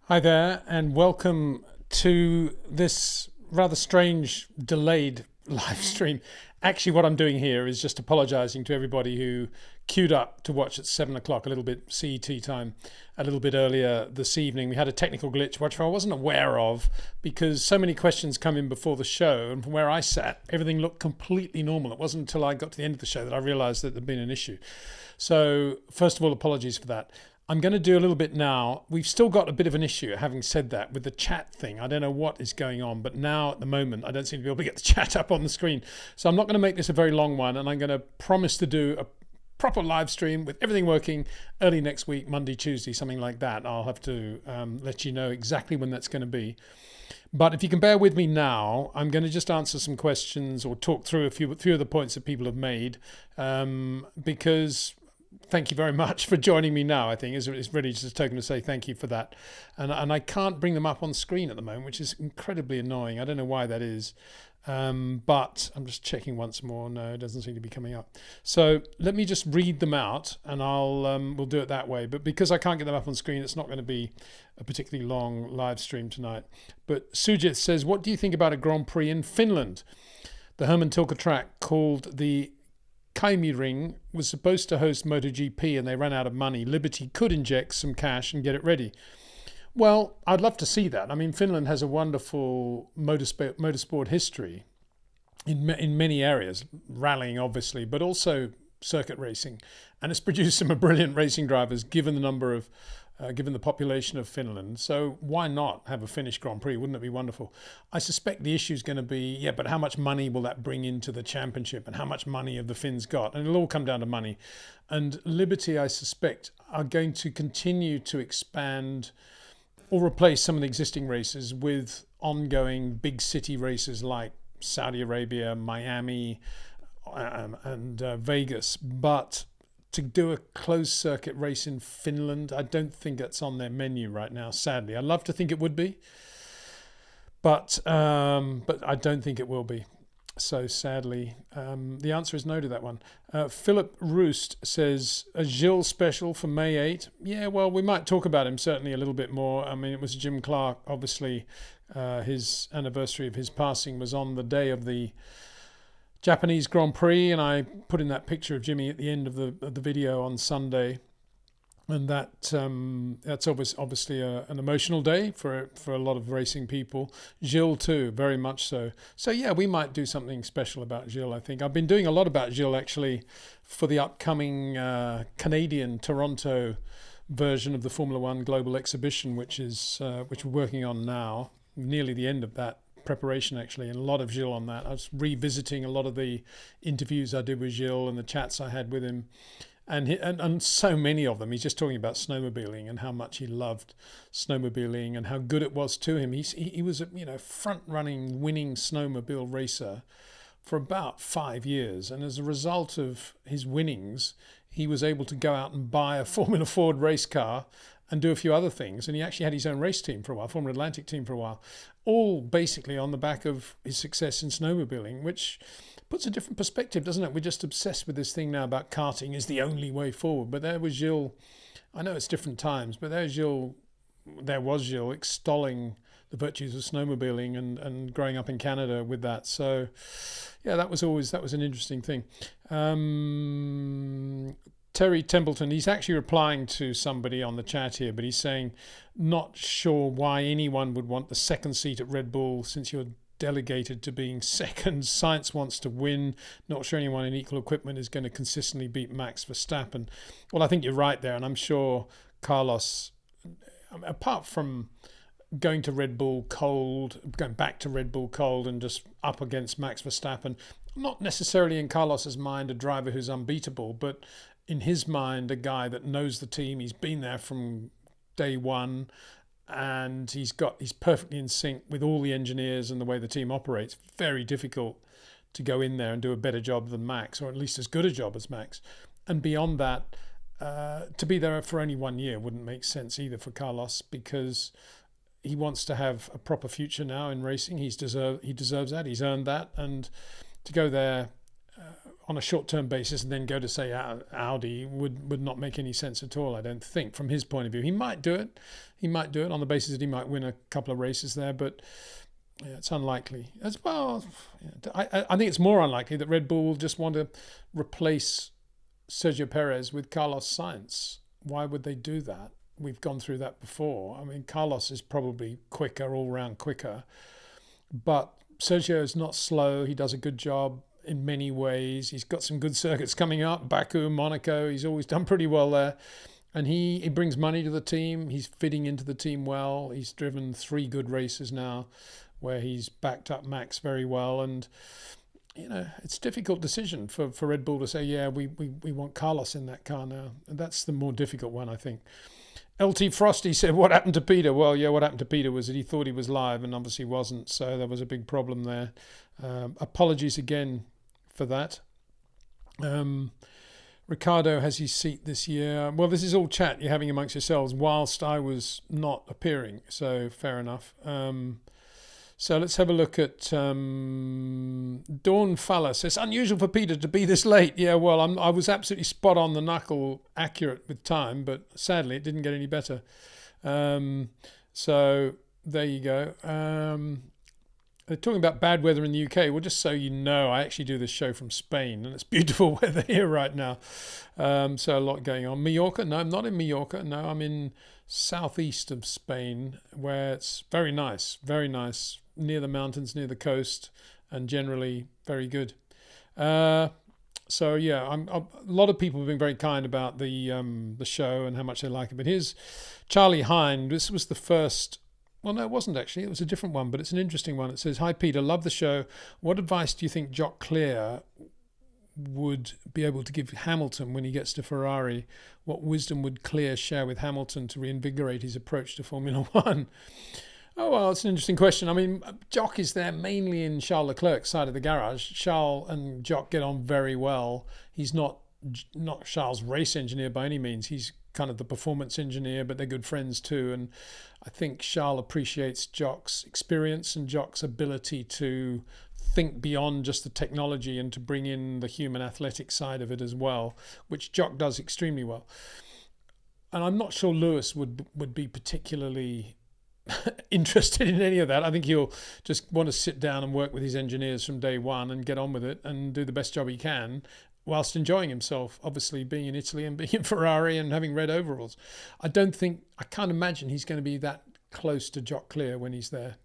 Hi there, and welcome to this rather strange delayed live stream. Actually, what I'm doing here is just apologizing to everybody who queued up to watch at 7 o'clock, a little bit CET time, a little bit earlier this evening. We had a technical glitch, which I wasn't aware of because so many questions come in before the show, and from where I sat, everything looked completely normal. It wasn't until I got to the end of the show that I realized that there'd been an issue. So, first of all, apologies for that. I'm going to do a little bit now. We've still got a bit of an issue, having said that, with the chat thing. I don't know what is going on, but now at the moment, I don't seem to be able to get the chat up on the screen. So I'm not going to make this a very long one, and I'm going to promise to do a proper live stream with everything working early next week, Monday, Tuesday, something like that. I'll have to let you know exactly when that's going to be. But if you can bear with me now, I'm going to just answer some questions or talk through a few of the points that people have made, because thank you very much for joining me now. I think it's really just a token to say thank you for that. And I can't bring them up on screen at the moment, which is incredibly annoying. I don't know why that is. But I'm just checking once more. No, it doesn't seem to be coming up. So let me just read them out and we'll do it that way. But because I can't get them up on screen, it's not going to be a particularly long live stream tonight. But Sujit says, what do you think about a Grand Prix in Finland? The Herman Tilke track called the Kaimi Ring was supposed to host MotoGP and they ran out of money. Liberty could inject some cash and get it ready. Well, I'd love to see that. I mean, Finland has a wonderful motorsport history in many areas, rallying obviously, but also circuit racing. And it's produced some brilliant racing drivers given the population of Finland. So why not have a Finnish Grand Prix? Wouldn't it be wonderful? I suspect the issue is going to be, but how much money will that bring into the championship and how much money have the Finns got? And it'll all come down to money. And Liberty, I suspect, are going to continue to expand or replace some of the existing races with ongoing big city races like Saudi Arabia, Miami, and Vegas. But to do a closed circuit race in Finland, I don't think that's on their menu right now, sadly. I'd love to think it would be, but I don't think it will be. So sadly, the answer is no to that one. Philip Roost says, a Gilles special for May 8. Yeah, well, we might talk about him certainly a little bit more. I mean, it was Jim Clark, obviously. His anniversary of his passing was on the day of the Japanese Grand Prix, and I put in that picture of Jimmy at the end of the video on Sunday, and that's obviously an emotional day for a lot of racing people. Gilles too, very much so. So yeah, we might do something special about Gilles. I think I've been doing a lot about Gilles actually for the upcoming Canadian Toronto version of the Formula One Global Exhibition, which we're working on now, nearly the end of that preparation actually, and a lot of Gilles on that. I was revisiting a lot of the interviews I did with Gilles and the chats I had with him, and so many of them. He's just talking about snowmobiling and how much he loved snowmobiling and how good it was to him. He was a front-running, winning snowmobile racer for about 5 years, and as a result of his winnings, he was able to go out and buy a Formula Ford race car and do a few other things. And he actually had his own race team for a while, Formula Atlantic team for a while, all basically on the back of his success in snowmobiling, which puts a different perspective, doesn't it? We're just obsessed with this thing now about karting is the only way forward. But there was Gilles, I know it's different times, but there was Gilles extolling the virtues of snowmobiling and growing up in Canada with that. So yeah, that was an interesting thing. Terry Templeton, he's actually replying to somebody on the chat here, but he's saying, not sure why anyone would want the second seat at Red Bull since you're delegated to being second. Science wants to win. Not sure anyone in equal equipment is going to consistently beat Max Verstappen. Well, I think you're right there, and I'm sure Carlos, apart from going back to Red Bull cold and just up against Max Verstappen, not necessarily in Carlos's mind a driver who's unbeatable, but in his mind, a guy that knows the team. He's been there from day one, and he's perfectly in sync with all the engineers and the way the team operates. Very difficult to go in there and do a better job than Max, or at least as good a job as Max. And beyond that, to be there for only 1 year wouldn't make sense either for Carlos, because he wants to have a proper future now in racing. He deserves that. He's earned that, and to go there on a short-term basis and then go to, say, Audi would not make any sense at all, I don't think, from his point of view. He might do it. He might do it on the basis that he might win a couple of races there, but yeah, it's unlikely. As well, I think it's more unlikely that Red Bull will just want to replace Sergio Perez with Carlos Sainz. Why would they do that? We've gone through that before. I mean, Carlos is probably quicker, all-round quicker, but Sergio is not slow. He does a good job in many ways. He's got some good circuits coming up, Baku, Monaco. He's always done pretty well there. And he brings money to the team. He's fitting into the team well. He's driven 3 good races now where he's backed up Max very well. And, you know, it's a difficult decision for Red Bull to say, yeah, we want Carlos in that car now. And that's the more difficult one, I think. LT Frosty said, what happened to Peter? Well, yeah, what happened to Peter was that he thought he was live and obviously wasn't. So there was a big problem there. Apologies again for that. Ricardo has his seat this year. Well, this is all chat you're having amongst yourselves whilst I was not appearing. So fair enough. So let's have a look at Dawn Falla says, unusual for Peter to be this late. Yeah, well, I was absolutely spot on the knuckle accurate with time, but sadly it didn't get any better. So there you go. They're talking about bad weather in the UK. Well, just so you know, I actually do this show from Spain, and it's beautiful weather here right now. So a lot going on. Mallorca? No, I'm not in Mallorca. No, I'm in southeast of Spain, where it's very nice, near the mountains, near the coast, and generally very good. So yeah, a lot of people have been very kind about the show and how much they like it. But here's Charlie Hind. This was the first. Well, no, it wasn't actually. It was a different one, but it's an interesting one. It says, hi, Peter, love the show. What advice do you think Jock Clear would be able to give Hamilton when he gets to Ferrari? What wisdom would Clear share with Hamilton to reinvigorate his approach to Formula One? Oh, well, it's an interesting question. I mean, Jock is there mainly in Charles Leclerc's side of the garage. Charles and Jock get on very well. He's not Charles' race engineer by any means. He's kind of the performance engineer, but they're good friends too. And I think Charles appreciates Jock's experience and Jock's ability to think beyond just the technology and to bring in the human athletic side of it as well, which Jock does extremely well. And I'm not sure Lewis would be particularly interested in any of that. I think he'll just want to sit down and work with his engineers from day one and get on with it and do the best job he can, whilst enjoying himself, obviously being in Italy and being in Ferrari and having red overalls. I can't imagine he's going to be that close to Jock Clear when he's there.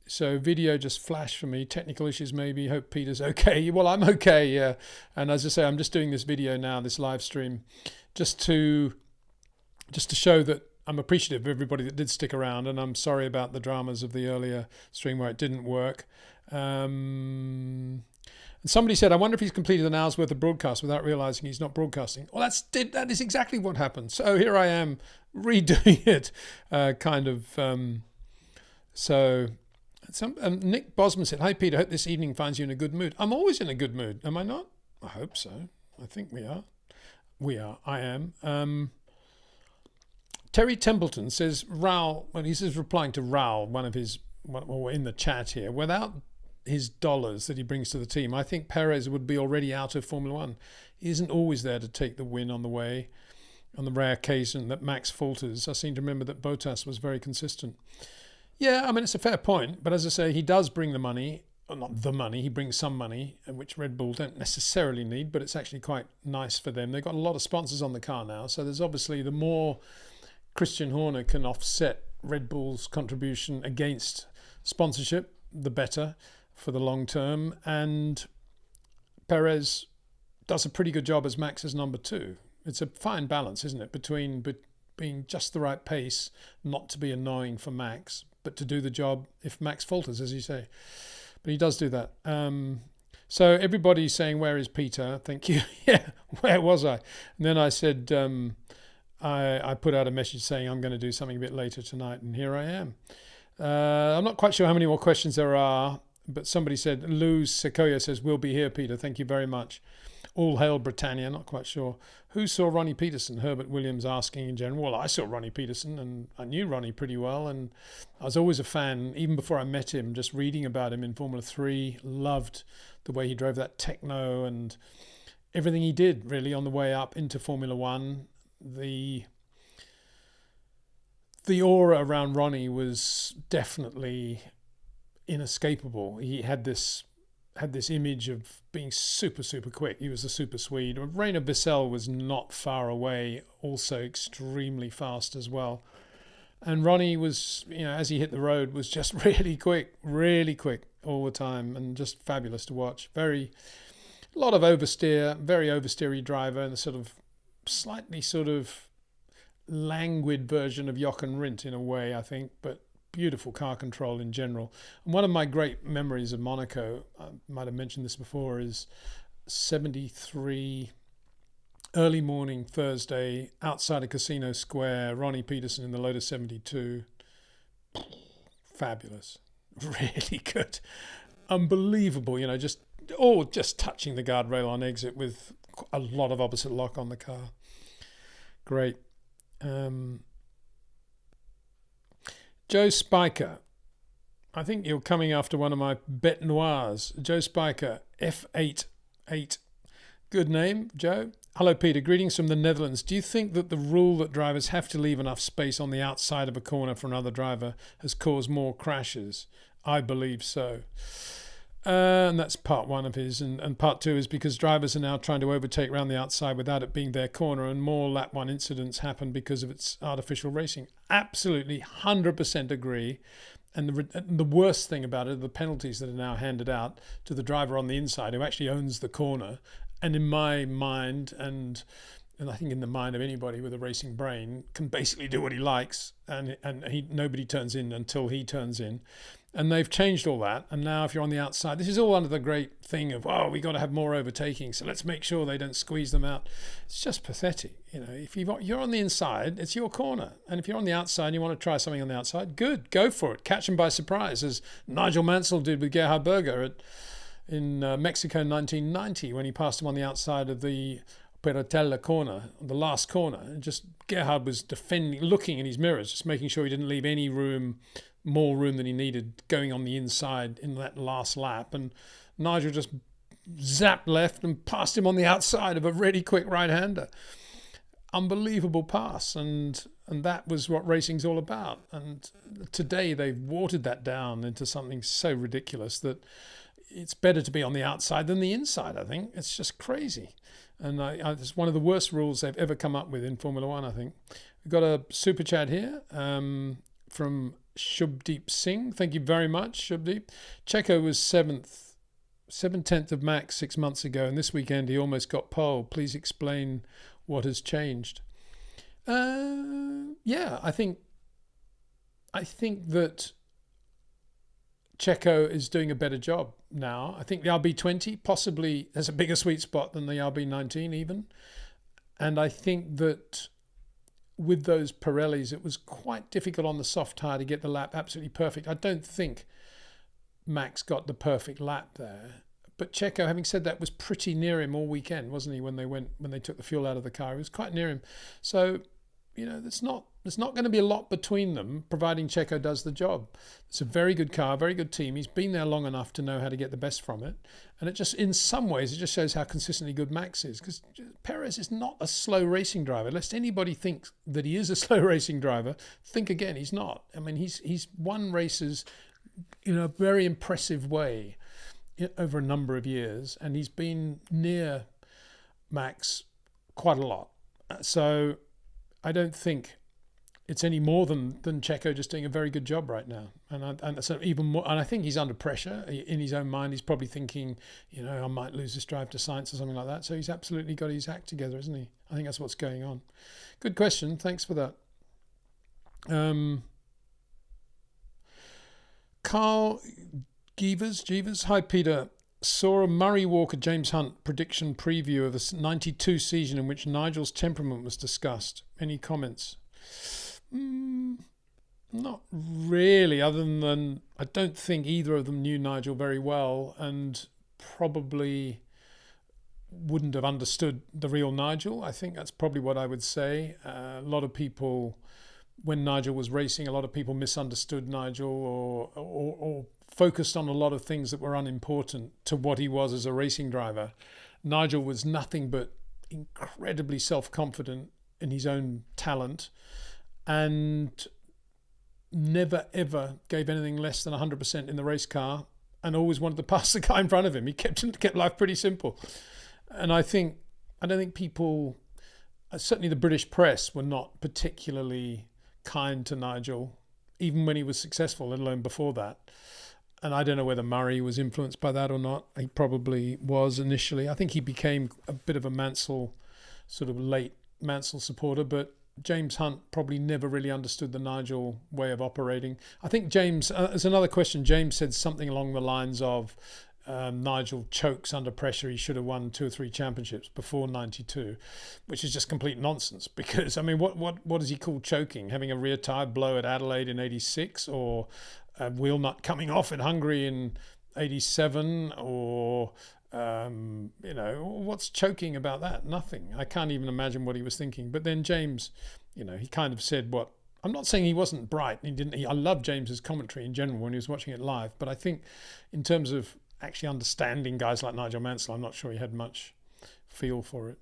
So video just flashed for me. Technical issues maybe. Hope Peter's okay. Well, I'm okay, yeah. And as I say, I'm just doing this video now, this live stream, just to show that I'm appreciative of everybody that did stick around, and I'm sorry about the dramas of the earlier stream where it didn't work. And somebody said, I wonder if he's completed an hour's worth of broadcast without realizing he's not broadcasting. Well, that is exactly what happened. So here I am redoing it, Nick Bosman said, hi, Peter, hope this evening finds you in a good mood. I'm always in a good mood. Am I not? I hope so. I think we are. I am. Terry Templeton says, Raul, well, he says, replying to Raul, in the chat here, without his dollars that he brings to the team, I think Perez would be already out of Formula One. He isn't always there to take the win on the way, on the rare occasion that Max falters. I seem to remember that Bottas was very consistent. Yeah, I mean, it's a fair point, but as I say, he does bring the money, or not the money, he brings some money, which Red Bull don't necessarily need, but it's actually quite nice for them. They've got a lot of sponsors on the car now, so there's obviously the more Christian Horner can offset Red Bull's contribution against sponsorship, the better for the long term. And Perez does a pretty good job as Max's number 2. It's a fine balance, isn't it, between being just the right pace, not to be annoying for Max, but to do the job if Max falters, as you say. But he does do that. So everybody's saying, where is Peter? Thank you. Yeah, where was I? And then I said, I put out a message saying I'm going to do something a bit later tonight, and here I am. I'm not quite sure how many more questions there are, but somebody said, Lou Sequoia says, we'll be here, Peter. Thank you very much. All hail Britannia. Not quite sure Who saw Ronnie Peterson? Herbert Williams asking in general. Well, I saw Ronnie Peterson, and I knew Ronnie pretty well, and I was always a fan, even before I met him, just reading about him in Formula 3. Loved the way he drove that techno and everything he did, really, on the way up into Formula 1. The aura around Ronnie was definitely inescapable. He had this image of being super, super quick. He was a super Swede. Rainer Bissell was not far away, also extremely fast as well. And Ronnie was, as he hit the road, was just really quick all the time, and just fabulous to watch. A lot of oversteer, very oversteery driver, and a sort of slightly sort of languid version of Jochen Rindt in a way, I think, but beautiful car control in general. And one of my great memories of Monaco, I might have mentioned this before, is 73 early morning Thursday outside of Casino Square, Ronnie Peterson in the Lotus 72. Fabulous. Really good. Unbelievable, just touching the guardrail on exit with a lot of opposite lock on the car. Great. Joe Spiker, I think you're coming after one of my bet noirs. Joe Spiker, F88. Good name, Joe. Hello, Peter. Greetings from the Netherlands. Do you think that the rule that drivers have to leave enough space on the outside of a corner for another driver has caused more crashes? I believe so. And that's part one of his. And part two is because drivers are now trying to overtake around the outside without it being their corner, and more lap one incidents happen because of its artificial racing. Absolutely, 100% agree. And the worst thing about it are the penalties that are now handed out to the driver on the inside who actually owns the corner. And in my mind, and I think in the mind of anybody with a racing brain, can basically do what he likes, and nobody turns in until he turns in. And they've changed all that. And now if you're on the outside, this is all under the great thing of, we got to have more overtaking, so let's make sure they don't squeeze them out. It's just pathetic. If you're on the inside, it's your corner. And if you're on the outside and you want to try something on the outside, good, go for it. Catch them by surprise, as Nigel Mansell did with Gerhard Berger in Mexico in 1990, when he passed him on the outside of the Perotella corner, the last corner. And just Gerhard was looking in his mirrors, just making sure he didn't leave any more room than he needed going on the inside in that last lap. And Nigel just zapped left and passed him on the outside of a really quick right-hander. Unbelievable pass. And that was what racing's all about. And today they've watered that down into something so ridiculous that it's better to be on the outside than the inside, I think. It's just crazy. And it's one of the worst rules they've ever come up with in Formula One, I think. We've got a super chat here from Shubdeep Singh. Thank you very much, Shubdeep. Checo was 7/10 of Max 6 months ago, and this weekend he almost got pole. Please explain what has changed. I think that Checo is doing a better job now. I think the RB20 possibly has a bigger sweet spot than the RB19 even. And I think that with those Pirellis, it was quite difficult on the soft tyre to get the lap absolutely perfect. I don't think Max got the perfect lap there. But Checo, having said that, was pretty near him all weekend, wasn't he, when they took the fuel out of the car? He was quite near him. So, there's not going to be a lot between them, providing Checo does the job. It's a very good car, very good team. He's been there long enough to know how to get the best from it. And it just, in some ways, it just shows how consistently good Max is. Because Perez is not a slow racing driver. Lest anybody think that he is a slow racing driver, think again, he's not. I mean, he's won races in a very impressive way over a number of years. And he's been near Max quite a lot. So I don't think it's any more than Checo just doing a very good job right now. And so even more, and I think he's under pressure in his own mind. He's probably thinking, I might lose this drive to Sainz or something like that. So he's absolutely got his act together, isn't he? I think that's what's going on. Good question. Thanks for that. Carl Jeevers. Hi, Peter. Saw a Murray Walker James Hunt prediction preview of the 92 season in which Nigel's temperament was discussed. Any comments? Not really, other than I don't think either of them knew Nigel very well, and probably wouldn't have understood the real Nigel. I think that's probably what I would say. A lot of people, when Nigel was racing, a lot of people misunderstood Nigel or focused on a lot of things that were unimportant to what he was as a racing driver. Nigel was nothing but incredibly self-confident in his own talent and never ever gave anything less than 100% in the race car, and always wanted to pass the guy in front of him. He kept life pretty simple. And I don't think people, certainly the British press, were not particularly kind to Nigel, even when he was successful, let alone before that. And I don't know whether Murray was influenced by that or not. He probably was initially. I think he became a bit of a Mansell, sort of late Mansell supporter, but James Hunt probably never really understood the Nigel way of operating. I think James, as another question, James said something along the lines of Nigel chokes under pressure. He should have won 2 or 3 championships before 92, which is just complete nonsense. Because, I mean, what does he call choking? Having a rear tyre blow at Adelaide in 86, or a wheel nut coming off in Hungary in 87, or what's choking about that? Nothing. I can't even imagine what he was thinking. But then James, he kind of said what, I'm not saying he wasn't bright. I love James's commentary in general when he was watching it live, but I think in terms of actually understanding guys like Nigel Mansell, I'm not sure he had much feel for it.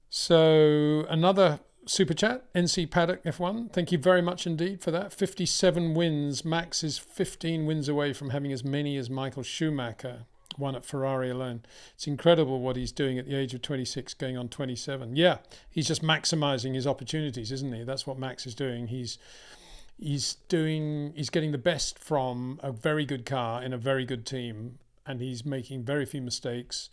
So another super chat, NC Paddock F1. Thank you very much indeed for that. 57 wins. Max is 15 wins away from having as many as Michael Schumacher won at Ferrari alone. It's incredible what he's doing at the age of 26, going on 27. Yeah, he's just maximizing his opportunities, isn't he? That's what Max is doing. He's getting the best from a very good car in a very good team, and he's making very few mistakes,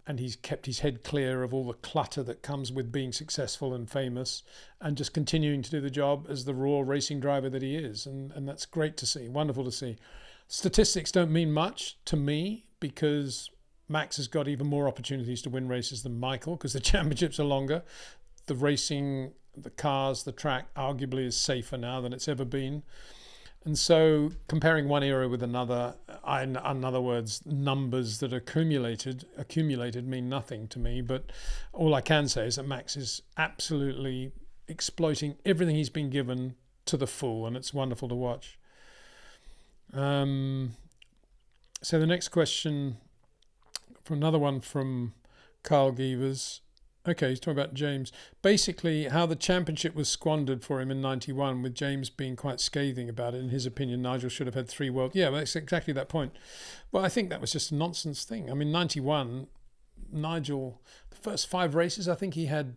and he's kept his head clear of all the clutter that comes with being successful and famous, and just continuing to do the job as the raw racing driver that he is. And that's great to see, wonderful to see. Statistics don't mean much to me because Max has got even more opportunities to win races than Michael, because the championships are longer. The racing, the cars, the track arguably is safer now than it's ever been. And so comparing one era with another, in other words, numbers that accumulated mean nothing to me. But all I can say is that Max is absolutely exploiting everything he's been given to the full, and it's wonderful to watch. So the next question, from another one from Carl Gievers. Okay, he's talking about James. Basically, how the championship was squandered for him in 91, with James being quite scathing about it. In his opinion, Nigel should have had 3 world... Yeah, well, that's exactly that point. Well, I think that was just a nonsense thing. I mean, 91, Nigel, the first 5 races, I think he had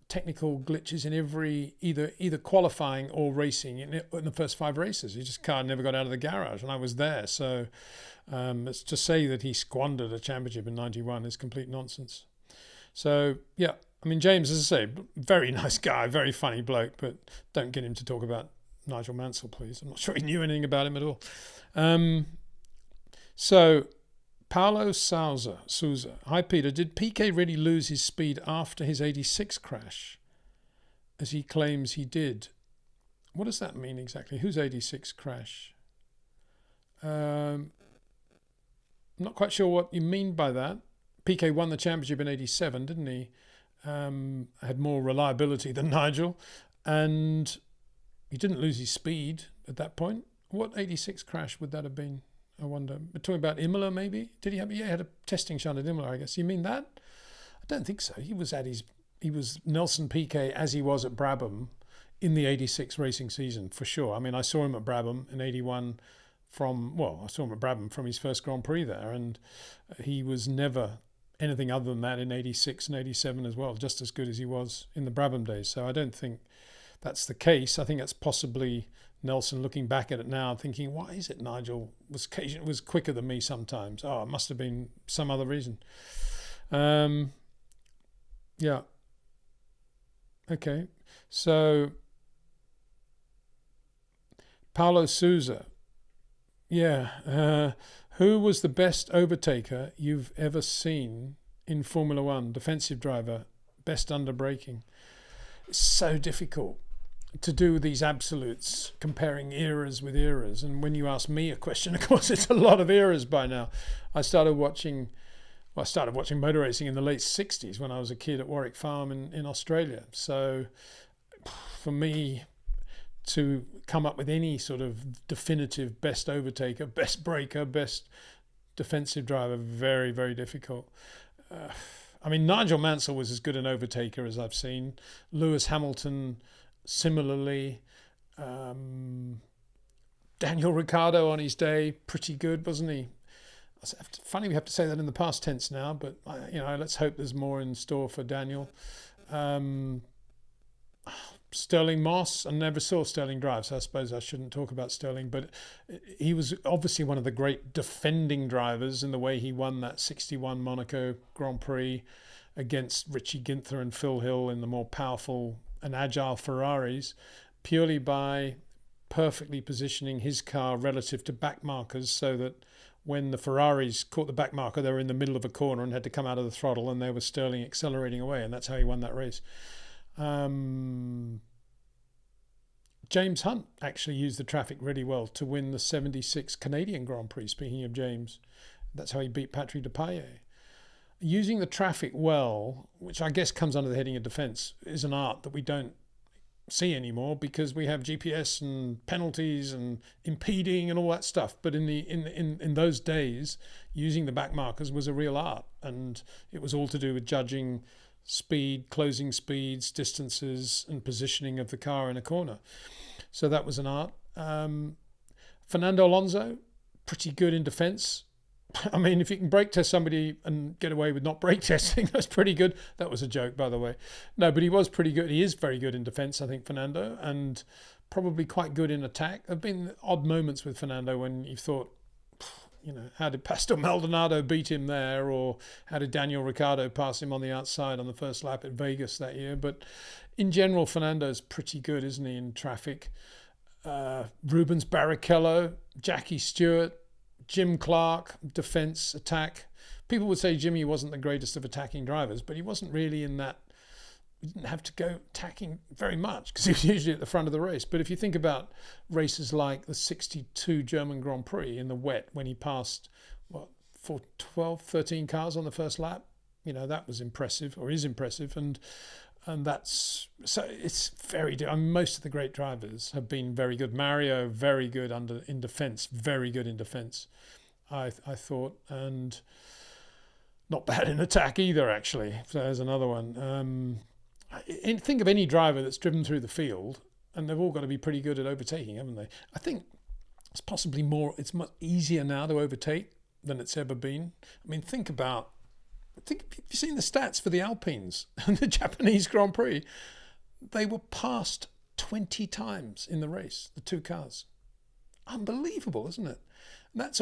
technical glitches in every, either qualifying or racing in the first 5 races. His car never got out of the garage, and I was there. So it's to say that he squandered a championship in 91 is complete nonsense. So, yeah, I mean, James, as I say, very nice guy, very funny bloke, but don't get him to talk about Nigel Mansell, please. I'm not sure he knew anything about him at all. So, Paulo Souza. Hi, Peter. Did Piquet really lose his speed after his 86 crash, as he claims he did? What does that mean exactly? Whose 86 crash? I'm not quite sure what you mean by that. Piquet won the championship in 87, didn't he? Had more reliability than Nigel, and he didn't lose his speed at that point. What 86 crash would that have been? I wonder. We're talking about Imola, maybe? Did he have? Yeah, he had a testing shunt at Imola, I guess. You mean that? I don't think so. He was Nelson Piquet as he was at Brabham in the 86 racing season, for sure. I mean, I saw him at Brabham in 81 I saw him at Brabham from his first Grand Prix there, and he was never anything other than that in 86 and 87 as well, just as good as he was in the Brabham days. So I don't think that's the case. I think that's possibly Nelson looking back at it now thinking, why is it Nigel was quicker than me sometimes? Oh, it must have been some other reason. Yeah. Okay. So Paulo Souza. Yeah. Who was the best overtaker you've ever seen in Formula One? Defensive driver, best under braking. It's so difficult to do these absolutes, comparing eras with eras. And when you ask me a question, of course, it's a lot of eras by now. I started watching Well, I started watching motor racing in the late 60s when I was a kid at Warwick Farm in Australia. So for me to come up with any sort of definitive best overtaker, best braker, best defensive driver, very, very difficult. I mean, Nigel Mansell was as good an overtaker as I've seen. Lewis Hamilton, similarly. Daniel Ricciardo on his day, pretty good, wasn't he? Funny we have to say that in the past tense now, but let's hope there's more in store for Daniel. Sterling Moss, I never saw Sterling drive, so I suppose I shouldn't talk about Sterling, but he was obviously one of the great defending drivers in the way he won that 61 Monaco Grand Prix against Richie Ginther and Phil Hill in the more powerful and agile Ferraris, purely by perfectly positioning his car relative to back markers, so that when the Ferraris caught the back marker, they were in the middle of a corner and had to come out of the throttle, and there was Sterling accelerating away, and that's how he won that race. James Hunt actually used the traffic really well to win the 76 Canadian Grand Prix, speaking of James. That's how he beat Patrick Depailler. Using the traffic well, which I guess comes under the heading of defence, is an art that we don't see anymore because we have GPS and penalties and impeding and all that stuff. But in those days, using the back markers was a real art, and it was all to do with judging speed, closing speeds, distances, and positioning of the car in a corner. So that was an art. Fernando Alonso, pretty good in defence. I mean, if you can brake test somebody and get away with not brake testing, that's pretty good. That was a joke, by the way. No, but he was pretty good. He is very good in defence, I think, Fernando, and probably quite good in attack. There have been odd moments with Fernando when you thought, how did Pastor Maldonado beat him there? Or how did Daniel Ricciardo pass him on the outside on the first lap at Vegas that year? But in general, Fernando's pretty good, isn't he, in traffic? Rubens Barrichello, Jackie Stewart, Jim Clark, defence, attack. People would say Jimmy wasn't the greatest of attacking drivers, but he wasn't really in that. He didn't have to go attacking very much because he was usually at the front of the race. But if you think about races like the 62 German Grand Prix in the wet, when he passed, 13 cars on the first lap, that was impressive, or is impressive. And that's, so it's very, most of the great drivers have been very good. Mario, very good in defence, very good in defence, I thought, and not bad in attack either, actually. So there's another one. Think of any driver that's driven through the field, and they've all got to be pretty good at overtaking, haven't they? I think it's much easier now to overtake than it's ever been. I mean, have you seen the stats for the Alpines and the Japanese Grand Prix? They were passed 20 times in the race, the two cars. Unbelievable, isn't it? And that's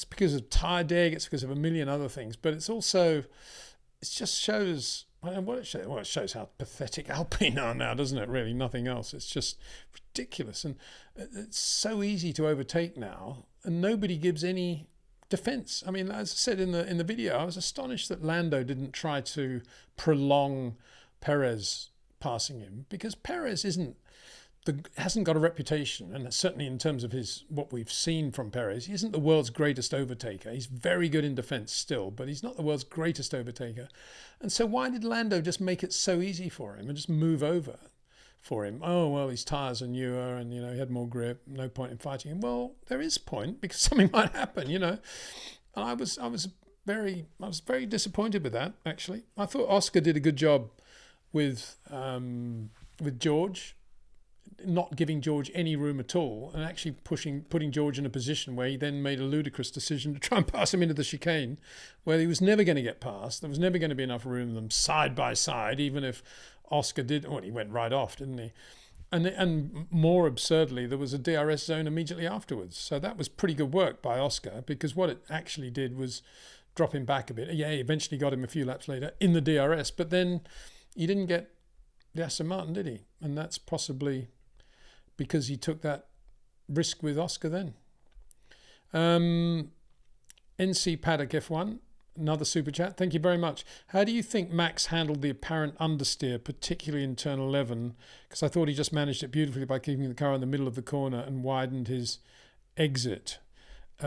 because of tyre deg, it's because of a million other things, but it just shows, it shows how pathetic Alpine are now, doesn't it, really? Nothing else. It's just ridiculous. And it's so easy to overtake now, and nobody gives any defence. I mean, as I said in the video, I was astonished that Lando didn't try to prolong Perez passing him, because Perez hasn't got a reputation, and certainly in terms of what we've seen from Perez, he isn't the world's greatest overtaker. He's very good in defence still, but he's not the world's greatest overtaker. And so why did Lando just make it so easy for him and just move over for him? Oh, well, his tyres are newer and, he had more grip. No point in fighting him. Well, there is point, because something might happen, And I was very disappointed with that, actually. I thought Oscar did a good job with George, not giving George any room at all, and actually putting George in a position where he then made a ludicrous decision to try and pass him into the chicane, where he was never going to get past. There was never going to be enough room for them side by side, even if Oscar did. Well, he went right off, didn't he? And more absurdly, there was a DRS zone immediately afterwards. So that was pretty good work by Oscar, because what it actually did was drop him back a bit. Yeah, he eventually got him a few laps later in the DRS, but then he didn't get the Aston Martin, did he? And that's possibly because he took that risk with Oscar then. NC Paddock F1, another super chat. Thank you very much. How do you think Max handled the apparent understeer, particularly in turn 11? Because I thought he just managed it beautifully by keeping the car in the middle of the corner and widened his exit. He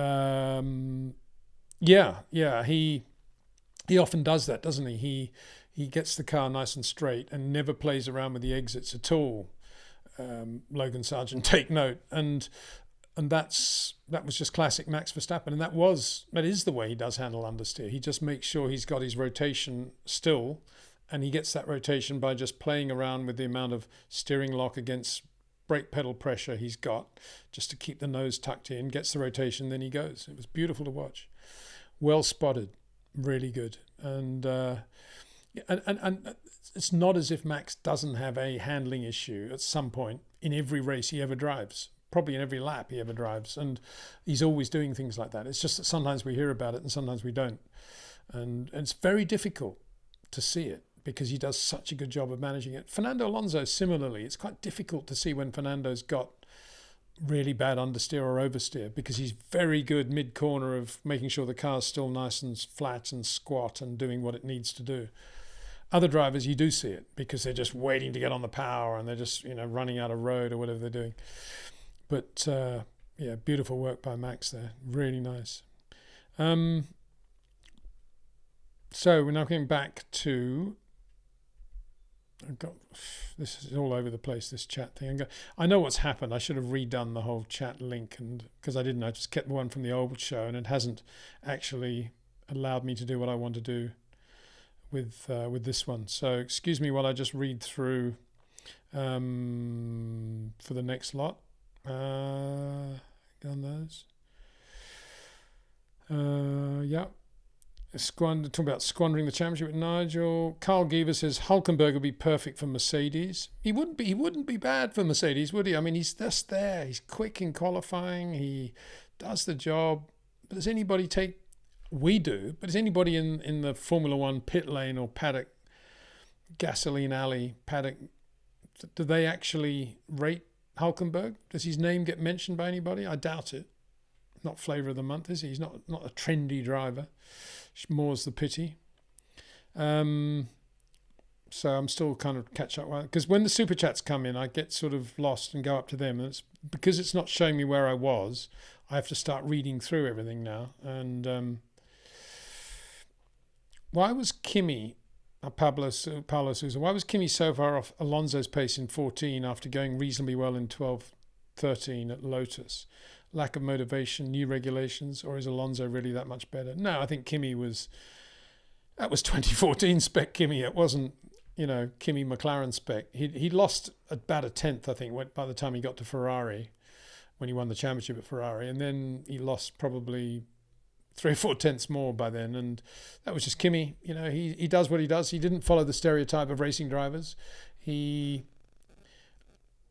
he often does that, doesn't he? He gets the car nice and straight and never plays around with the exits at all. Logan Sargent, take note. And that was just classic Max Verstappen, and that is the way he does handle understeer. He just makes sure he's got his rotation still, and he gets that rotation by just playing around with the amount of steering lock against brake pedal pressure he's got, just to keep the nose tucked in, gets the rotation, then he goes. It was beautiful to watch. Well spotted, really good. And it's not as if Max doesn't have a handling issue at some point in every race he ever drives, probably in every lap he ever drives, and he's always doing things like that. It's just that sometimes we hear about it and sometimes we don't, and it's very difficult to see it because he does such a good job of managing it. Fernando Alonso, similarly, it's quite difficult to see when Fernando's got really bad understeer or oversteer, because he's very good mid-corner of making sure the car's still nice and flat and squat and doing what it needs to do. Other drivers, you do see it because they're just waiting to get on the power and they're just, running out of road or whatever they're doing. But yeah, beautiful work by Max there. Really nice. So we're now coming back to... this is all over the place, this chat thing. I know what's happened. I should have redone the whole chat link, and because I didn't, I just kept the one from the old show, and it hasn't actually allowed me to do what I want to do with this one. So excuse me while I just read through for the next lot on those. Yeah. Talk about squandering the championship with Nigel. Carl Geever says Hülkenberg would be perfect for Mercedes. He wouldn't be bad for Mercedes, would he? I mean, he's just there. He's quick in qualifying. He does the job. But does anybody we do, but does anybody in the Formula One pit lane or paddock, gasoline alley paddock, do they actually rate Hülkenberg? Does his name get mentioned by anybody? I doubt it. Not flavour of the month, is he? He's not a trendy driver. More's the pity. So I'm still kind of catch up, because when the super chats come in, I get sort of lost and go up to them, and it's because it's not showing me where I was. I have to start reading through everything now. And why was Kimi, Pablo Sousa, why was Kimi so far off Alonso's pace in 14 after going reasonably well in 12-13 at Lotus? Lack of motivation, new regulations, or is Alonso really that much better? No, I think that was 2014 spec Kimi. It wasn't, Kimi McLaren spec. He lost about a tenth, I think, by the time he got to Ferrari, when he won the championship at Ferrari. And then he lost probably 3 or 4 tenths more by then. And that was just Kimi. He does what he does. He didn't follow the stereotype of racing drivers. He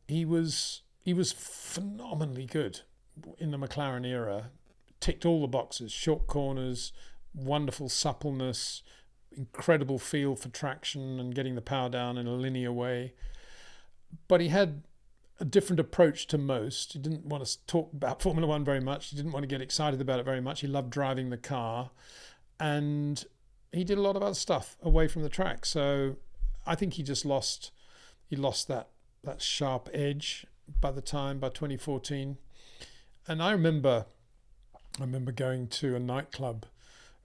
was phenomenally good in the McLaren era, ticked all the boxes, short corners, wonderful suppleness, incredible feel for traction and getting the power down in a linear way. But he had a different approach to most. He didn't want to talk about Formula One very much. He didn't want to get excited about it very much. He loved driving the car, and he did a lot of other stuff away from the track. So I think he lost that sharp edge by 2014. And I remember going to a nightclub.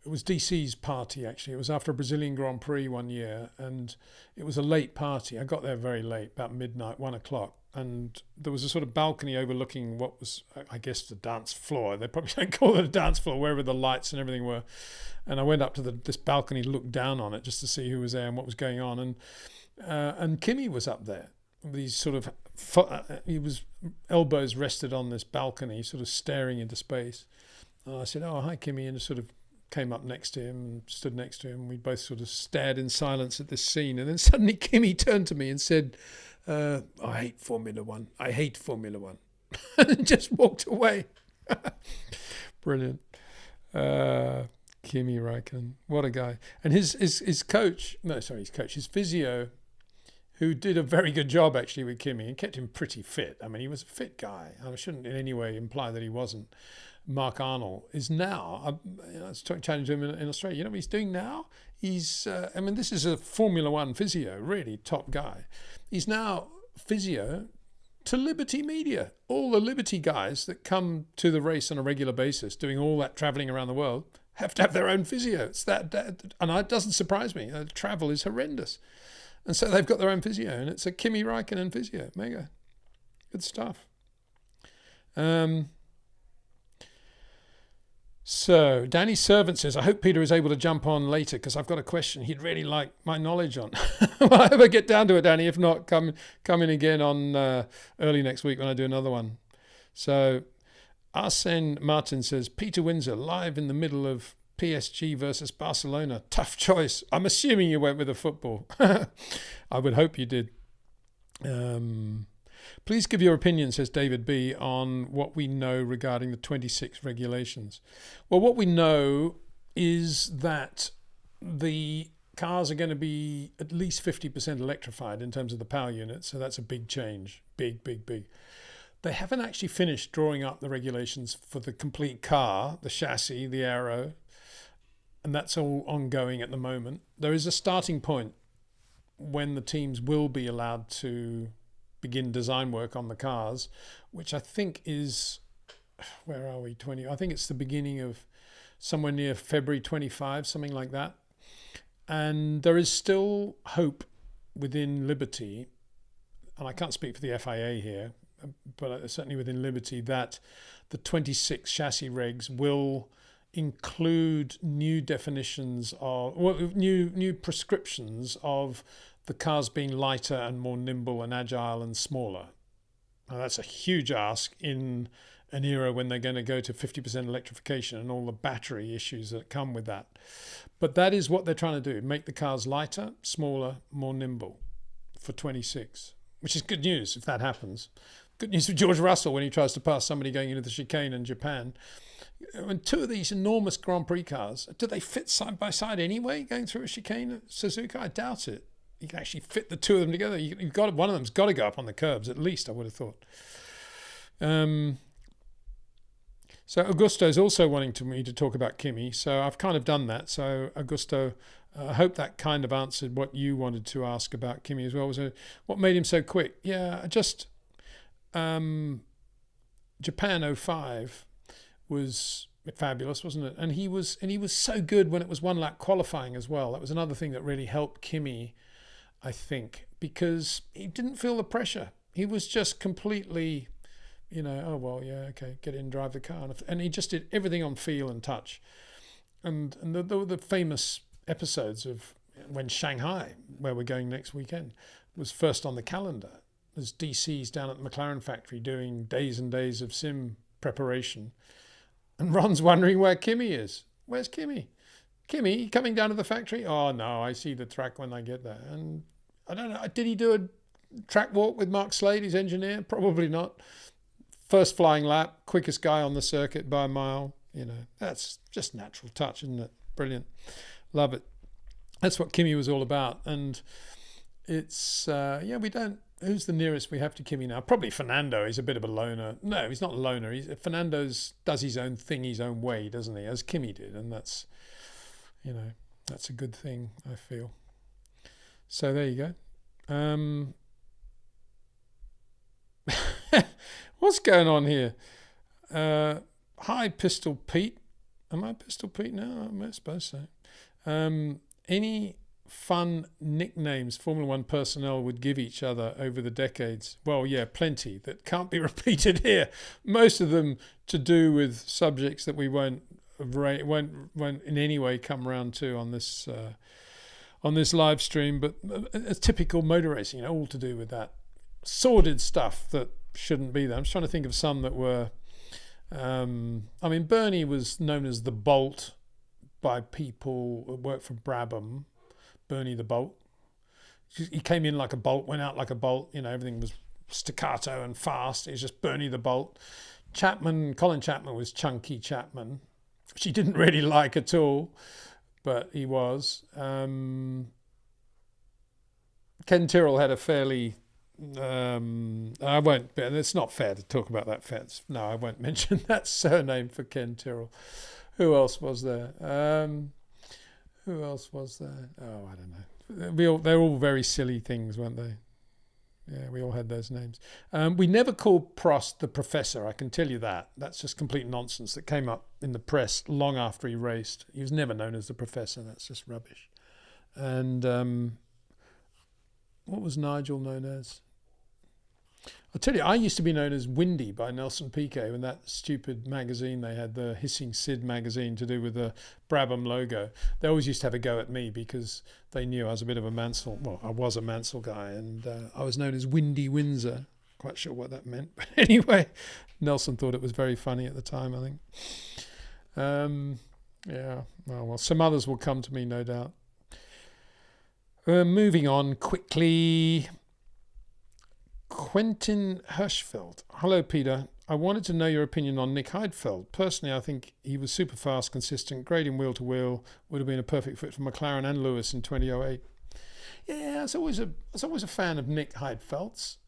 It was DC's party, actually. It was after a Brazilian Grand Prix one year, and it was a late party. I got there very late, about midnight, 1 o'clock, and there was a sort of balcony overlooking what was, I guess, the dance floor. They probably don't call it a dance floor, wherever the lights and everything were. And I went up to this balcony to look down on it just to see who was there and what was going on. And Kimi was up there. These sort of, he was elbows rested on this balcony, sort of staring into space. And I said, "Oh, hi, Kimi," and sort of came up next to him and stood next to him. We both sort of stared in silence at this scene. And then suddenly Kimi turned to me and said, "I hate Formula One. I hate Formula One." And just walked away. Brilliant. Kimi Räikkönen, what a guy. And his physio, who did a very good job actually with Kimi and kept him pretty fit. I mean, he was a fit guy. I shouldn't in any way imply that he wasn't. Mark Arnold is now, I was chatting to him in Australia. You know what he's doing now? He's, this is a Formula One physio, really top guy. He's now physio to Liberty Media. All the Liberty guys that come to the race on a regular basis, doing all that travelling around the world, have to have their own physio. It's that and it doesn't surprise me. Travel is horrendous. And so they've got their own physio, and it's a Kimi Räikkönen physio. Mega. Good stuff. So Danny Servant says, I hope Peter is able to jump on later because I've got a question he'd really like my knowledge on. Well, I ever get down to it, Danny. If not, come in again on early next week when I do another one. So Arsene Martin says, Peter Windsor live in the middle of PSG versus Barcelona. Tough choice. I'm assuming you went with the football. I would hope you did. Please give your opinion, says David B, on what we know regarding the 26 regulations. Well, what we know is that the cars are going to be at least 50% electrified in terms of the power unit. So that's a big change. Big, big, big. They haven't actually finished drawing up the regulations for the complete car, the chassis, the aero, and that's all ongoing at the moment. There is a starting point when the teams will be allowed to begin design work on the cars, which I think is, where are we, 20? I think it's the beginning of somewhere near February 25, something like that. And there is still hope within Liberty, and I can't speak for the FIA here, but certainly within Liberty, that the 26 chassis regs will include new definitions of, well, new prescriptions of the cars being lighter and more nimble and agile and smaller. Now that's a huge ask in an era when they're going to go to 50% electrification and all the battery issues that come with that. But that is what they're trying to do, make the cars lighter, smaller, more nimble for 26, which is good news if that happens. Good news for George Russell when he tries to pass somebody going into the chicane in Japan. And two of these enormous Grand Prix cars, do they fit side by side anyway, going through a chicane at Suzuka? I doubt it. You can actually fit the two of them together. You've got, one of them's got to go up on the curbs, at least, I would have thought. So Augusto's also wanting me to talk about Kimi, so I've kind of done that. So Augusto, I hope that kind of answered what you wanted to ask about Kimi as well. Was what made him so quick? Yeah, just Japan 05 was fabulous, wasn't it? And he was so good when it was one lap qualifying as well. That was another thing that really helped Kimi, I think, because he didn't feel the pressure. He was just completely, oh, well, yeah, okay, get in, drive the car. And he just did everything on feel and touch. And the famous episodes of when Shanghai, where we're going next weekend, was first on the calendar. There's DC's down at the McLaren factory doing days and days of sim preparation. And Ron's wondering where Kimi is. Where's Kimi? Kimi coming down to the factory? Oh, no, I see the track when I get there. And I don't know, did he do a track walk with Mark Slade, his engineer? Probably not. First flying lap, quickest guy on the circuit by a mile. That's just natural touch, isn't it? Brilliant. Love it. That's what Kimi was all about. And it's, who's the nearest we have to Kimi now? Probably Fernando. He's a bit of a loner. No, he's not a loner. Fernando's does his own thing, his own way, doesn't he? As Kimi did. And that's, that's a good thing, I feel. So there you go. What's going on here? Hi, Pistol Pete. Am I Pistol Pete now? I suppose so. Any fun nicknames Formula One personnel would give each other over the decades? Well, yeah, plenty that can't be repeated here. Most of them to do with subjects that we won't in any way come around to on this live stream, but a typical motor racing, all to do with that sordid stuff that shouldn't be there. I'm just trying to think of some that were. Bernie was known as the Bolt by people who worked for Brabham. Bernie the Bolt. He came in like a bolt, went out like a bolt. Everything was staccato and fast. He was just Bernie the Bolt. Colin Chapman was Chunky Chapman, which he didn't really like at all, but he was. Ken Tyrrell had a fairly... I won't. It's not fair to talk about that fence. No, I won't mention that surname for Ken Tyrrell. Who else was there? Oh, I don't know. They're all very silly things, weren't they? Yeah, we all had those names. We never called Prost the Professor, I can tell you that. That's just complete nonsense that came up in the press long after he raced. He was never known as the Professor. That's just rubbish. And what was Nigel known as? I'll tell you, I used to be known as Windy by Nelson Piquet in that stupid magazine they had, the Hissing Sid magazine, to do with the Brabham logo. They always used to have a go at me because they knew I was a bit of a Mansell. Well, I was a Mansell guy, and I was known as Windy Windsor. Quite sure what that meant. But anyway, Nelson thought it was very funny at the time, I think. Yeah, well, some others will come to me, no doubt. Moving on quickly. Quentin Hirschfeld. Hello, Peter. I wanted to know your opinion on Nick Heidfeld. Personally, I think he was super fast, consistent, great in wheel-to-wheel, would have been a perfect fit for McLaren and Lewis in 2008. Yeah, I was always a fan of Nick Heidfeld's.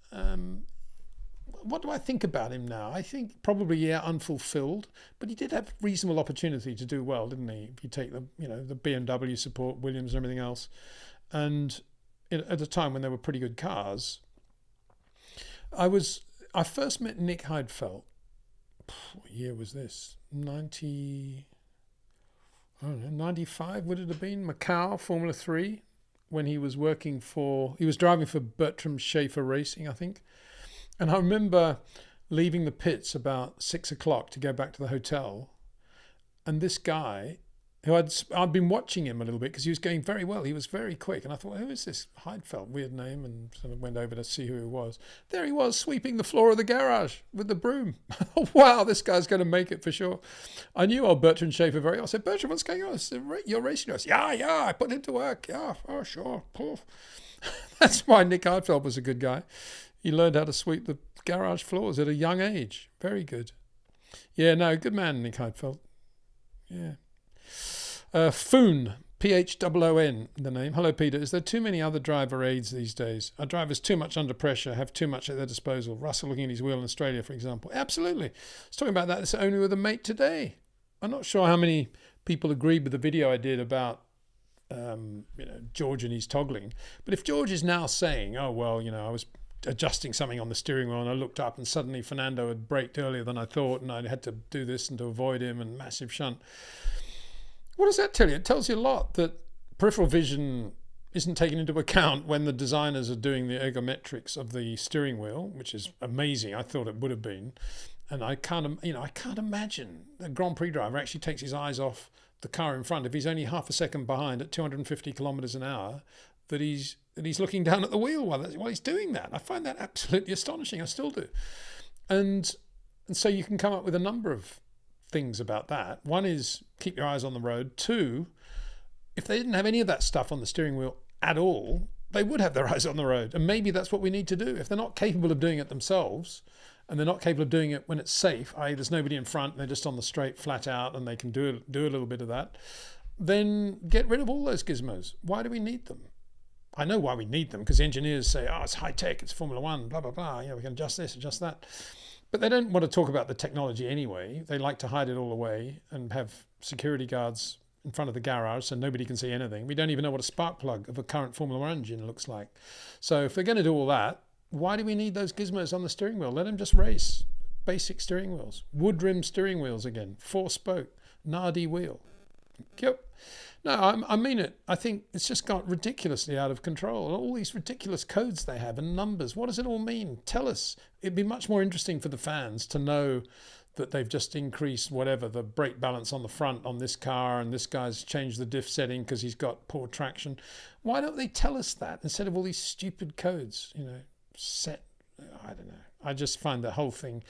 What do I think about him now? I think probably, unfulfilled, but he did have reasonable opportunity to do well, didn't he? If you take the BMW support, Williams and everything else. And at a time when they were pretty good cars, I first met Nick Heidfeld. What year was this? 95 would it have been? Macau, Formula 3, when he was driving for Bertram Schaefer Racing, I think. And I remember leaving the pits about 6 o'clock to go back to the hotel. And this guy, who I'd been watching him a little bit because he was going very well. He was very quick. And I thought, who is this Heidfeld? Weird name. And sort of went over to see who he was. There he was, sweeping the floor of the garage with the broom. Oh, wow, this guy's going to make it for sure. I knew old Bertrand Schaefer very well. I said, Bertrand, what's going on? I said, you're racing us. Yeah, I put him to work. Yeah, oh, sure. Poof. That's why Nick Heidfeld was a good guy. He learned how to sweep the garage floors at a young age. Very good. Yeah, no, good man, Nick Heidfeld. Yeah. Foon, Phon, the name. Hello, Peter. Is there too many other driver aids these days? Are drivers too much under pressure, have too much at their disposal? Russell looking at his wheel in Australia, for example. Absolutely. I was talking about that only with a mate today. I'm not sure how many people agreed with the video I did about George and his toggling. But if George is now saying, oh, well, I was adjusting something on the steering wheel and I looked up and suddenly Fernando had braked earlier than I thought and I had to do this and to avoid him and massive shunt. What does that tell you? It tells you a lot that peripheral vision isn't taken into account when the designers are doing the ergometrics of the steering wheel, which is amazing. I thought it would have been. And I can't imagine a Grand Prix driver actually takes his eyes off the car in front if he's only half a second behind at 250 kilometers an hour, that he's looking down at the wheel while he's doing that. I find that absolutely astonishing. I still do. And so you can come up with a number of things about that. One is keep your eyes on the road. Two, if they didn't have any of that stuff on the steering wheel at all, they would have their eyes on the road. And maybe that's what we need to do. If they're not capable of doing it themselves, and they're not capable of doing it when it's safe, i.e. there's nobody in front, and they're just on the straight flat out, and they can do a little bit of that, then get rid of all those gizmos. Why do we need them? I know why we need them, because engineers say, oh, it's high tech, it's Formula One, blah, blah, blah, we can adjust this, adjust that. But they don't want to talk about the technology anyway. They like to hide it all away and have security guards in front of the garage so nobody can see anything. We don't even know what a spark plug of a current Formula One engine looks like. So if they're going to do all that, why do we need those gizmos on the steering wheel? Let them just race. Basic steering wheels. Wood rim steering wheels again. 4-spoke. Nardi wheel. Yep. No, I mean it. I think it's just got ridiculously out of control. All these ridiculous codes they have and numbers. What does it all mean? Tell us. It'd be much more interesting for the fans to know that they've just increased whatever, the brake balance on the front on this car, and this guy's changed the diff setting because he's got poor traction. Why don't they tell us that instead of all these stupid codes, set? I don't know. I just find the whole thing,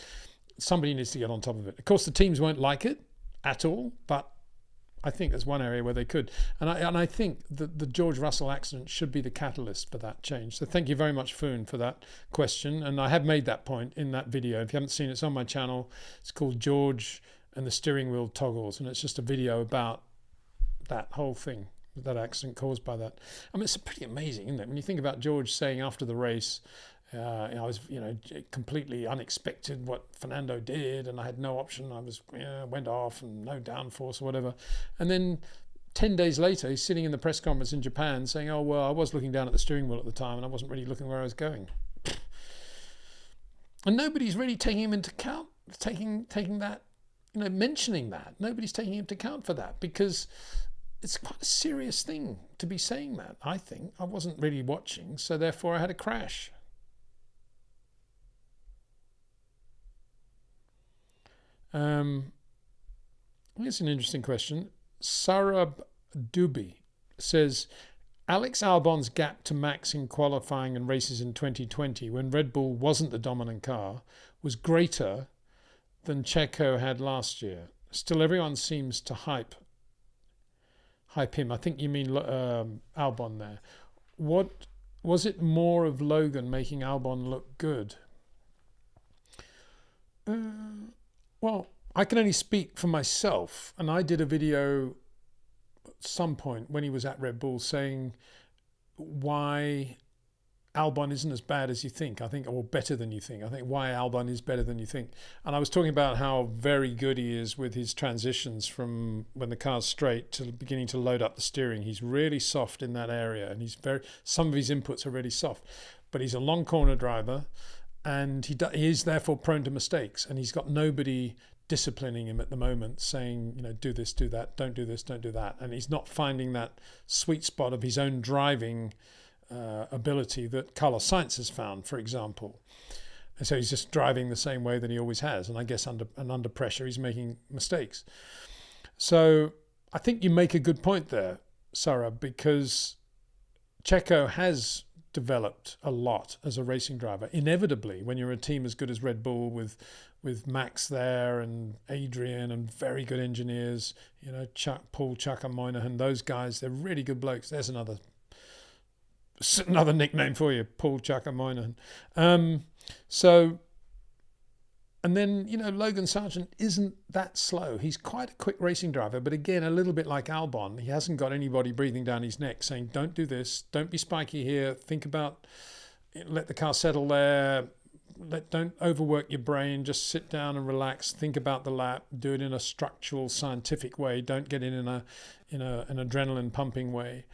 somebody needs to get on top of it. Of course, the teams won't like it at all, but I think there's one area where they could. And I think that the George Russell accident should be the catalyst for that change. So thank you very much, Foon, for that question. And I have made that point in that video. If you haven't seen it, it's on my channel. It's called George and the Steering Wheel Toggles. And it's just a video about that whole thing, that accident caused by that. I mean, it's pretty amazing, isn't it? When you think about George saying after the race, I was, completely unexpected what Fernando did, and I had no option. I was, went off and no downforce or whatever. And then 10 days later, he's sitting in the press conference in Japan saying, oh, well, I was looking down at the steering wheel at the time and I wasn't really looking where I was going. And nobody's really taking him into account, taking that, mentioning that. Nobody's taking him into account for that, because it's quite a serious thing to be saying that, I think. I wasn't really watching, so therefore I had a crash. Here's an interesting question. Sarab Dubi says, Alex Albon's gap to Max in qualifying and races in 2020, when Red Bull wasn't the dominant car, was greater than Checo had last year. Still, everyone seems to hype him. I think you mean Albon there. What was it, more of Logan making Albon look good? Well, I can only speak for myself, and I did a video at some point when he was at Red Bull saying why Albon isn't as bad as you think, or better than you think. I think why Albon is better than you think. And I was talking about how very good he is with his transitions from when the car's straight to beginning to load up the steering. He's really soft in that area, and some of his inputs are really soft. But he's a long corner driver, and he is therefore prone to mistakes, and he's got nobody disciplining him at the moment, saying, do this, do that, don't do this, don't do that. And he's not finding that sweet spot of his own driving ability that Carlos Sainz has found, for example. And so he's just driving the same way that he always has. And I guess under pressure, he's making mistakes. So I think you make a good point there, Sarah, because Checo has developed a lot as a racing driver. Inevitably, when you're a team as good as Red Bull with Max there and Adrian and very good engineers, Paul Chucker Moynihan, those guys, they're really good blokes. There's another nickname for you, Paul Chucker Moynihan. And then, Logan Sargent isn't that slow. He's quite a quick racing driver, but again, a little bit like Albon. He hasn't got anybody breathing down his neck saying, don't do this, don't be spiky here, think about, let the car settle there, don't overwork your brain, just sit down and relax, think about the lap, do it in a structural, scientific way, don't get in an adrenaline pumping way.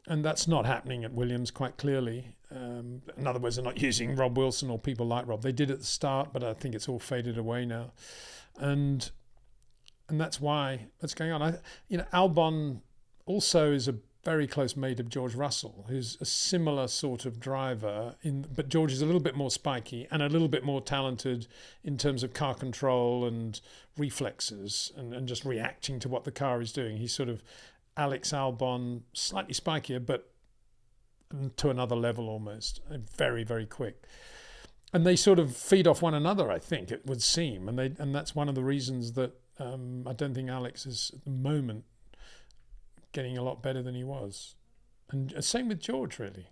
And that's not happening at Williams, quite clearly. In other words, they're not using Rob Wilson or people like Rob. They did at the start, but I think it's all faded away now. And that's why that's going on. Albon also is a very close mate of George Russell, who's a similar sort of driver, but George is a little bit more spiky and a little bit more talented in terms of car control and reflexes and just reacting to what the car is doing. He's sort of Alex Albon, slightly spikier, but to another level almost, very, very quick. And they sort of feed off one another, I think, it would seem. And that's one of the reasons that I don't think Alex is, at the moment, getting a lot better than he was. And same with George, really.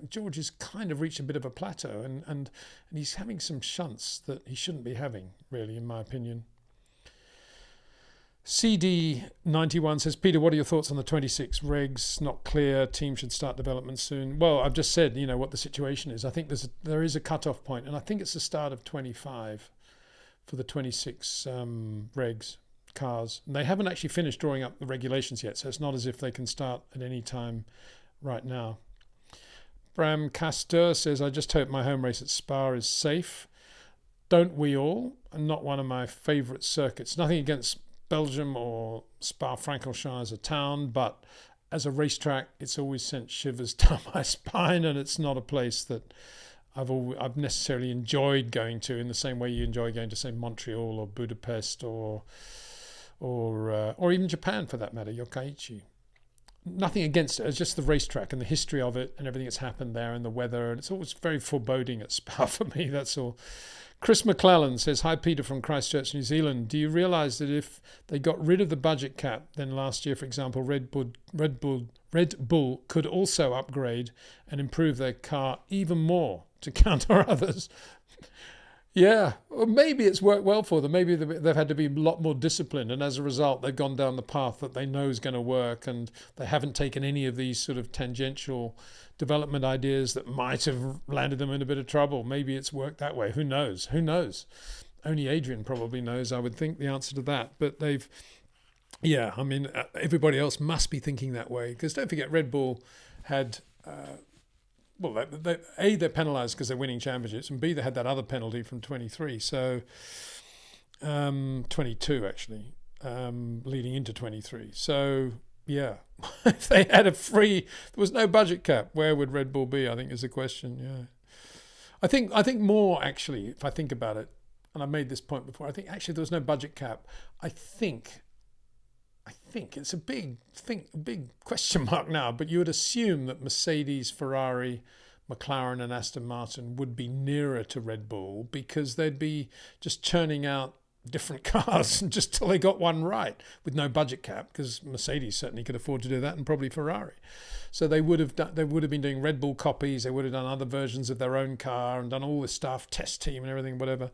George has kind of reached a bit of a plateau, and he's having some shunts that he shouldn't be having, really, in my opinion. CD91 says, Peter, what are your thoughts on the 26 regs? Not clear. Team should start development soon. Well, I've just said, what the situation is. I think there is a cut-off point, and I think it's the start of 25 for the 26 regs cars. And they haven't actually finished drawing up the regulations yet, so it's not as if they can start at any time right now. Bram Castor says, I just hope my home race at Spa is safe. Don't we all? And not one of my favourite circuits. Nothing against Belgium or Spa-Francorchamps as a town, but as a racetrack, it's always sent shivers down my spine, and it's not a place that I've necessarily enjoyed going to in the same way you enjoy going to, say, Montreal or Budapest or even Japan, for that matter, Yokkaichi. Nothing against it. It's just the racetrack and the history of it and everything that's happened there and the weather, and it's always very foreboding at Spa for me, that's all. Chris McClellan says, hi Peter from Christchurch, New Zealand. Do you realise that if they got rid of the budget cap, then last year, for example, Red Bull could also upgrade and improve their car even more to counter others? Yeah, or maybe it's worked well for them. Maybe they've had to be a lot more disciplined, and as a result, they've gone down the path that they know is going to work, and they haven't taken any of these sort of tangential development ideas that might have landed them in a bit of trouble. Maybe it's worked that way. Who knows? Who knows? Only Adrian probably knows, I would think, the answer to that. But everybody else must be thinking that way, because don't forget, Red Bull had well, they're penalised because they're winning championships, and B, they had that other penalty from 23, so 22 actually, leading into 23. So yeah, if they had there was no budget cap, where would Red Bull be? I think is the question. Yeah, I think more actually, if I think about it, and I made this point before, I think actually there was no budget cap. I think it's a big question mark now, but you would assume that Mercedes, Ferrari, McLaren and Aston Martin would be nearer to Red Bull because they'd be just churning out different cars just till they got one right with no budget cap, because Mercedes certainly could afford to do that, and probably Ferrari. So they would have been doing Red Bull copies, they would have done other versions of their own car and done all this stuff, test team and everything, whatever.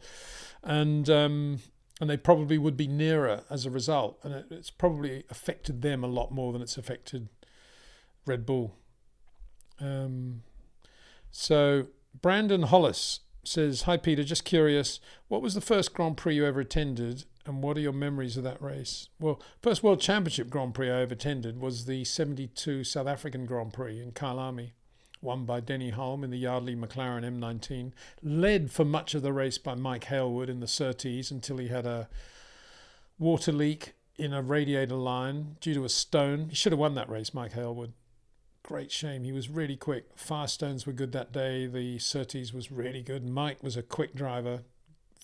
And they probably would be nearer as a result. And it's probably affected them a lot more than it's affected Red Bull. So Brandon Hollis says, "Hi Peter, just curious, what was the first Grand Prix you ever attended and what are your memories of that race?" Well, first World Championship Grand Prix I ever attended was the 72 South African Grand Prix in Kyalami, won by Denny Hulme in the Yardley McLaren M19, led for much of the race by Mike Hailwood in the Surtees until he had a water leak in a radiator line due to a stone. He should have won that race, Mike Hailwood. Great shame. He was really quick. Firestones were good that day. The Surtees was really good. Mike was a quick driver.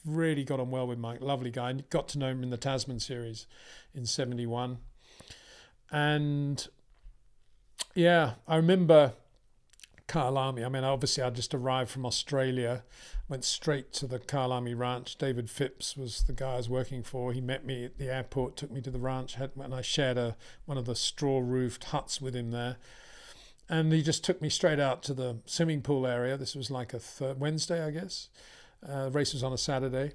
Really got on well with Mike. Lovely guy. Got to know him in the Tasman series in 71. And yeah, I remember Kyalami. I mean, obviously I just arrived from Australia, went straight to the Kyalami ranch. David Phipps was the guy I was working for. He met me at the airport, took me to the ranch, and I shared one of the straw-roofed huts with him there. And he just took me straight out to the swimming pool area. This was like a Wednesday, I guess. The race was on a Saturday.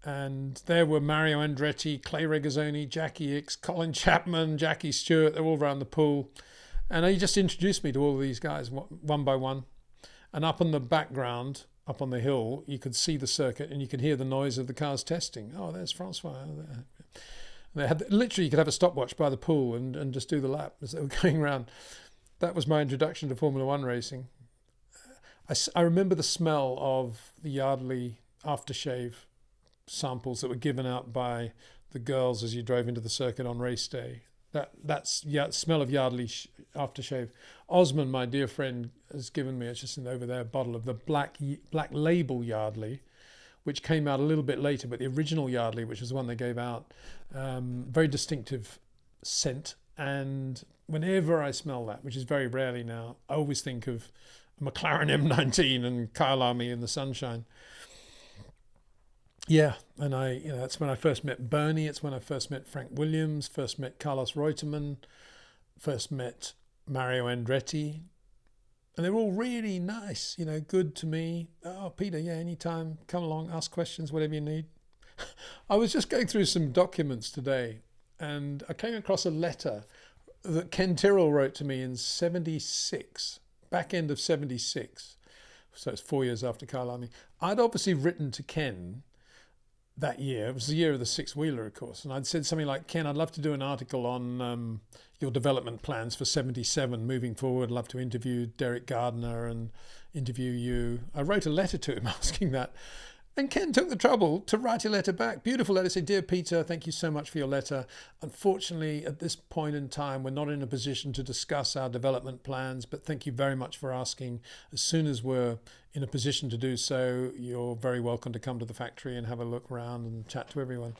And there were Mario Andretti, Clay Regazzoni, Jackie Ickx, Colin Chapman, Jackie Stewart. They're all around the pool. And he just introduced me to all of these guys one by one. And up in the background, up on the hill, you could see the circuit and you could hear the noise of the cars testing. Oh, there's Francois. They had literally, you could have a stopwatch by the pool and just do the lap as they were going around. That was my introduction to Formula One racing. I remember the smell of the Yardley aftershave samples that were given out by the girls as you drove into the circuit on race day. That's smell of Yardley aftershave. Osman, my dear friend, has given me, it's just over there, a bottle of the black label Yardley, which came out a little bit later, but the original Yardley, which was the one they gave out, very distinctive scent. And whenever I smell that, which is very rarely now, I always think of a McLaren M19 and Kyalami in the sunshine. Yeah, and that's when I first met Bernie. It's when I first met Frank Williams, first met Carlos Reutemann, first met Mario Andretti. And they're all really nice, good to me. Oh, Peter, yeah, anytime, come along, ask questions, whatever you need. I was just going through some documents today, and I came across a letter that Ken Tyrrell wrote to me in 76, back end of 76. So it's 4 years after Kyalami. I'd obviously written to Ken that year. It was the year of the six-wheeler, of course. And I'd said something like, Ken, I'd love to do an article on your development plans for 77 moving forward. I'd love to interview Derek Gardner and interview you. I wrote a letter to him asking that. And Ken took the trouble to write a letter back. Beautiful letter. Said, "Dear Peter, thank you so much for your letter. Unfortunately, at this point in time, we're not in a position to discuss our development plans, but thank you very much for asking. As soon as we're in a position to do so, you're very welcome to come to the factory and have a look around and chat to everyone."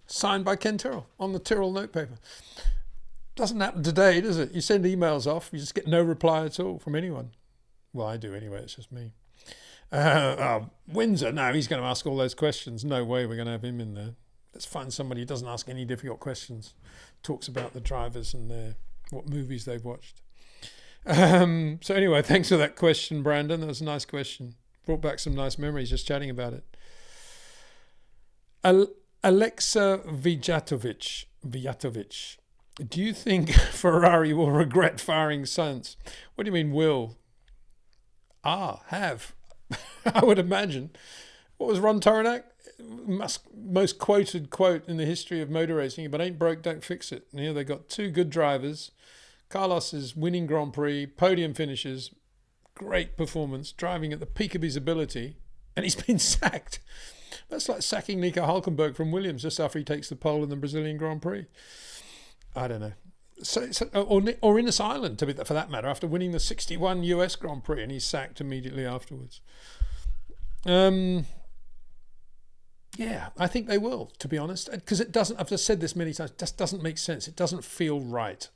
Signed by Ken Tyrrell on the Tyrrell notepaper. Doesn't happen today, does it? You send emails off, you just get no reply at all from anyone. Well, I do anyway, it's just me. Windsor, no, he's going to ask all those questions. No way we're going to have him in there. Let's find somebody who doesn't ask any difficult questions. Talks about the drivers and what movies they've watched. So anyway, thanks for that question, Brandon. That was a nice question. Brought back some nice memories just chatting about it. Alexa Vijatovic. Do you think Ferrari will regret firing Sainz? What do you mean will? Have. I would imagine. What was Ron Toronac? Most quoted quote in the history of motor racing: "If it ain't broke, don't fix it." And here they got two good drivers. Carlos is winning Grand Prix, podium finishes, great performance, driving at the peak of his ability, and he's been sacked. That's like sacking Nico Hülkenberg from Williams just after he takes the pole in the Brazilian Grand Prix. I don't know. Or Innes Island, for that matter, after winning the 61 US Grand Prix, and he's sacked immediately afterwards. Yeah, I think they will, to be honest, because it doesn't, I've just said this many times, it just doesn't make sense. It doesn't feel right.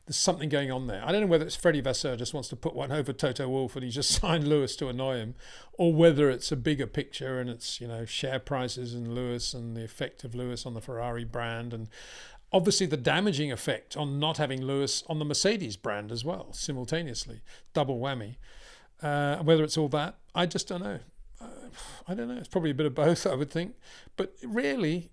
There's something going on there. I don't know whether it's Freddie Vasseur just wants to put one over Toto Wolff and he just signed Lewis to annoy him, or whether it's a bigger picture and it's, share prices and Lewis and the effect of Lewis on the Ferrari brand, and obviously the damaging effect on not having Lewis on the Mercedes brand as well, simultaneously. Double whammy. Whether it's all that, I just don't know. I don't know. It's probably a bit of both, I would think. But really,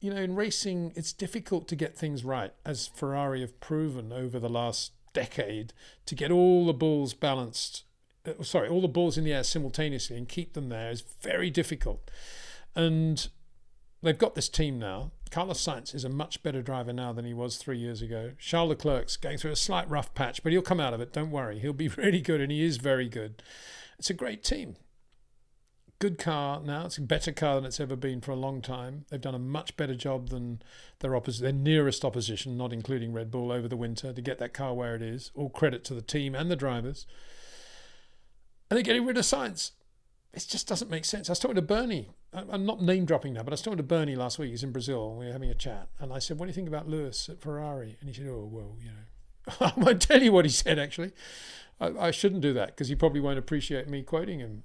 in racing, it's difficult to get things right, as Ferrari have proven over the last decade, to get all the balls balanced. All the balls in the air simultaneously and keep them there is very difficult. And they've got this team now. Carlos Sainz is a much better driver now than he was 3 years ago. Charles Leclerc's going through a slight rough patch, but he'll come out of it. Don't worry. He'll be really good, and he is very good. It's a great team. Good car now. It's a better car than it's ever been for a long time. They've done a much better job than their nearest opposition, not including Red Bull, over the winter to get that car where it is. All credit to the team and the drivers. And they're getting rid of Sainz. It just doesn't make sense. I was talking to Bernie. I'm not name dropping now, but I was talking to Bernie last week. He's in Brazil. We were having a chat. And I said, what do you think about Lewis at Ferrari? And he said, oh, well, I won't tell you what he said, actually. I shouldn't do that because he probably won't appreciate me quoting him.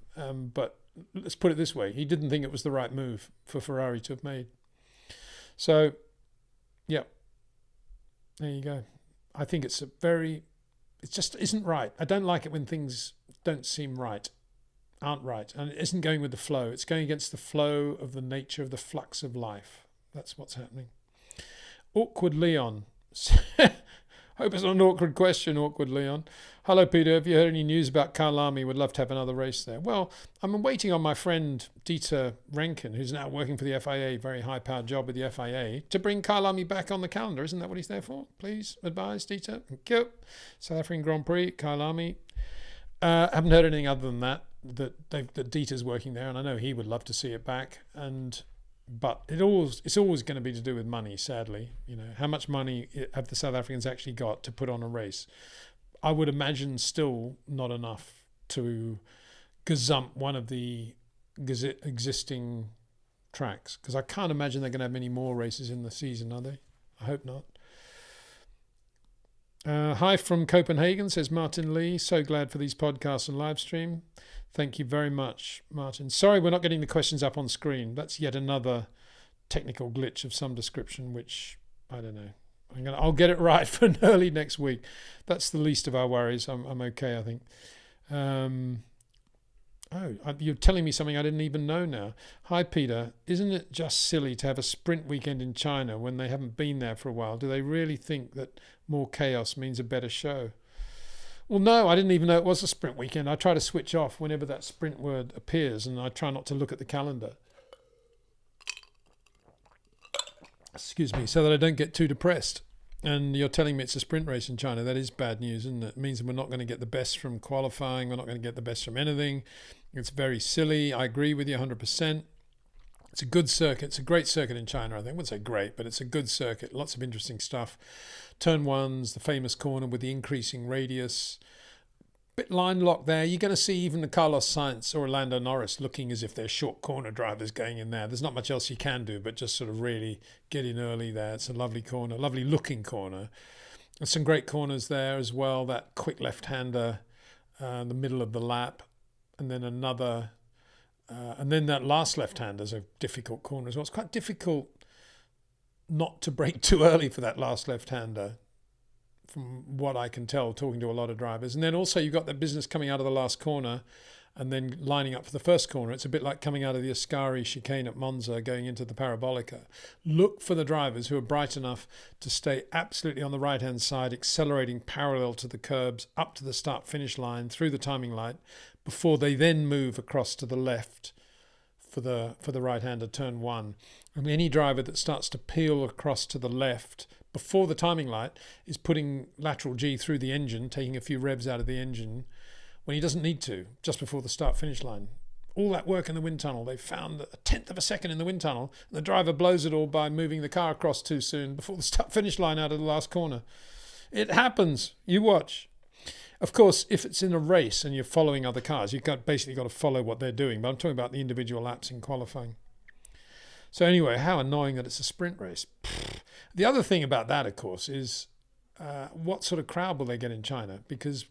But let's put it this way. He didn't think it was the right move for Ferrari to have made. So, yeah, there you go. I think it just isn't right. I don't like it when things don't seem right, aren't right. And it isn't going with the flow. It's going against the flow of the nature of the flux of life. That's what's happening. Awkward Leon. Hope it's not an awkward question, Awkward Leon. Hello, Peter. Have you heard any news about Kyalami? Would love to have another race there. Well, I'm waiting on my friend Dieter Renken, who's now working for the FIA, very high-powered job with the FIA, to bring Kyalami back on the calendar. Isn't that what he's there for? Please advise, Dieter. Thank you. South African Grand Prix, Kyalami. I haven't heard anything other than that Dieter's working there, and I know he would love to see it back. But it's always going to be to do with money, sadly. How much money have the South Africans actually got to put on a race? I would imagine still not enough to gazump one of the existing tracks, because I can't imagine they're going to have many more races in the season, are they? I hope not. Hi from Copenhagen, says Martin Lee. So glad for these podcasts and live stream. Thank you very much, Martin. Sorry we're not getting the questions up on screen. That's yet another technical glitch of some description, which I don't know. I'll get it right for early next week. That's the least of our worries. I'm okay, I think. You're telling me something I didn't even know now. Hi, Peter. Isn't it just silly to have a sprint weekend in China when they haven't been there for a while? Do they really think that more chaos means a better show? Well, no, I didn't even know it was a sprint weekend. I try to switch off whenever that sprint word appears, and I try not to look at the calendar. Excuse me, so that I don't get too depressed. And you're telling me it's a sprint race in China. That is bad news, isn't it? It means we're not going to get the best from qualifying. We're not going to get the best from anything. It's very silly. I agree with you 100%. It's a good circuit. It's a great circuit in China, I think. I wouldn't say great, but it's a good circuit. Lots of interesting stuff. Turn one's the famous corner with the increasing radius. Bit line lock there. You're going to see even the Carlos Sainz or Lando Norris looking as if they're short corner drivers going in there. There's not much else you can do, but just sort of really get in early there. It's a lovely corner, lovely looking corner. There's some great corners there as well. That quick left-hander in the middle of the lap, and then another, and then that last left-hander is a difficult corner as well. It's quite difficult not to brake too early for that last left-hander, from what I can tell, talking to a lot of drivers. And then also you've got that business coming out of the last corner and then lining up for the first corner. It's a bit like coming out of the Ascari chicane at Monza, going into the Parabolica. Look for the drivers who are bright enough to stay absolutely on the right-hand side, accelerating parallel to the curbs, up to the start-finish line, through the timing light, before they then move across to the left for the right-hander turn one. And any driver that starts to peel across to the left before the timing light is putting lateral G through the engine, taking a few revs out of the engine, when he doesn't need to, just before the start-finish line. All that work in the wind tunnel, they found a tenth of a second in the wind tunnel, and the driver blows it all by moving the car across too soon before the start-finish line out of the last corner. It happens. You watch. Of course, if it's in a race and you're following other cars, you've basically got to follow what they're doing. But I'm talking about the individual laps in qualifying. So anyway, how annoying that it's a sprint race. The other thing about that, of course, is what sort of crowd will they get in China? Because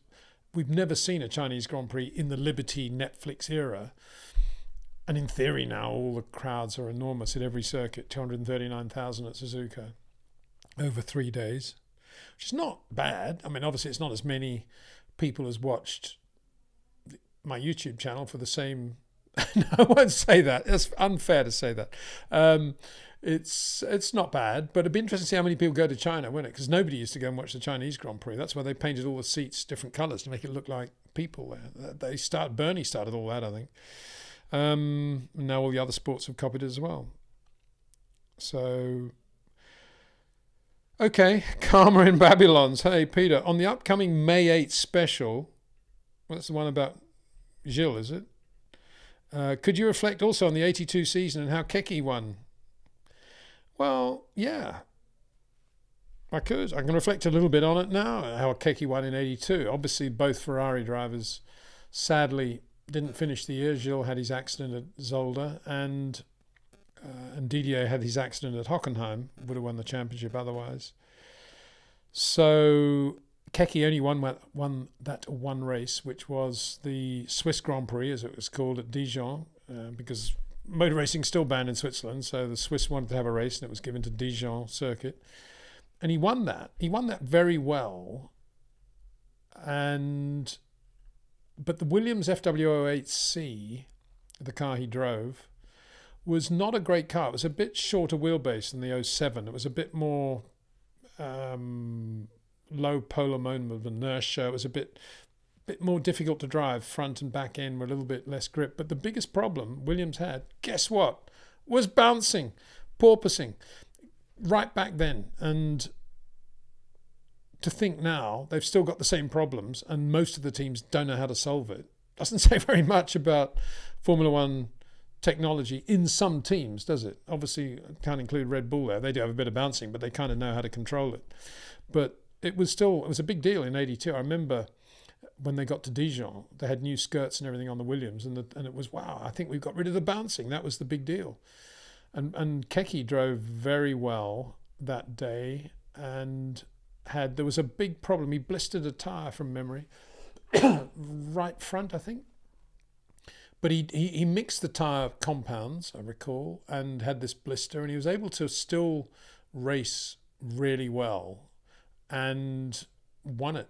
we've never seen a Chinese Grand Prix in the Liberty Netflix era. And in theory now, all the crowds are enormous at every circuit, 239,000 at Suzuka over 3 days, which is not bad. I mean, obviously it's not as many people as watched my YouTube channel for the same... No, I won't say that. It's unfair to say that. It's not bad, but it'd be interesting to see how many people go to China, wouldn't it? Because nobody used to go and watch the Chinese Grand Prix. That's why they painted all the seats different colours to make it look like people there. Bernie started all that, I think. Now all the other sports have copied it as well. So, okay, Karma in Babylon's. Hey, Peter, on the upcoming May 8th special, that's the one about Gilles, is it? Could you reflect also on the 82 season and how Keke won? Well, yeah, I could. I can reflect a little bit on it now, how Keke won in 82. Obviously, both Ferrari drivers sadly didn't finish the year. Gilles had his accident at Zolder, and Didier had his accident at Hockenheim. Would have won the championship otherwise. So Keke only won that one race, which was the Swiss Grand Prix, as it was called, at Dijon, because motor racing is still banned in Switzerland. So the Swiss wanted to have a race, and it was given to Dijon circuit, and he won that. He won that very well, but the Williams FW08C, the car he drove, was not a great car. It was a bit shorter wheelbase than the 07. It was a bit more low polar moment of inertia. It was a bit more difficult to drive. Front and back end were a little bit less grip. But the biggest problem Williams had, guess what, was bouncing, porpoising, right back then. And to think now they've still got the same problems and most of the teams don't know how to solve it doesn't say very much about Formula One technology in some teams, does it? Obviously, can't include Red Bull there. They do have a bit of bouncing, but they kind of know how to control it. But it was a big deal in 82. I remember when they got to Dijon, they had new skirts and everything on the Williams, and it was, wow, I think we've got rid of the bouncing. That was the big deal. And Keke drove very well that day, and there was a big problem. He blistered a tyre from memory, right front, I think. But he mixed the tyre compounds, I recall, and had this blister, and he was able to still race really well and won it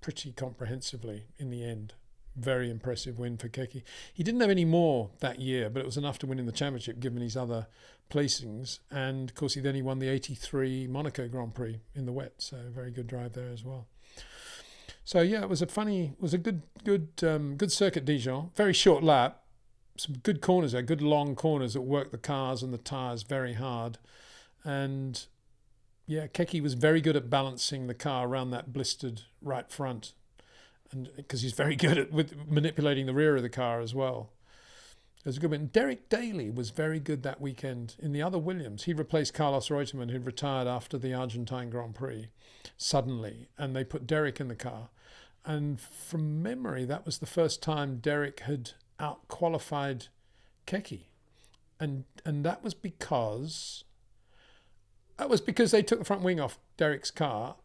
pretty comprehensively in the end. Very impressive win for Keke. He didn't have any more that year, but it was enough to win in the championship given his other placings. And of course, he won the 83 Monaco Grand Prix in the wet. So very good drive there as well. So yeah, it was a good circuit, Dijon. Very short lap, some good corners there, good long corners that worked the cars and the tyres very hard. And yeah, Keke was very good at balancing the car around that blistered right front, and because he's very good at manipulating the rear of the car as well. It was a good win. Derek Daly was very good that weekend in the other Williams. He replaced Carlos Reutemann, who'd retired after the Argentine Grand Prix suddenly, and they put Derek in the car. And from memory, that was the first time Derek had out-qualified Keke. And that was because they took the front wing off Derek's car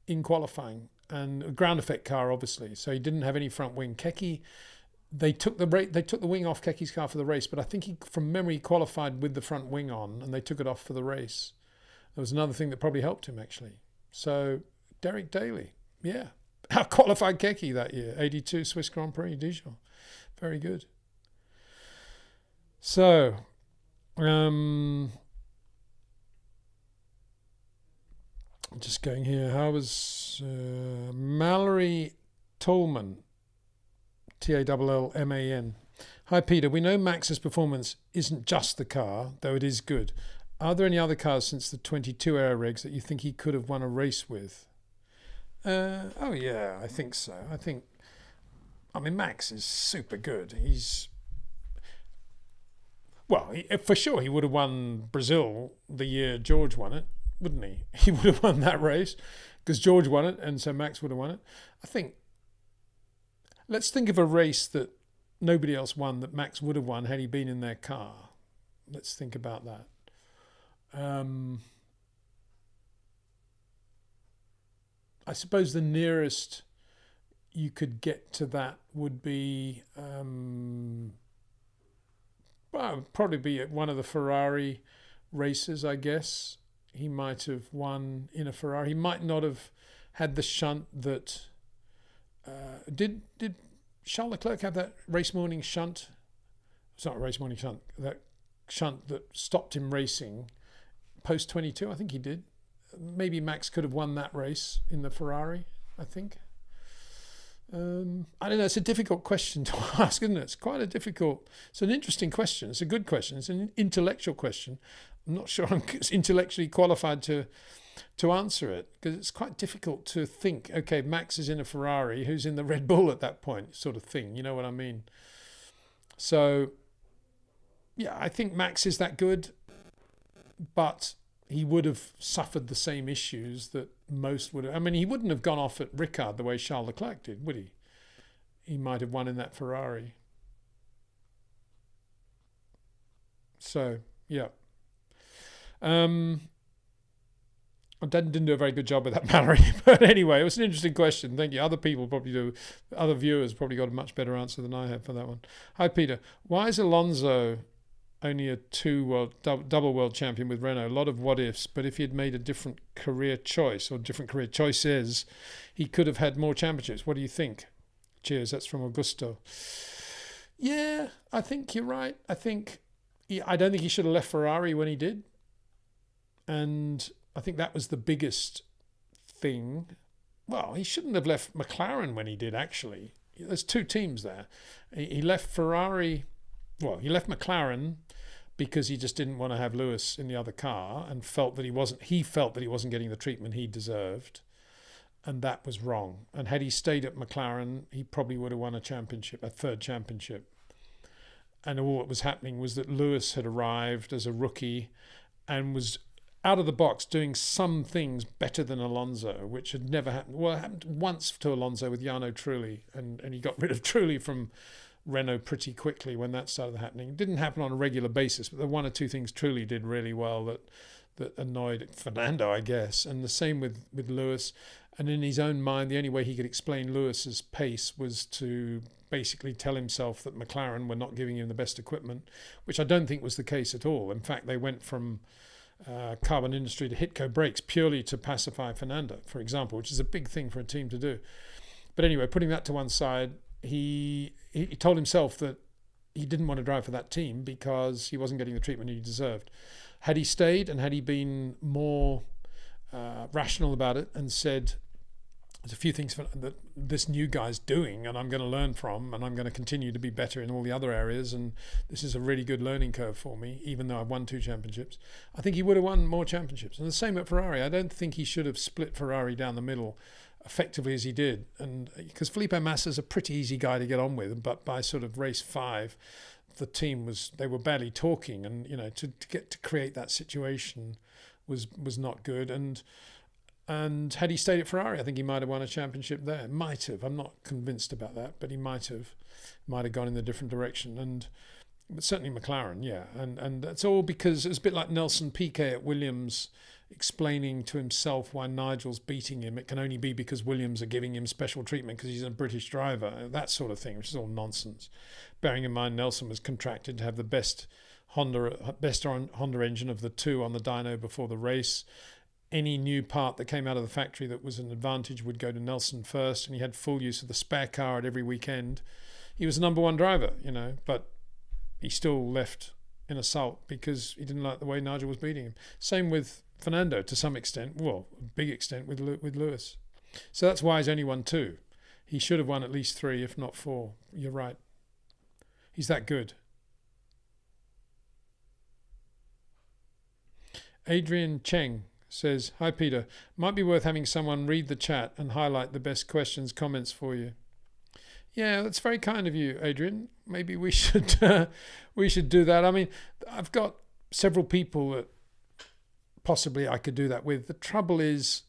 in qualifying, and a ground effect car, obviously. So he didn't have any front wing. Keke, they took the wing off Keke's car for the race, but I think he, from memory, qualified with the front wing on, and they took it off for the race. There was another thing that probably helped him, actually. So Derek Daly, yeah, out-qualified Keke that year, 82 Swiss Grand Prix, Dijon. Very good. So, just going here. How was Mallory Tolman, Tallman? Hi, Peter. We know Max's performance isn't just the car, though it is good. Are there any other cars since the 22 era regs that you think he could have won a race with? Oh, yeah, I think so. I think I mean, Max is super good. For sure he would have won Brazil the year George won it, wouldn't he? He would have won that race because George won it, and so Max would have won it. I think, let's think of a race that nobody else won that Max would have won had he been in their car. Let's think about that. I suppose the nearest you could get to that would be, probably be at one of the Ferrari races, I guess. He might have won in a Ferrari. He might not have had the shunt that... Did Charles Leclerc have that race morning shunt? It's not a race morning shunt. That shunt that stopped him racing post 22, I think he did. Maybe Max could have won that race in the Ferrari, I think. I don't know. It's a difficult question to ask, isn't it? It's an interesting question. It's a good question. It's an intellectual question. I'm not sure I'm intellectually qualified to answer it, because it's quite difficult to think, okay, Max is in a Ferrari, who's in the Red Bull at that point, sort of thing. You know what I mean? So, yeah, I think Max is that good, but he would have suffered the same issues that most would have. I mean, he wouldn't have gone off at Ricard the way Charles Leclerc did, would he? He might have won in that Ferrari. So, yeah. I didn't do a very good job with that, Mallory. But anyway, it was an interesting question. Thank you. Other viewers probably got a much better answer than I have for that one. Hi, Peter. Why is Alonso only a double world champion with Renault? A lot of what ifs, but if he had made a different career choice or different career choices, he could have had more championships. What do you think? Cheers. That's from Augusto. Yeah, I think you're right. I don't think he should have left Ferrari when he did. And I think that was the biggest thing. Well, he shouldn't have left McLaren when he did, actually. There's two teams there. He left Ferrari. Well, he left McLaren because he just didn't want to have Lewis in the other car and felt that he wasn't getting the treatment he deserved. And that was wrong. And had he stayed at McLaren, he probably would have won a third championship. And all that was happening was that Lewis had arrived as a rookie and was out of the box doing some things better than Alonso, which had never happened. Well, it happened once to Alonso with Jarno Trulli, and he got rid of Trulli from Renault pretty quickly when that started happening. It didn't happen on a regular basis, but there were one or two things Trulli did really well that annoyed Fernando, I guess. And the same with Lewis. And in his own mind, the only way he could explain Lewis's pace was to basically tell himself that McLaren were not giving him the best equipment, which I don't think was the case at all. In fact, they went from carbon industry to Hitco brakes purely to pacify Fernando, for example, which is a big thing for a team to do. But anyway, putting that to one side, he told himself that he didn't want to drive for that team because he wasn't getting the treatment he deserved. Had he stayed and had he been more rational about it and said, there's a few things that this new guy's doing and I'm going to learn from, and I'm going to continue to be better in all the other areas, and this is a really good learning curve for me, even though I've won 2 championships, I think he would have won more championships. And the same at Ferrari. I don't think he should have split Ferrari down the middle effectively as he did, and because Felipe Massa's a pretty easy guy to get on with, but by sort of race 5, the team they were barely talking, and to create that situation was not good. And had he stayed at Ferrari, I think he might have won a championship there. Might have. I'm not convinced about that, but he might have gone in a different direction. But certainly McLaren, yeah. And that's all because it was a bit like Nelson Piquet at Williams explaining to himself why Nigel's beating him. It can only be because Williams are giving him special treatment because he's a British driver. That sort of thing, which is all nonsense. Bearing in mind Nelson was contracted to have the best Honda engine of the 2 on the dyno before the race. Any new part that came out of the factory that was an advantage would go to Nelson first, and he had full use of the spare car at every weekend. He was the number 1 driver, but he still left in a sulk because he didn't like the way Nigel was beating him. Same with Fernando to some extent, well, a big extent with Lewis. So that's why he's only won 2. He should have won at least 3, if not 4. You're right. He's that good. Adrian Cheng says, hi Peter, might be worth having someone read the chat and highlight the best questions, comments for you. Yeah, that's very kind of you, Adrian. Maybe we should we should do that. I mean, I've got several people that possibly I could do that with. The trouble is,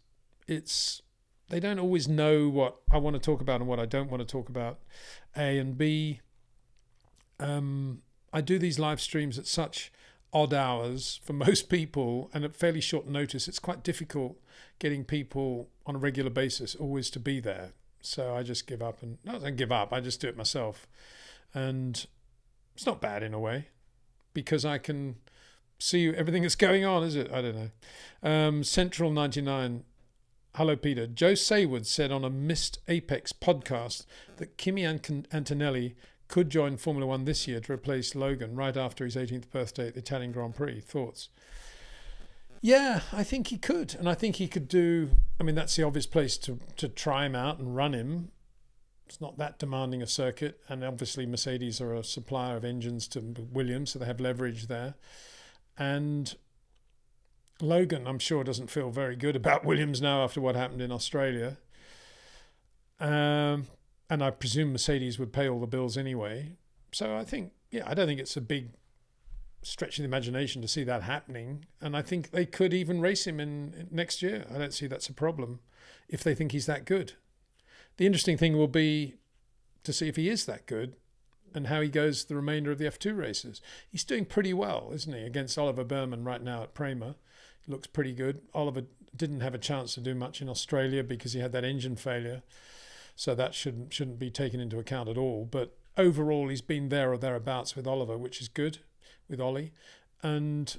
they don't always know what I want to talk about and what I don't want to talk about. A and B, I do these live streams at such odd hours for most people, and at fairly short notice. It's quite difficult getting people on a regular basis always to be there. So I just give up, and not give up, I just do it myself. And it's not bad in a way, because I can see everything that's going on, is it? I don't know. Central 99, hello Peter. Joe Saywood said on a Missed Apex podcast that Kimi Antonelli could join Formula One this year to replace Logan right after his 18th birthday at the Italian Grand Prix. Thoughts? Yeah, I think he could. And I think he could do, I mean, that's the obvious place to try him out and run him. It's not that demanding a circuit. And obviously Mercedes are a supplier of engines to Williams, so they have leverage there. And Logan, I'm sure, doesn't feel very good about Williams now after what happened in Australia. And I presume Mercedes would pay all the bills anyway. So I think, I don't think it's a big stretch of the imagination to see that happening. And I think they could even race him in next year. I don't see that's a problem if they think he's that good. The interesting thing will be to see if he is that good and how he goes the remainder of the F2 races. He's doing pretty well, isn't he, against Oliver Berman right now at Prema. He looks pretty good. Oliver didn't have a chance to do much in Australia because he had that engine failure. So that shouldn't be taken into account at all. But overall, he's been there or thereabouts with Oliver, which is good, with Ollie. But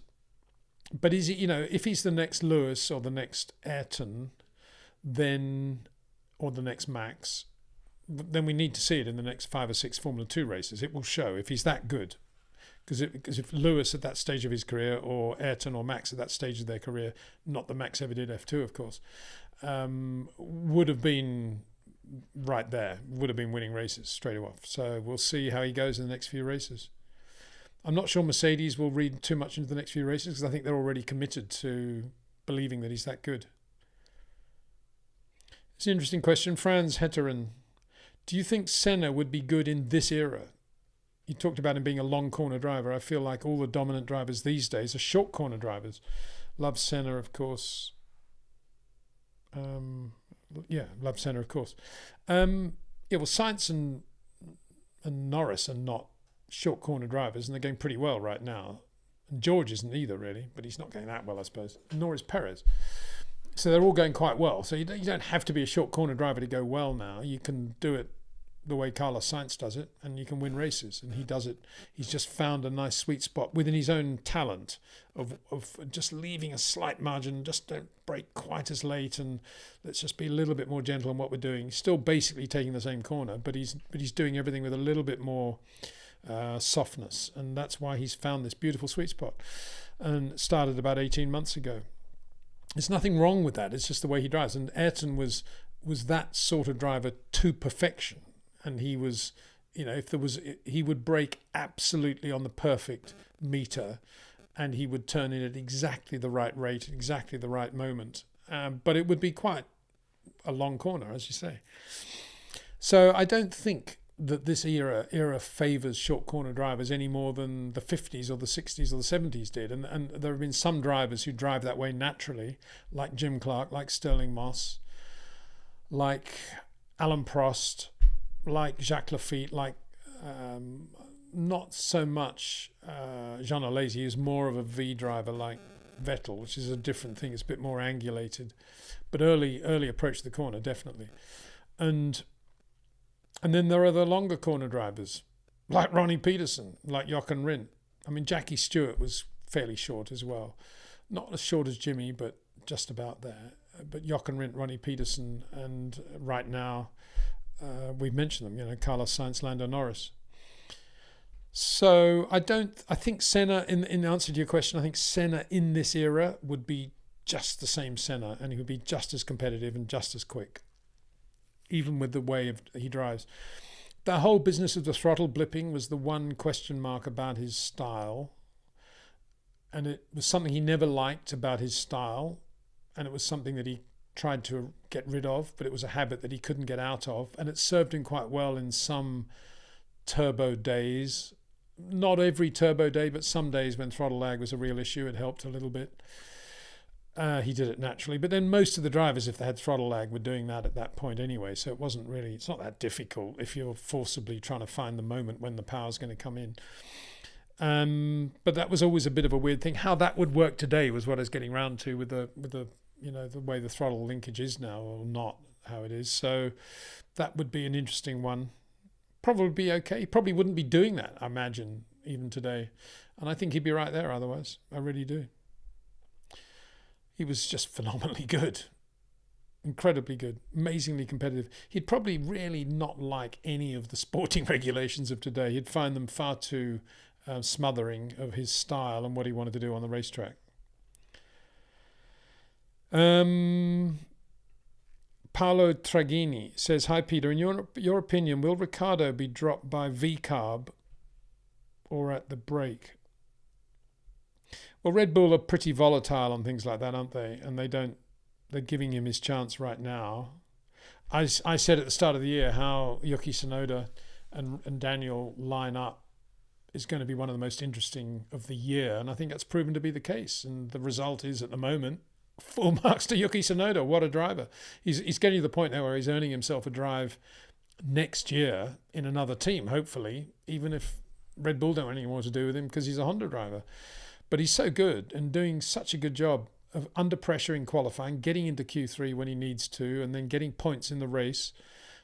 is he, if he's the next Lewis or the next Ayrton, then, or the next Max, then we need to see it in the next 5 or 6 Formula 2 races. It will show if he's that good. Because if Lewis at that stage of his career, or Ayrton or Max at that stage of their career, not that Max ever did F2, of course, would have been right there, would have been winning races straight off. So we'll see how he goes in the next few races. I'm not sure Mercedes will read too much into the next few races because I think they're already committed to believing that he's that good. It's an interesting question. Franz Hetteran, do you think Senna would be good in this era? You talked about him being a long corner driver. I feel like all the dominant drivers these days are short corner drivers. Love Senna, of course. Love Senna, of course. Well, Sainz and Norris are not short corner drivers, and they're going pretty well right now. And George isn't either, really, but he's not going that well, I suppose. Nor is Perez. So they're all going quite well. So you don't have to be a short corner driver to go well now. You can do it the way Carlos Sainz does it, and you can win races. And he does it. He's just found a nice sweet spot within his own talent of just leaving a slight margin. Just don't brake quite as late, and let's just be a little bit more gentle on what we're doing. He's still basically taking the same corner, but he's doing everything with a little bit more softness, and that's why he's found this beautiful sweet spot. And it started about 18 months ago. There's nothing wrong with that. It's just the way he drives. And Ayrton was that sort of driver to perfection. And he was, he would brake absolutely on the perfect meter, and he would turn in at exactly the right rate, exactly the right moment. But it would be quite a long corner, as you say. So I don't think that this era favours short corner drivers any more than the 50s or the 60s or the 70s did. And there have been some drivers who drive that way naturally, like Jim Clark, like Sterling Moss, like Alan Prost, like Jacques Lafitte, like not so much Jean Alesi, who's more of a V driver like Vettel, which is a different thing. It's a bit more angulated. But early approach to the corner, definitely. And then there are the longer corner drivers, like Ronnie Peterson, like Jochen Rindt. I mean, Jackie Stewart was fairly short as well. Not as short as Jimmy, but just about there. But Jochen Rindt, Ronnie Peterson, and right now, we've mentioned them, Carlos Sainz, Lando Norris. So I think Senna, in answer to your question, I think Senna in this era would be just the same Senna, and he would be just as competitive and just as quick, even with the way he drives. The whole business of the throttle blipping was the one question mark about his style. And it was something he never liked about his style. And it was something that he tried to get rid of, but it was a habit that he couldn't get out of, and it served him quite well in some turbo days. Not every turbo day, but some days when throttle lag was a real issue, it helped a little bit. He did it naturally, but then most of the drivers, if they had throttle lag, were doing that at that point anyway, so it's not that difficult if you're forcibly trying to find the moment when the power's going to come in. But that was always a bit of a weird thing. How that would work today was what I was getting round to with the the way the throttle linkage is now, or not how it is. So that would be an interesting one. Probably be okay. He probably wouldn't be doing that, I imagine, even today. And I think he'd be right there otherwise. I really do. He was just phenomenally good. Incredibly good. Amazingly competitive. He'd probably really not like any of the sporting regulations of today. He'd find them far too smothering of his style and what he wanted to do on the racetrack. Paolo Tragini says, "Hi Peter, in your opinion, will Ricciardo be dropped by V-carb or at the brake?" Well, Red Bull are pretty volatile on things like that, aren't they? And they're giving him his chance right now. I said at the start of the year how Yuki Tsunoda and Daniel line up is going to be one of the most interesting of the year, and I think that's proven to be the case. And the result is, at the moment, full marks to Yuki Tsunoda. What a driver. He's getting to the point now where he's earning himself a drive next year in another team, hopefully, even if Red Bull don't have anything more to do with him because he's a Honda driver. But he's so good and doing such a good job of under pressure in qualifying, getting into Q3 when he needs to, and then getting points in the race,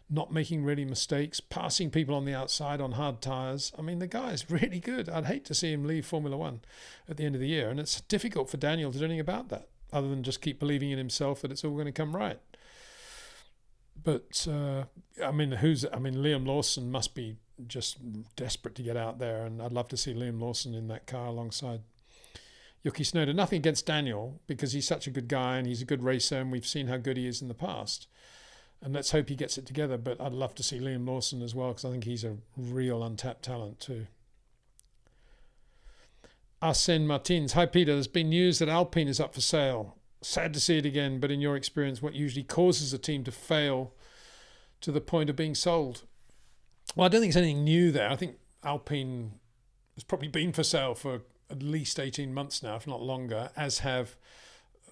not making really mistakes, passing people on the outside on hard tyres. I mean, the guy is really good. I'd hate to see him leave Formula One at the end of the year. And it's difficult for Daniel to do anything about that, other than just keep believing in himself that it's all going to come right. But, Liam Lawson must be just desperate to get out there. And I'd love to see Liam Lawson in that car alongside Yuki Tsunoda. Nothing against Daniel, because he's such a good guy and he's a good racer, and we've seen how good he is in the past. And let's hope he gets it together. But I'd love to see Liam Lawson as well, because I think he's a real untapped talent too. Arsene Martins. "Hi Peter, there's been news that Alpine is up for sale. Sad to see it again, but in your experience, what usually causes a team to fail to the point of being sold?" Well, I don't think it's anything new there. I think Alpine has probably been for sale for at least 18 months now, if not longer, as have,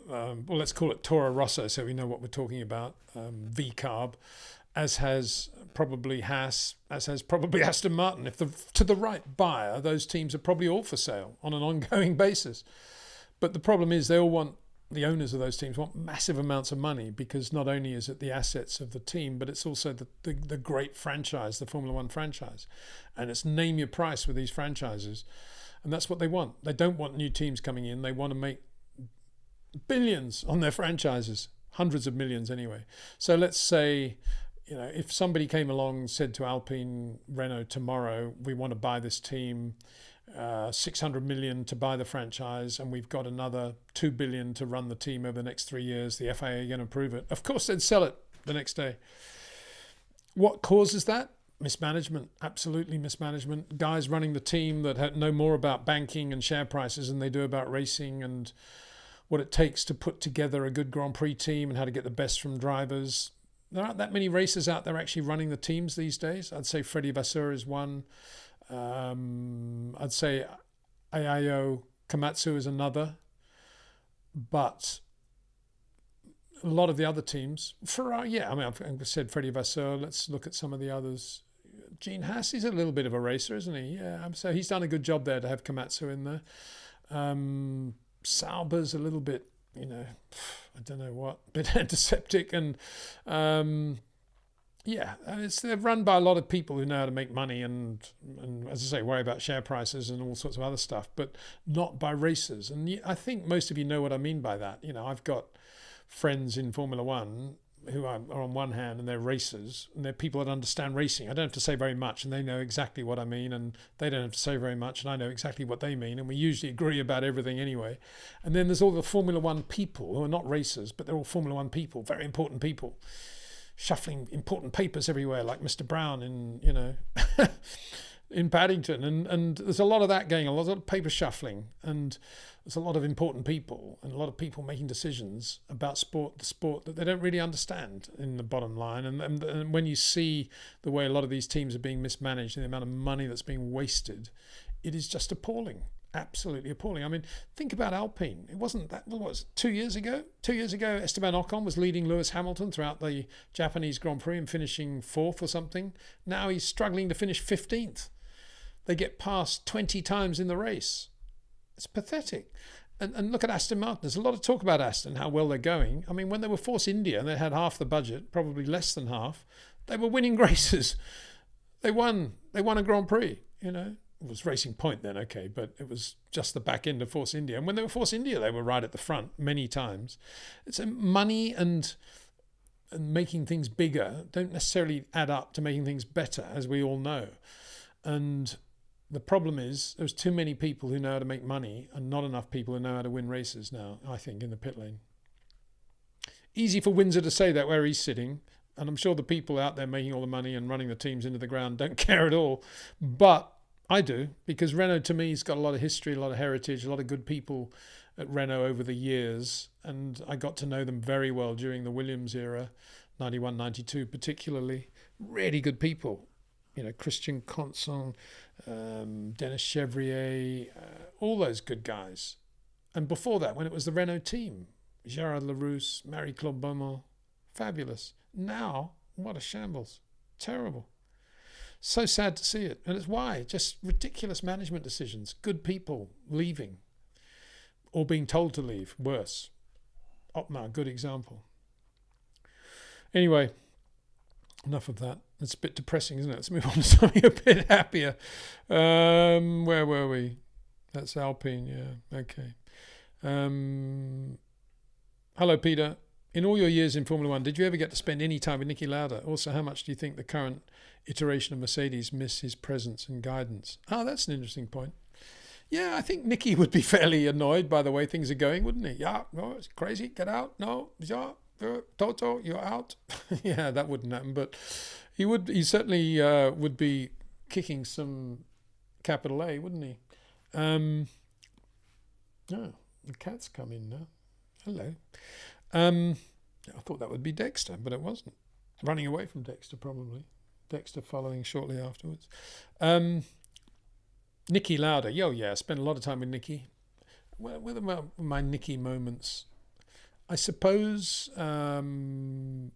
let's call it Toro Rosso, so we know what we're talking about, V-carb, as has probably Haas, as has probably Aston Martin. If to the right buyer, those teams are probably all for sale on an ongoing basis. But the problem is the owners of those teams want massive amounts of money, because not only is it the assets of the team, but it's also the great franchise, the Formula One franchise. And it's name your price with these franchises. And that's what they want. They don't want new teams coming in. They want to make billions on their franchises, hundreds of millions anyway. So let's say, if somebody came along and said to Alpine-Renault tomorrow, "We want to buy this team, 600 million to buy the franchise, and we've got another 2 billion to run the team over the next 3 years. The FIA are going to approve it." Of course, they'd sell it the next day. What causes that? Mismanagement, absolutely mismanagement. Guys running the team that know more about banking and share prices than they do about racing and what it takes to put together a good Grand Prix team and how to get the best from drivers. There aren't that many racers out there actually running the teams these days. I'd say Freddie Vasseur is one. I'd say Ayao Komatsu is another. But a lot of the other teams, Ferrari, I've said Freddie Vasseur. Let's look at some of the others. Gene Haas is a little bit of a racer, isn't he? Yeah, so he's done a good job there to have Komatsu in there. Sauber's a little bit, I don't know what, a bit antiseptic, and they're run by a lot of people who know how to make money and as I say, worry about share prices and all sorts of other stuff, but not by racers. And I think most of you know what I mean by that. I've got friends in Formula One who are on one hand, and they're racers, and they're people that understand racing. I don't have to say very much, and they know exactly what I mean, and they don't have to say very much, and I know exactly what they mean, and we usually agree about everything anyway. And then there's all the Formula One people who are not racers, but they're all Formula One people, very important people, shuffling important papers everywhere, like Mr. Brown in, in Paddington, and there's a lot of that going on, a lot of paper shuffling, and there's a lot of important people and a lot of people making decisions about the sport that they don't really understand in the bottom line. And when you see the way a lot of these teams are being mismanaged and the amount of money that's being wasted, it is just appalling. Absolutely appalling. I mean, think about Alpine. It wasn't that, what was it, 2 years ago? 2 years ago, Esteban Ocon was leading Lewis Hamilton throughout the Japanese Grand Prix and finishing 4th or something. Now he's struggling to finish 15th. They get past 20 times in the race. It's pathetic. And look at Aston Martin. There's a lot of talk about Aston, how well they're going. I mean, when they were Force India and they had half the budget, probably less than half, they were winning races. They won a Grand Prix, you know. It was Racing Point then, okay, but it was just the back end of Force India. And when they were Force India, they were right at the front many times. It's money and making things bigger don't necessarily add up to making things better, as we all know. And the problem is there's too many people who know how to make money and not enough people who know how to win races now, I think, in the pit lane. Easy for Windsor to say that where he's sitting, and I'm sure the people out there making all the money and running the teams into the ground don't care at all. But I do, because Renault to me has got a lot of history, a lot of heritage, a lot of good people at Renault over the years, and I got to know them very well during the Williams era, 91, 92 particularly. Really good people. You know, Christian Conson, Dennis Chevrier, all those good guys. And before that, when it was the Renault team, Gerard Larousse, Marie-Claude Beaumont, fabulous. Now, what a shambles. Terrible. So sad to see it. And it's why? Just ridiculous management decisions. Good people leaving or being told to leave. Worse. Otmar, good example. Anyway, enough of that. It's a bit depressing, isn't it? Let's move on to something a bit happier. Where were we? That's Alpine, yeah. Okay. Hello, Peter. In all your years in Formula One, did you ever get to spend any time with Niki Lauda? Also, how much do you think the current iteration of Mercedes miss his presence and guidance? Oh, that's an interesting point. Yeah, I think Niki would be fairly annoyed by the way things are going, wouldn't he? Yeah, no, it's crazy. Get out. No, yeah, Toto, you're out. Yeah, that wouldn't happen, but he would. He certainly would be kicking some capital A, wouldn't he? Oh, the cat's come in now. Hello. I thought that would be Dexter, but it wasn't. Running away from Dexter, probably. Dexter following shortly afterwards. Niki Lauda. I spent a lot of time with Niki. What about my Niki moments? I suppose the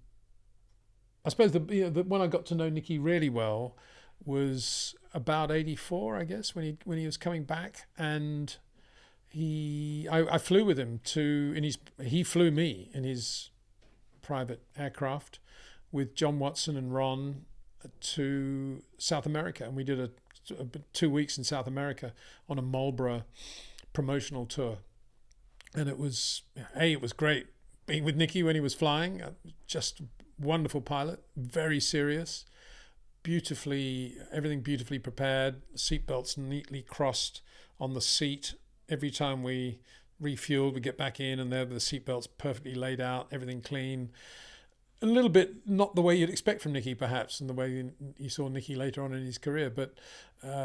when I got to know Niki really well was about 84, I guess, when he was coming back, and I flew with him he flew me in his private aircraft with John Watson and Ron to South America, and we did 2 weeks in South America on a Marlboro promotional tour. And it was great being with Niki when he was flying. Just wonderful pilot, very serious, everything beautifully prepared, seatbelts neatly crossed on the seat. Every time we refueled, we get back in and there the seatbelts perfectly laid out, everything clean. A little bit not the way you'd expect from Niki, perhaps, and the way you saw Niki later on in his career, but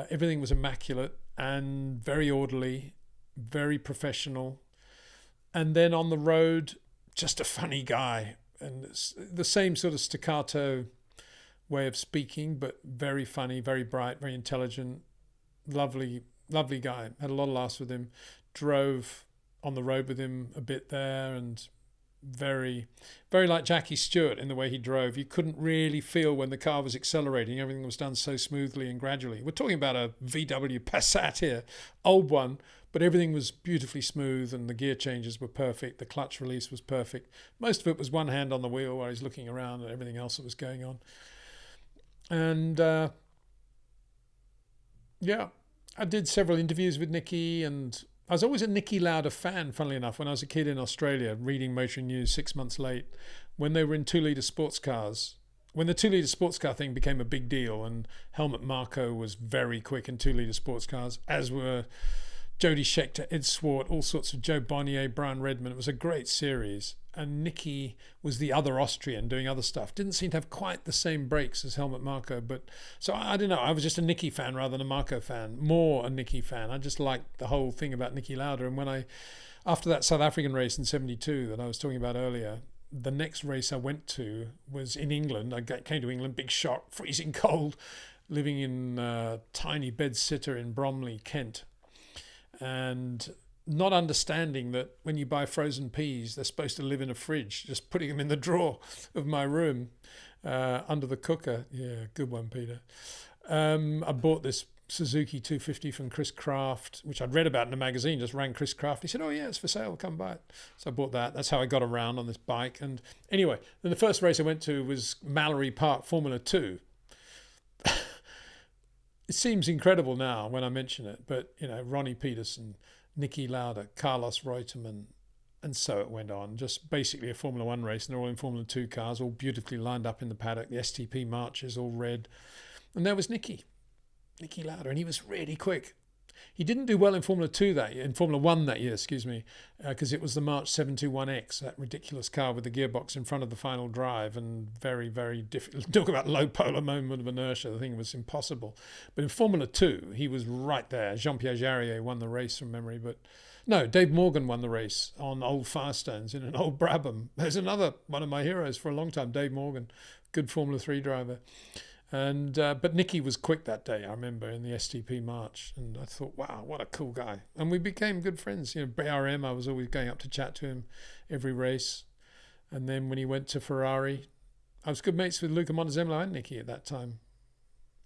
everything was immaculate and very orderly, very professional. And then on the road, just a funny guy, and it's the same sort of staccato way of speaking, but very funny, very bright, very intelligent, lovely guy. Had a lot of laughs with him. Drove on the road with him a bit there, and very, very like Jackie Stewart in the way he drove. You couldn't really feel when the car was accelerating. Everything was done so smoothly and gradually. We're talking about a VW Passat here, old one, but everything was beautifully smooth and the gear changes were perfect. The clutch release was perfect. Most of it was one hand on the wheel while he's looking around at everything else that was going on. And I did several interviews with Niki, and I was always a Niki Lauda fan, funnily enough, when I was a kid in Australia, reading Motoring News 6 months late, when they were in 2-litre sports cars. When the 2-litre sports car thing became a big deal, and Helmut Marko was very quick in 2-litre sports cars, as were Jody Scheckter, Ed Swart, all sorts of Joe Bonnier, Brian Redman. It was a great series. And Nicky was the other Austrian doing other stuff. Didn't seem to have quite the same brakes as Helmut Marko. But so I don't know. I was just a Nicky fan rather than a Marko fan. More a Nicky fan. I just liked the whole thing about Niki Lauda. And when after that South African race in '72 that I was talking about earlier, the next race I went to was in England. I came to England, big shock, freezing cold, living in a tiny bedsitter in Bromley, Kent. And not understanding that when you buy frozen peas, they're supposed to live in a fridge, just putting them in the drawer of my room under the cooker. Yeah, good one, Peter. I bought this Suzuki 250 from Chris Craft, which I'd read about in a magazine, just rang Chris Craft. He said, oh, yeah, it's for sale, come buy it. So I bought that. That's how I got around on this bike. And anyway, then the first race I went to was Mallory Park Formula 2. It seems incredible now when I mention it, but, you know, Ronnie Peterson, Niki Lauda, Carlos Reutemann, and so it went on. Just basically a Formula 1 race, and they're all in Formula 2 cars, all beautifully lined up in the paddock. The STP marches, all red. And there was Niki Lauda, and he was really quick. He didn't do well in Formula 1 that year, because it was the March 721X, that ridiculous car with the gearbox in front of the final drive, and very, very difficult. Talk about low polar moment of inertia. The thing was impossible. But in Formula 2, he was right there. Jean-Pierre Jarier won the race from memory, but no, Dave Morgan won the race on old Firestones in an old Brabham. There's another one of my heroes for a long time, Dave Morgan, good Formula 3 driver. And but Nicky was quick that day, I remember, in the STP March. And I thought, wow, what a cool guy. And we became good friends. You know, BRM, I was always going up to chat to him every race. And then when he went to Ferrari, I was good mates with Luca Montezemolo and Nicky at that time.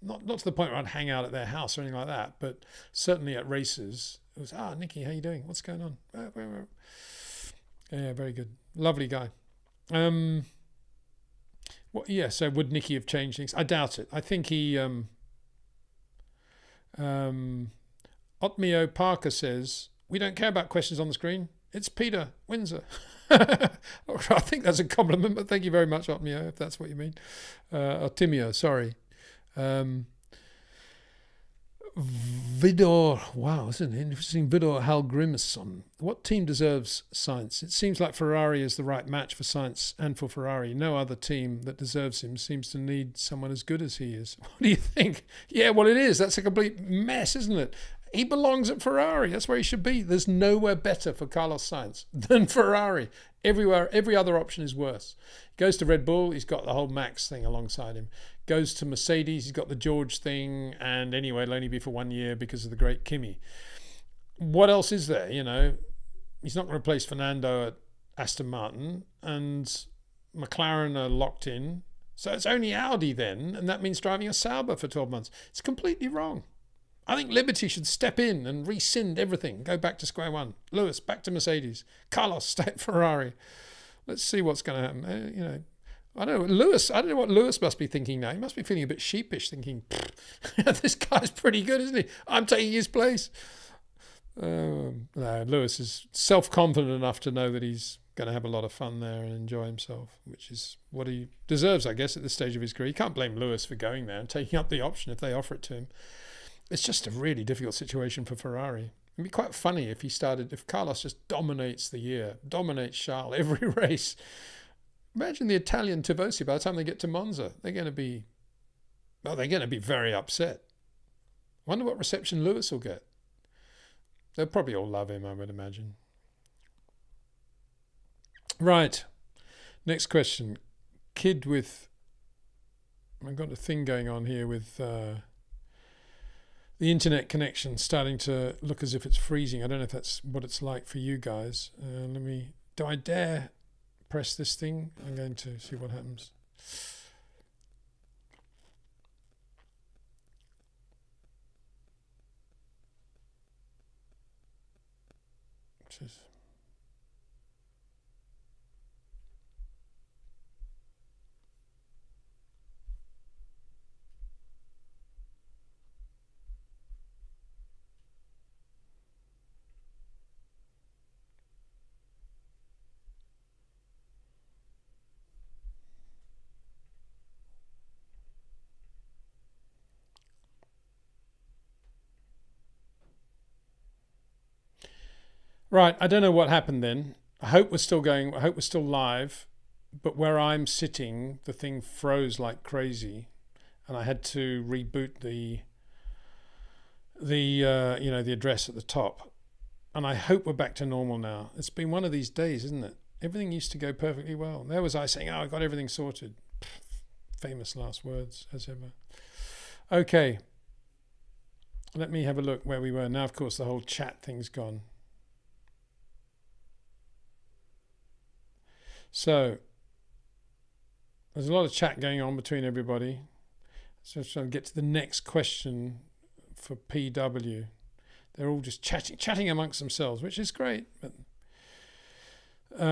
Not to the point where I'd hang out at their house or anything like that, but certainly at races, it was, Nicky, how you doing? What's going on? Yeah, very good. Lovely guy. So would Nicky have changed things? I doubt it. I think he... Otmio Parker says, we don't care about questions on the screen. It's Peter Windsor. I think that's a compliment, but thank you very much, Otmio, if that's what you mean. Timio, sorry. Vidor, wow, isn't it interesting? Vidor Hallgrimsson. What team deserves Sainz? It seems like Ferrari is the right match for Sainz and for Ferrari. No other team that deserves him seems to need someone as good as he is. What do you think? Yeah, well, it is. That's a complete mess, isn't it? He belongs at Ferrari. That's where he should be. There's nowhere better for Carlos Sainz than Ferrari. Everywhere, every other option is worse. Goes to Red Bull, he's got the whole Max thing alongside him. Goes to Mercedes, he's got the George thing, and anyway, it'll only be for 1 year because of the great Kimi. What else is there? You know, he's not going to replace Fernando at Aston Martin, and McLaren are locked in. So it's only Audi then, and that means driving a Sauber for 12 months. It's completely wrong. I think Liberty should step in and rescind everything. Go back to square one. Lewis, back to Mercedes. Carlos, stay at Ferrari. Let's see what's going to happen. I don't know. Lewis, I don't know what Lewis must be thinking now. He must be feeling a bit sheepish, thinking, this guy's pretty good, isn't he? I'm taking his place. No, Lewis is self-confident enough to know that he's going to have a lot of fun there and enjoy himself, which is what he deserves, I guess, at this stage of his career. You can't blame Lewis for going there and taking up the option if they offer it to him. It's just a really difficult situation for Ferrari. It'd be quite funny if Carlos just dominates the year, dominates Charles every race. Imagine the Italian Tifosi by the time they get to Monza. They're going to be very upset. I wonder what reception Lewis will get. They'll probably all love him, I would imagine. Right. Next question. I've got a thing going on here with the internet connection starting to look as if it's freezing. I don't know if that's what it's like for you guys. Do I dare press this thing? I'm going to see what happens. Right, I don't know what happened then. I hope we're still going. I hope we're still live. But where I'm sitting, the thing froze like crazy, and I had to reboot the the address at the top. And I hope we're back to normal now. It's been one of these days, isn't it? Everything used to go perfectly well. There was I saying, "Oh, I got everything sorted." Famous last words, as ever. Okay. Let me have a look where we were. Now, of course, the whole chat thing's gone. So, there's a lot of chat going on between everybody. So I'm trying to get to the next question for PW. They're all just chatting amongst themselves, which is great. But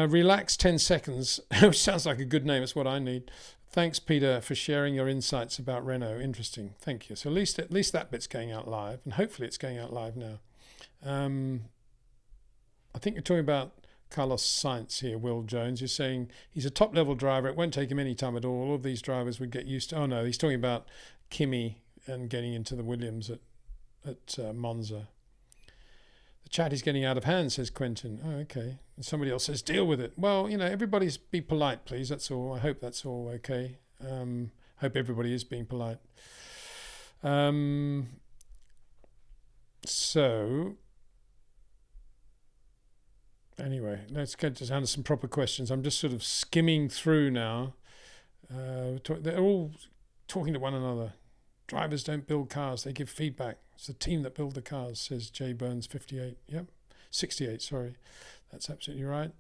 relax 10 seconds, which sounds like a good name. It's what I need. Thanks, Peter, for sharing your insights about Renault. Interesting. Thank you. So at least that bit's going out live, and hopefully it's going out live now. I think you're talking about Carlos Sainz here, Will Jones. You're saying he's a top-level driver. It won't take him any time at all. All of these drivers would get used to... Oh, no, he's talking about Kimi and getting into the Williams at Monza. The chat is getting out of hand, says Quentin. Oh, okay. And somebody else says, deal with it. Well, everybody's be polite, please. That's all. I hope that's all okay. Hope everybody is being polite. So, anyway, let's get down to some proper questions. I'm just sort of skimming through now. They're all talking to one another. Drivers don't build cars, they give feedback. It's the team that build the cars, says Jay Burns 58. Yep, 68, sorry. That's absolutely right.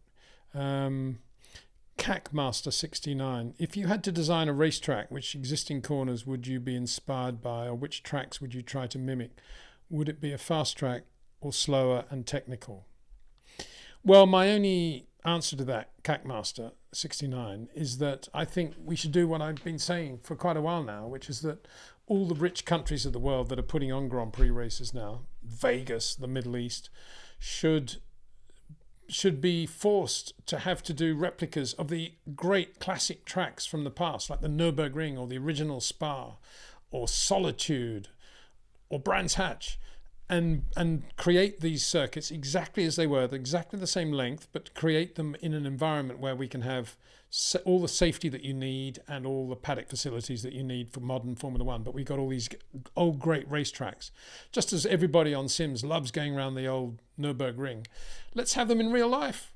Cackmaster 69. If you had to design a racetrack, which existing corners would you be inspired by, or which tracks would you try to mimic? Would it be a fast track or slower and technical? Well, my only answer to that, Cackmaster 69, is that I think we should do what I've been saying for quite a while now, which is that all the rich countries of the world that are putting on Grand Prix races now, Vegas, the Middle East, should be forced to have to do replicas of the great classic tracks from the past, like the Nürburgring or the original Spa or Solitude or Brands Hatch, and create these circuits exactly as they were, exactly the same length, but create them in an environment where we can have all the safety that you need and all the paddock facilities that you need for modern Formula One. But we've got all these old great racetracks. Just as everybody on Sims loves going around the old Nürburgring, let's have them in real life.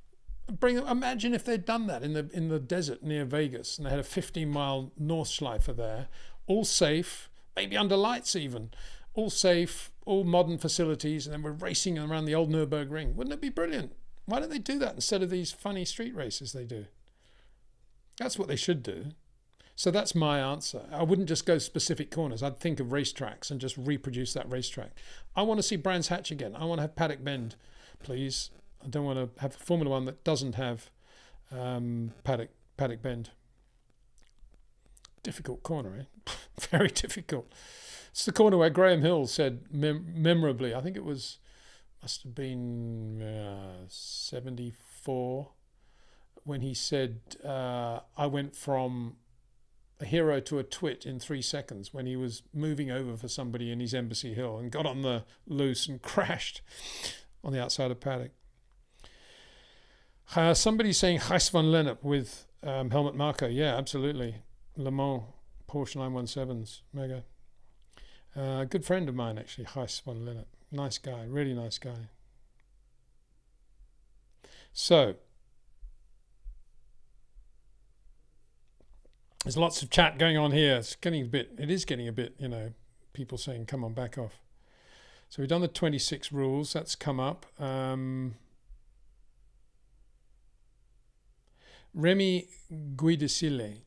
Imagine if they'd done that in the desert near Vegas, and they had a 15-mile Nordschleife there, all safe, maybe under lights even, all safe, all modern facilities, and then we're racing around the old Nürburgring. Wouldn't it be brilliant? Why don't they do that instead of these funny street races they do? That's what they should do. So that's my answer. I wouldn't just go specific corners. I'd think of racetracks and just reproduce that racetrack. I want to see Brands Hatch again. I want to have Paddock Bend, please. I don't want to have Formula One that doesn't have Paddock Bend. Difficult corner, eh? Very difficult. It's the corner where Graham Hill said memorably, I think it must have been 74, when he said, I went from a hero to a twit in 3 seconds, when he was moving over for somebody in his Embassy Hill and got on the loose and crashed on the outside of paddock. Somebody's saying Gijs van Lennep with Helmut Marko. Yeah, absolutely. Le Mans, Porsche 917s, mega. Good friend of mine, actually, Gijs van Lennep. Nice guy, really nice guy. So, there's lots of chat going on here. It is getting a bit, people saying, come on, back off. So we've done the 26 rules. That's come up. Remy Guidicelli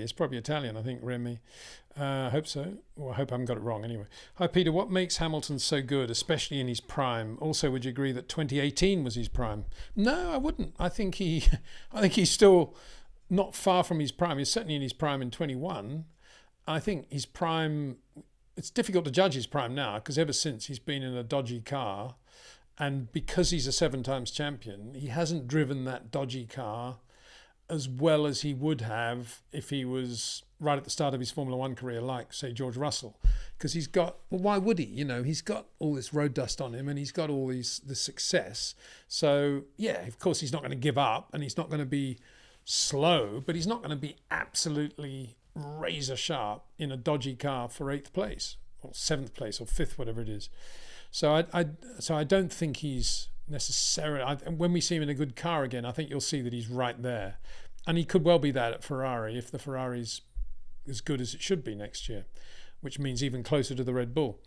is probably Italian, I think, Remy. I hope so. Well, I hope I haven't got it wrong anyway. Hi, Peter. What makes Hamilton so good, especially in his prime? Also, would you agree that 2018 was his prime? No, I wouldn't. I think he's still not far from his prime. He's certainly in his prime in 21. I think his prime, it's difficult to judge his prime now, because ever since he's been in a dodgy car, and because he's a 7 times champion, he hasn't driven that dodgy car as well as he would have if he was right at the start of his Formula One career, like, say, George Russell. because he's got, well, why would he? You know, he's got all this road dust on him and he's got all the success. So, yeah, of course, he's not going to give up and he's not going to be slow, but he's not going to be absolutely razor sharp in a dodgy car for 8th place or 7th place or 5th, whatever it is. So I don't think he's necessarily, when we see him in a good car again, I think you'll see that he's right there. And he could well be that at Ferrari if the Ferrari's as good as it should be next year, which means even closer to the Red Bull.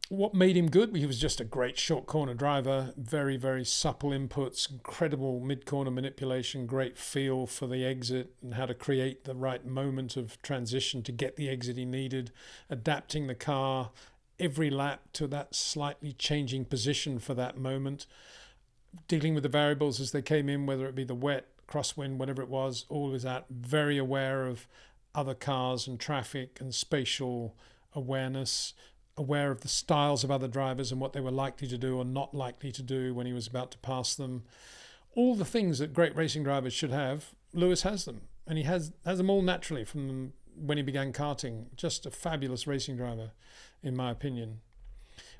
What made him good? He was just a great short corner driver, very, very supple inputs, incredible mid-corner manipulation, great feel for the exit and how to create the right moment of transition to get the exit he needed, adapting the car every lap to that slightly changing position for that moment, dealing with the variables as they came in, whether it be the wet, crosswind, whatever it was, always that, very aware of other cars and traffic and spatial awareness, aware of the styles of other drivers and what they were likely to do or not likely to do when he was about to pass them. All the things that great racing drivers should have, Lewis has them. And he has them all naturally from when he began karting. Just a fabulous racing driver, in my opinion.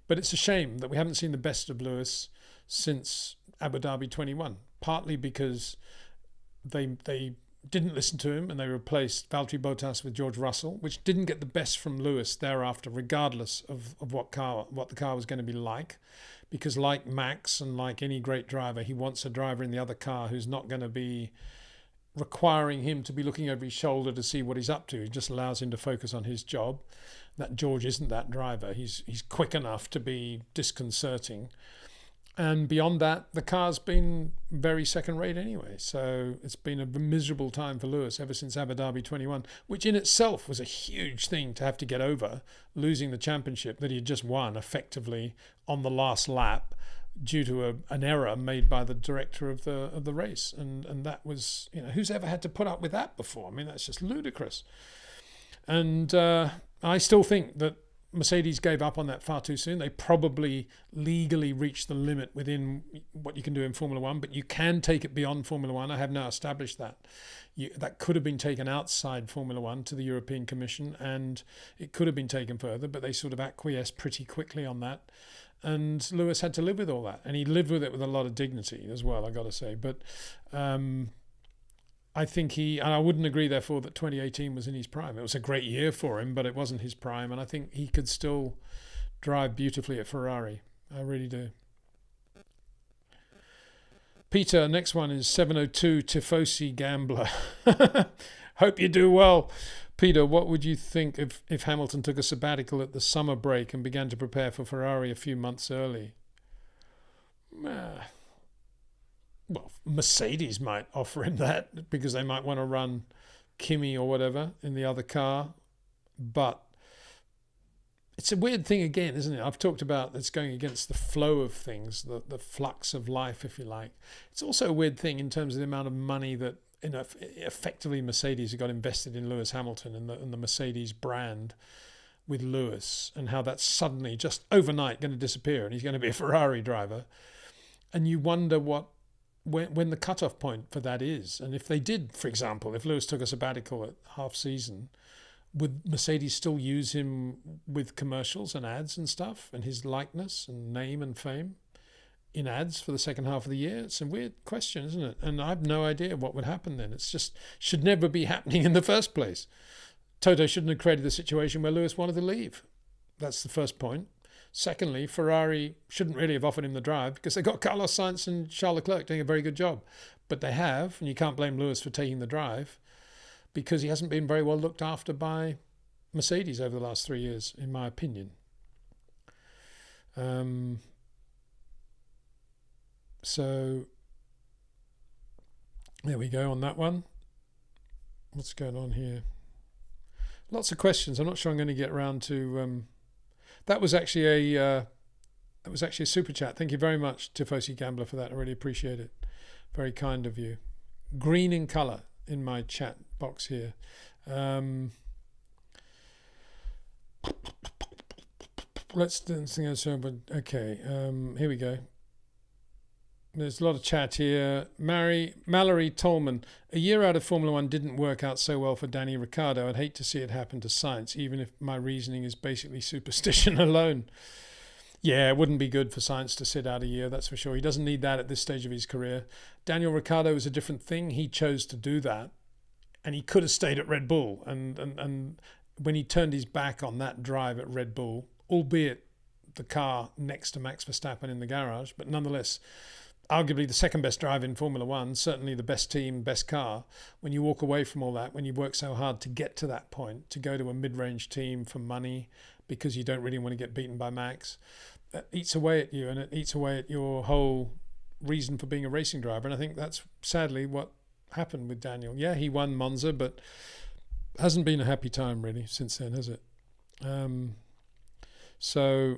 But it's a shame that we haven't seen the best of Lewis since Abu Dhabi 21, partly because they didn't listen to him and they replaced Valtteri Bottas with George Russell, which didn't get the best from Lewis thereafter, regardless of what the car was going to be like. Because like Max and like any great driver, he wants a driver in the other car who's not going to be requiring him to be looking over his shoulder to see what he's up to. He just allows him to focus on his job. That George isn't that driver. He's quick enough to be disconcerting. And beyond that, the car's been very second-rate anyway. So it's been a miserable time for Lewis ever since Abu Dhabi 21, which in itself was a huge thing to have to get over, losing the championship that he had just won effectively on the last lap due to an error made by the director of the race. And that was, you know, who's ever had to put up with that before? I mean, that's just ludicrous. And I still think that Mercedes gave up on that far too soon. They probably legally reached the limit within what you can do in Formula One, but you can take it beyond Formula One. I have now established that. That could have been taken outside Formula One to the European Commission, and it could have been taken further, but they sort of acquiesced pretty quickly on that. And Lewis had to live with all that, and he lived with it with a lot of dignity as well, I got to say. But I think and I wouldn't agree, therefore, that 2018 was in his prime. It was a great year for him, but it wasn't his prime. And I think he could still drive beautifully at Ferrari. I really do. Peter, next one is 702 Tifosi Gambler. Hope you do well. Peter, what would you think if Hamilton took a sabbatical at the summer break and began to prepare for Ferrari a few months early? Well, Mercedes might offer him that because they might want to run Kimi or whatever in the other car. But it's a weird thing again, isn't it? I've talked about it's going against the flow of things, the flux of life, if you like. It's also a weird thing in terms of the amount of money that, you know, effectively Mercedes have got invested in Lewis Hamilton and the Mercedes brand with Lewis, and how that's suddenly just overnight going to disappear and he's going to be a Ferrari driver. And you wonder when the cutoff point for that is. And if they did, for example, if Lewis took a sabbatical at half season, would Mercedes still use him with commercials and ads and stuff, and his likeness and name and fame in ads for the second half of the year? It's a weird question, isn't it? And I have no idea what would happen then. It's just should never be happening in the first place. Toto shouldn't have created the situation where Lewis wanted to leave. That's the first point. Secondly, Ferrari shouldn't really have offered him the drive because they got Carlos Sainz and Charles Leclerc doing a very good job. But they have, and you can't blame Lewis for taking the drive because he hasn't been very well looked after by Mercedes over the last 3 years, in my opinion. So there we go on that one. What's going on here? Lots of questions. I'm not sure I'm going to get around to... That was actually a super chat. Thank you very much, Tifosi Gambler, for that. I really appreciate it. Very kind of you. Green in colour in my chat box here. Let's do this thing. Okay, here we go. There's a lot of chat here. Mallory Tolman, a year out of Formula One didn't work out so well for Danny Ricciardo. I'd hate to see it happen to Sainz, even if my reasoning is basically superstition alone. Yeah, it wouldn't be good for Sainz to sit out a year, that's for sure. He doesn't need that at this stage of his career. Daniel Ricciardo is a different thing. He chose to do that, and he could have stayed at Red Bull. And when he turned his back on that drive at Red Bull, albeit the car next to Max Verstappen in the garage, but nonetheless, arguably the second best drive in Formula One, certainly the best team, best car. When you walk away from all that, when you work so hard to get to that point, to go to a mid-range team for money because you don't really want to get beaten by Max, that eats away at you, and it eats away at your whole reason for being a racing driver. And I think that's sadly what happened with Daniel. Yeah, he won Monza, but hasn't been a happy time really since then, has it? So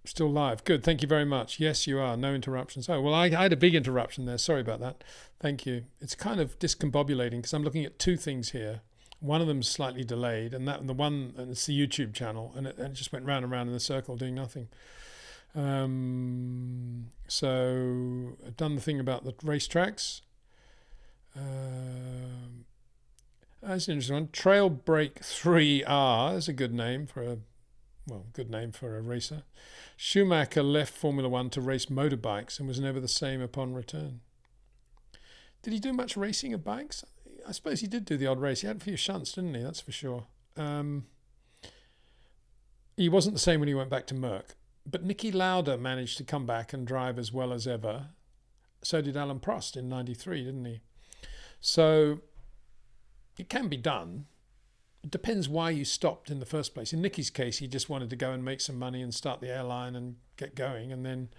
still live. Good. Thank you very much. Yes, you are. No interruptions. Oh, well, I had a big interruption there. Sorry about that. Thank you. It's kind of discombobulating because I'm looking at two things here. One of them's slightly delayed, and it's the YouTube channel, and it just went round and round in a circle doing nothing. So I've done the thing about the racetracks. That's an interesting one. Trail Break 3R is a good name for a racer. Schumacher left Formula One to race motorbikes and was never the same upon return. Did he do much racing of bikes? I suppose he did do the odd race. He had a few shunts, didn't he? That's for sure. He wasn't the same when he went back to Merck. But Niki Lauda managed to come back and drive as well as ever. So did Alan Prost in '93, didn't he? So it can be done. It depends why you stopped in the first place. In Nicky's case, he just wanted to go and make some money and start the airline and get going. And then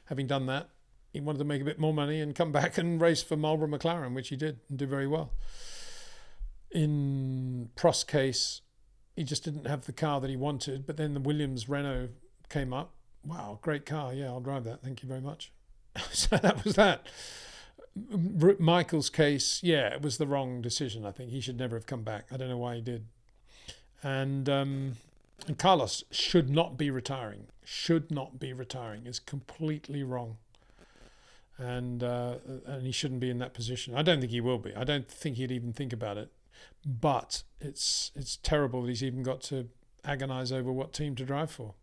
having done that, he wanted to make a bit more money and come back and race for Marlboro McLaren, which he did and did very well. In Prost's case, he just didn't have the car that he wanted, but then the Williams Renault came up. Wow, great car. Yeah, I'll drive that. Thank you very much. So that was that. Michael's case, yeah, it was the wrong decision. I think he should never have come back. I don't know why he did. And Carlos should not be retiring. Should not be retiring. It's completely wrong. And he shouldn't be in that position. I don't think he will be. I don't think he'd even think about it. But it's terrible that he's even got to agonize over what team to drive for.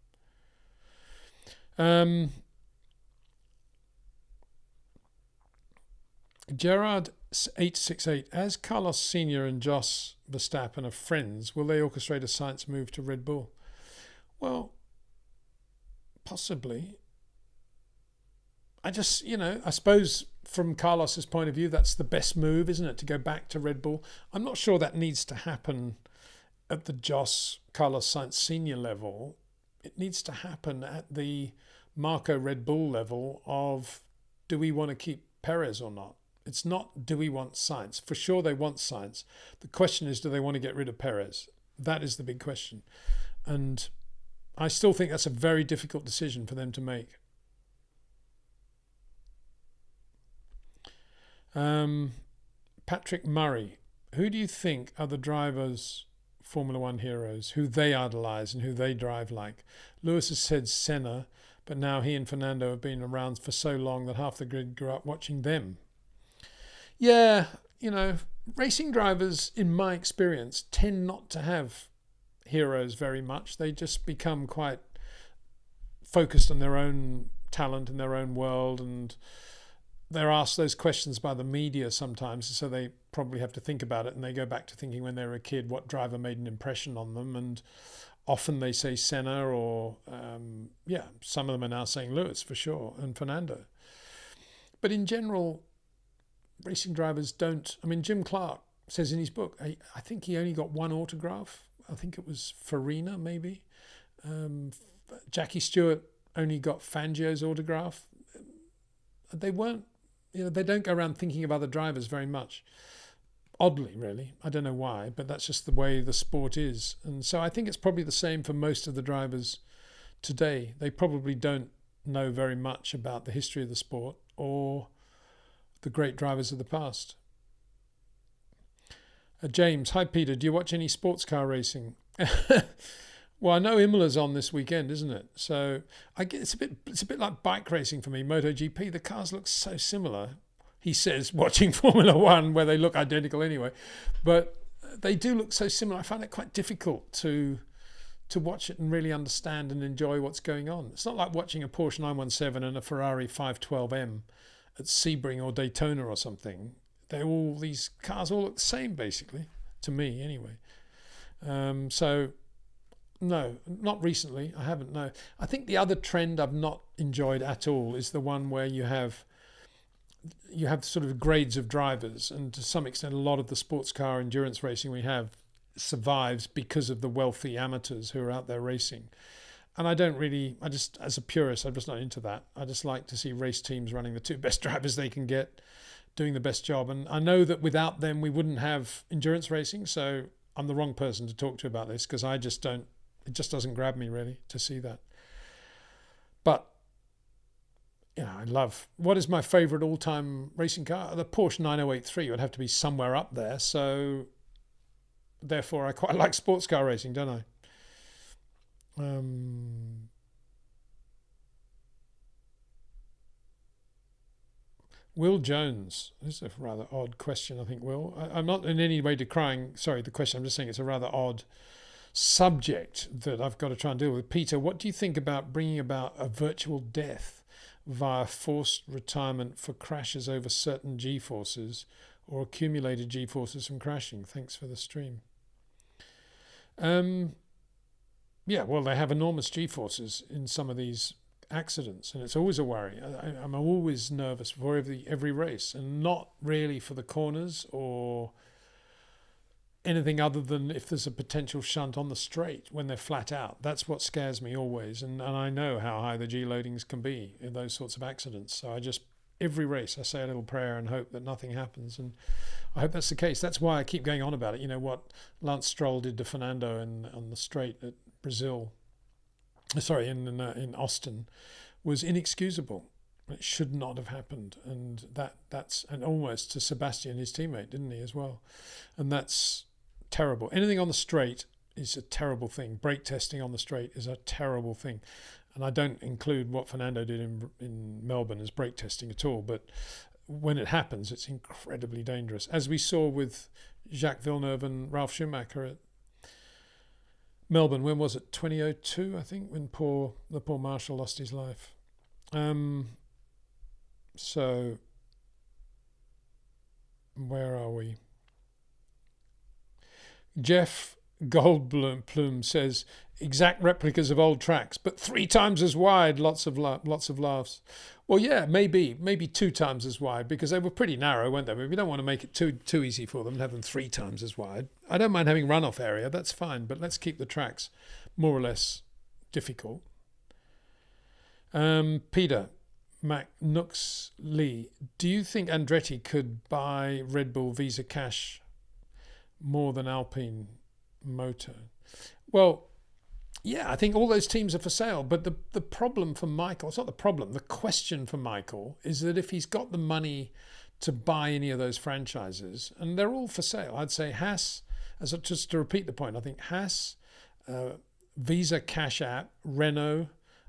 Gerard 868, as Carlos Sr. and Jos Verstappen are friends, will they orchestrate a Sainz move to Red Bull? Well, possibly. I suppose from Carlos's point of view, that's the best move, isn't it? To go back to Red Bull. I'm not sure that needs to happen at the Carlos Sainz Sr. level. It needs to happen at the Marco Red Bull level of, do we want to keep Perez or not? It's not, do we want Sainz? For sure they want Sainz. The question is, do they want to get rid of Perez? That is the big question. And I still think that's a very difficult decision for them to make. Patrick Murray, who do you think are the drivers' Formula One heroes, who they idolise and who they drive like? Lewis has said Senna, but now he and Fernando have been around for so long that half the grid grew up watching them. Yeah, racing drivers, in my experience, tend not to have heroes very much. They just become quite focused on their own talent and their own world, and they're asked those questions by the media sometimes, so they probably have to think about it, and they go back to thinking when they were a kid what driver made an impression on them, and often they say Senna or, some of them are now saying Lewis for sure, and Fernando. But in general, racing drivers don't. I mean, Jim Clark says in his book, I think he only got one autograph. I think it was Farina, maybe. Jackie Stewart only got Fangio's autograph. They weren't, they don't go around thinking of other drivers very much. Oddly, really. I don't know why, but that's just the way the sport is. And so I think it's probably the same for most of the drivers today. They probably don't know very much about the history of the sport or the great drivers of the past. James, hi Peter, do you watch any sports car racing? Well, I know Imola's on this weekend, isn't it? So I get it's a bit like bike racing for me. MotoGP, the cars look so similar. He says watching Formula One, where they look identical anyway, but they do look so similar. I find it quite difficult to watch it and really understand and enjoy what's going on. It's not like watching a Porsche 917 and a Ferrari 512M at Sebring or Daytona or something. These cars all look the same, basically, to me anyway. So no, not recently. I haven't. No, I think the other trend I've not enjoyed at all is the one where you have sort of grades of drivers, and to some extent, a lot of the sports car endurance racing we have survives because of the wealthy amateurs who are out there racing. And I just, as a purist, I'm just not into that. I just like to see race teams running the two best drivers they can get, doing the best job. And I know that without them, we wouldn't have endurance racing. So I'm the wrong person to talk to about this, because it just doesn't grab me really to see that. But I love, what is my favorite all-time racing car? The Porsche 9083 would have to be somewhere up there. So therefore, I quite like sports car racing, don't I? Will Jones. This is a rather odd question, I think, Will. I'm not in any way decrying, sorry, the question. I'm just saying it's a rather odd subject that I've got to try and deal with. Peter, what do you think about bringing about a virtual death via forced retirement for crashes over certain G-forces or accumulated G-forces from crashing? Thanks for the stream. Yeah, well, they have enormous G-forces in some of these accidents, and it's always a worry. I'm always nervous for every race, and not really for the corners or anything other than if there's a potential shunt on the straight when they're flat out. That's what scares me always, and I know how high the G loadings can be in those sorts of accidents. So every race I say a little prayer and hope that nothing happens, and I hope that's the case. That's why I keep going on about it. You know what Lance Stroll did to Fernando on the straight at Brazil, in Austin, was inexcusable. It should not have happened, and that's almost to Sebastian, his teammate, didn't he, as well? And that's terrible. Anything on the straight is a terrible thing. Brake testing on the straight is a terrible thing, and I don't include what Fernando did in Melbourne as brake testing at all. But when it happens, it's incredibly dangerous, as we saw with Jacques Villeneuve and Ralf Schumacher at Melbourne. When was it? 2002, I think, when the poor Marshal lost his life. So where are we? Jeff Goldblum says exact replicas of old tracks, but 3 times as wide. Lots of laughs. Well, yeah, maybe 2 times as wide, because they were pretty narrow, weren't they? But we don't want to make it too easy for them and have them 3 times as wide. I don't mind having runoff area, that's fine, but let's keep the tracks more or less difficult. Peter McNooks Lee, do you think Andretti could buy Red Bull Visa cash more than Alpine Motor? Well, yeah, I think all those teams are for sale. But the problem for Michael, it's not the problem, the question for Michael is that if he's got the money to buy any of those franchises, and they're all for sale, I'd say Haas, just to repeat the point, I think Haas, Visa Cash App, Renault,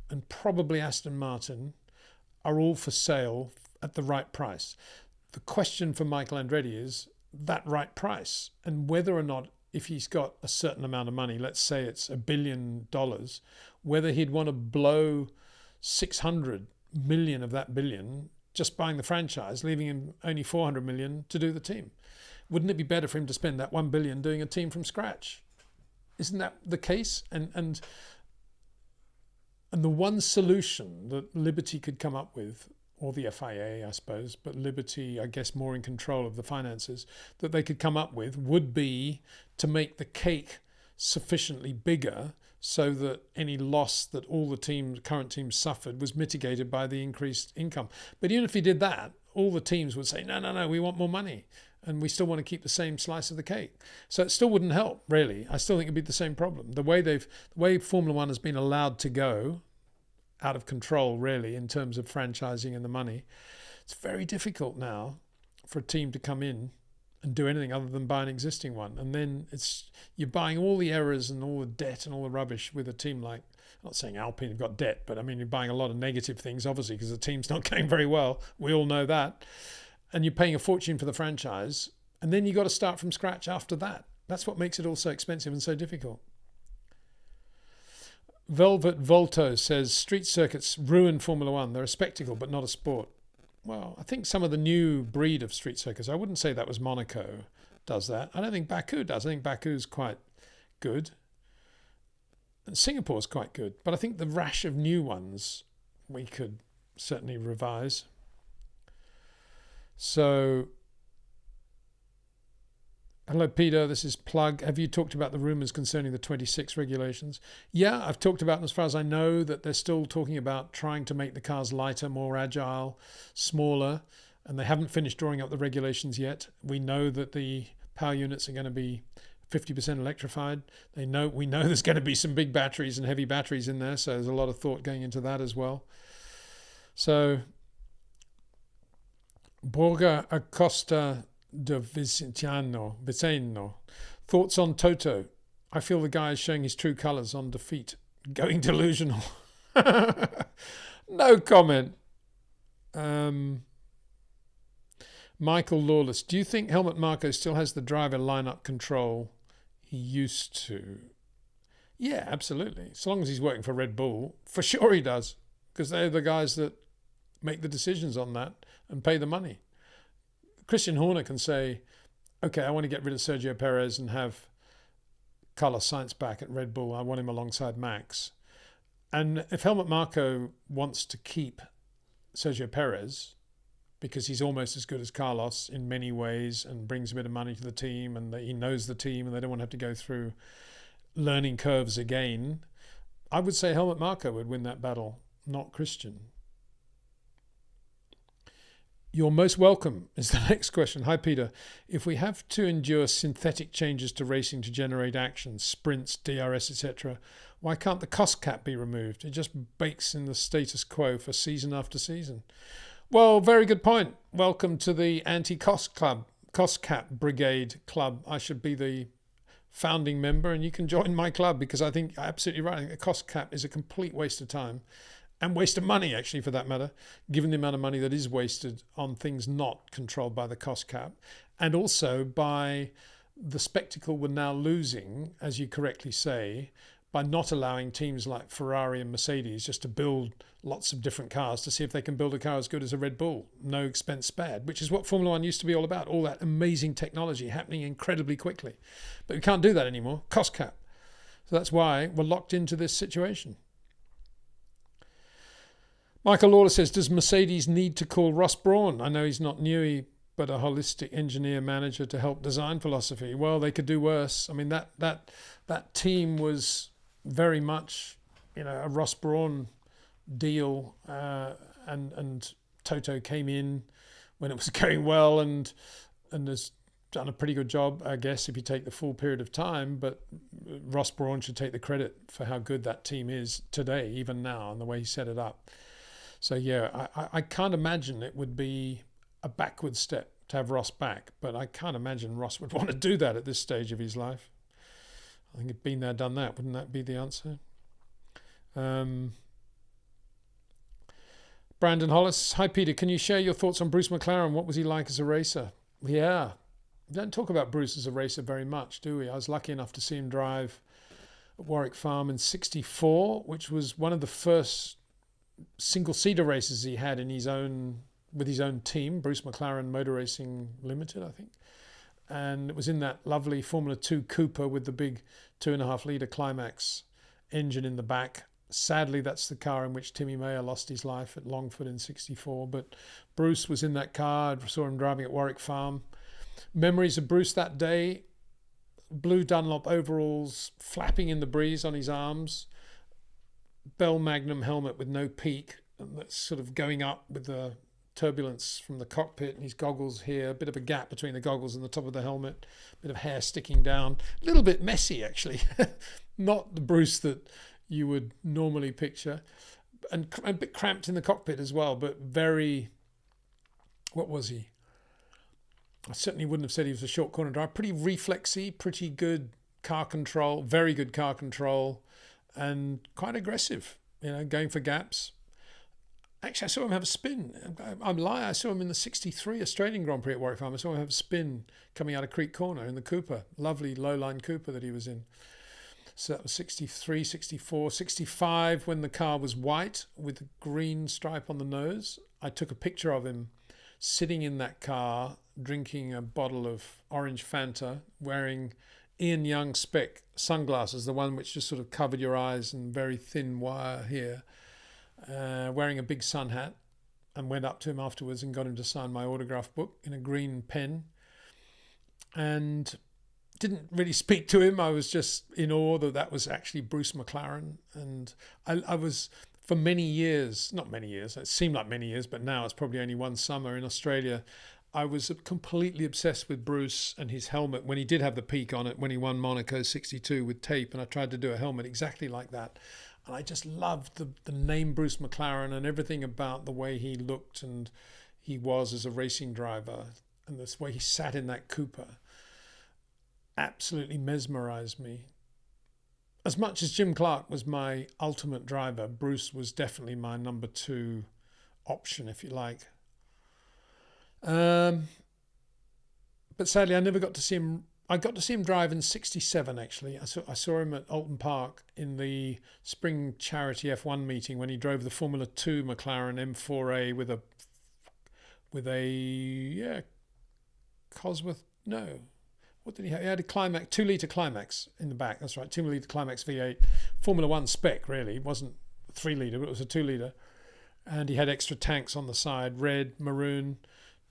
and probably Aston Martin are all for sale at the right price. The question for Michael Andretti is that right price, and whether or not, if he's got a certain amount of money, let's say it's $1 billion, whether he'd want to blow 600 million of that billion just buying the franchise, leaving him only 400 million to do the team. Wouldn't it be better for him to spend that 1 billion doing a team from scratch? Isn't that the case? And the one solution that Liberty could come up with, or the FIA, I suppose, but Liberty, I guess, more in control of the finances, that they could come up with would be to make the cake sufficiently bigger so that any loss that all the current teams suffered was mitigated by the increased income. But even if he did that, all the teams would say, no, we want more money, and we still want to keep the same slice of the cake. So it still wouldn't help, really. I still think it'd be the same problem. The way Formula One has been allowed to go, out of control, really, in terms of franchising and the money, it's very difficult now for a team to come in and do anything other than buy an existing one. And then you're buying all the errors and all the debt and all the rubbish with a team like, I'm not saying Alpine have got debt, but I mean, you're buying a lot of negative things, obviously, because the team's not going very well. We all know that. And you're paying a fortune for the franchise. And then you got to start from scratch after that. That's what makes it all so expensive and so difficult. Velvet Volto says, street circuits ruin Formula One. They're a spectacle, but not a sport. Well, I think some of the new breed of street circuits, I wouldn't say that was Monaco does that. I don't think Baku does. I think Baku's quite good. And Singapore's quite good. But I think the rash of new ones we could certainly revise. So, hello, Peter. This is Plug. Have you talked about the rumours concerning the 26 regulations? Yeah, I've talked about them as far as I know, that they're still talking about trying to make the cars lighter, more agile, smaller, and they haven't finished drawing up the regulations yet. We know that the power units are going to be 50% electrified. We know there's going to be some big batteries and heavy batteries in there, so there's a lot of thought going into that as well. So, Borga Acosta de Viceno. Thoughts on Toto? I feel the guy is showing his true colours on defeat. Going delusional. No comment. Michael Lawless. Do you think Helmut Marko still has the driver lineup control he used to? Yeah, absolutely. As long as he's working for Red Bull, for sure he does. Because they're the guys that make the decisions on that and pay the money. Christian Horner can say, okay, I want to get rid of Sergio Perez and have Carlos Sainz back at Red Bull. I want him alongside Max. And if Helmut Marko wants to keep Sergio Perez, because he's almost as good as Carlos in many ways and brings a bit of money to the team and he knows the team and they don't want to have to go through learning curves again, I would say Helmut Marko would win that battle, not Christian. You're most welcome is the next question. Hi, Peter. If we have to endure synthetic changes to racing to generate action, sprints, DRS, etc., why can't the cost cap be removed? It just bakes in the status quo for season after season. Well, very good point. Welcome to the anti-cost cap brigade club. I should be the founding member and you can join my club because I think absolutely right. I think a cost cap is a complete waste of time. And waste of money, actually, for that matter, given the amount of money that is wasted on things not controlled by the cost cap. And also by the spectacle we're now losing, as you correctly say, by not allowing teams like Ferrari and Mercedes just to build lots of different cars to see if they can build a car as good as a Red Bull, no expense spared, which is what Formula One used to be all about, all that amazing technology happening incredibly quickly. But we can't do that anymore, cost cap. So that's why we're locked into this situation. Michael Lawler says, does Mercedes need to call Ross Brawn? I know he's not Newey, but a holistic engineer manager to help design philosophy. Well, they could do worse. I mean, that team was very much, a Ross Brawn deal, and Toto came in when it was going well and has done a pretty good job, I guess, if you take the full period of time. But Ross Brawn should take the credit for how good that team is today, even now, and the way he set it up. So, yeah, I can't imagine it would be a backward step to have Ross back, but I can't imagine Ross would want to do that at this stage of his life. I think it'd been there, done that. Wouldn't that be the answer? Brandon Hollis. Hi, Peter. Can you share your thoughts on Bruce McLaren? What was he like as a racer? Yeah. We don't talk about Bruce as a racer very much, do we? I was lucky enough to see him drive at Warwick Farm in '64, which was one of the first single-seater races he had with his own team, Bruce McLaren Motor Racing Limited, I think. And it was in that lovely Formula 2 Cooper with the big 2.5 litre Climax engine in the back. Sadly, that's the car in which Timmy Mayer lost his life at Longford in '64. But Bruce was in that car. I saw him driving at Warwick Farm. Memories of Bruce that day, blue Dunlop overalls flapping in the breeze on his arms, Bell Magnum helmet with no peak, and that's sort of going up with the turbulence from the cockpit, and his goggles here, a bit of a gap between the goggles and the top of the helmet, a bit of hair sticking down, a little bit messy actually, not the Bruce that you would normally picture, and a bit cramped in the cockpit as well, but very, what was he? I certainly wouldn't have said he was a short corner driver. Pretty reflexy, pretty good car control, very good car control, and quite aggressive, going for gaps. Actually, I saw him have a spin. I'm lying. I saw him in the 63 Australian Grand Prix at Warwick Farm. I saw him have a spin coming out of Creek Corner in the Cooper. Lovely low-line Cooper that he was in. So that was 63, 64, 65 when the car was white with a green stripe on the nose. I took a picture of him sitting in that car, drinking a bottle of orange Fanta, wearing Ian Young spec sunglasses, the one which just sort of covered your eyes and very thin wire here, wearing a big sun hat, and went up to him afterwards and got him to sign my autograph book in a green pen. And didn't really speak to him. I was just in awe that was actually Bruce McLaren. And I was, for many years, not many years, it seemed like many years, but now it's probably only one summer in Australia, I was completely obsessed with Bruce and his helmet when he did have the peak on it, when he won Monaco 62 with tape, and I tried to do a helmet exactly like that. And I just loved the name Bruce McLaren and everything about the way he looked and he was as a racing driver, and this way he sat in that Cooper absolutely mesmerized me. As much as Jim Clark was my ultimate driver, Bruce was definitely my number 2 option, if you like. But sadly, I never got to see him. I got to see him drive in 67, actually. I saw him at Alton Park in the spring charity F1 meeting when he drove the Formula 2 McLaren M4A with a Cosworth, no. What did he have? He had a Climax, 2-litre Climax in the back. That's right, 2-litre Climax V8. Formula 1 spec, really. It wasn't 3-litre, but it was a 2-litre. And he had extra tanks on the side, red, maroon.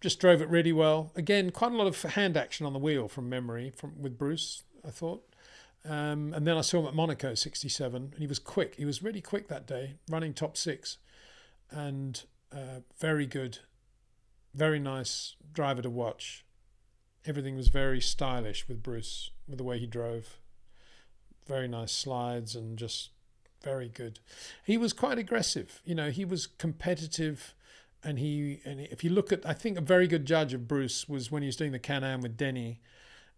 Just drove it really well. Again, quite a lot of hand action on the wheel from memory with Bruce, I thought. And then I saw him at Monaco 67, and he was quick. He was really quick that day, running top 6. And very good, very nice driver to watch. Everything was very stylish with Bruce, with the way he drove. Very nice slides and just very good. He was quite aggressive. He was competitive, and if you look at, I think a very good judge of Bruce was when he was doing the Can-Am with Denny.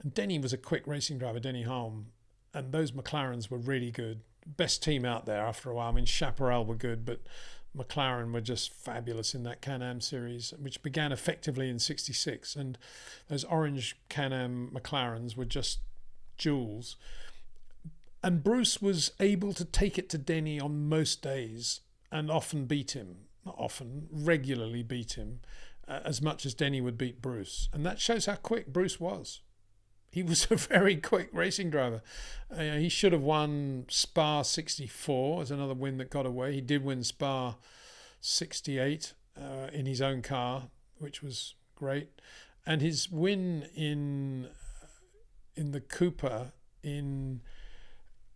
And Denny was a quick racing driver, Denny Hulme. And those McLarens were really good. Best team out there after a while. I mean, Chaparral were good, but McLaren were just fabulous in that Can-Am series, which began effectively in 66. And those orange Can-Am McLarens were just jewels. And Bruce was able to take it to Denny on most days and often beat him. Not often, regularly beat him, as much as Denny would beat Bruce. And that shows how quick Bruce was. He was a very quick racing driver. He should have won Spa 64 as another win that got away. He did win Spa 68 in his own car, which was great. And his win in the Cooper in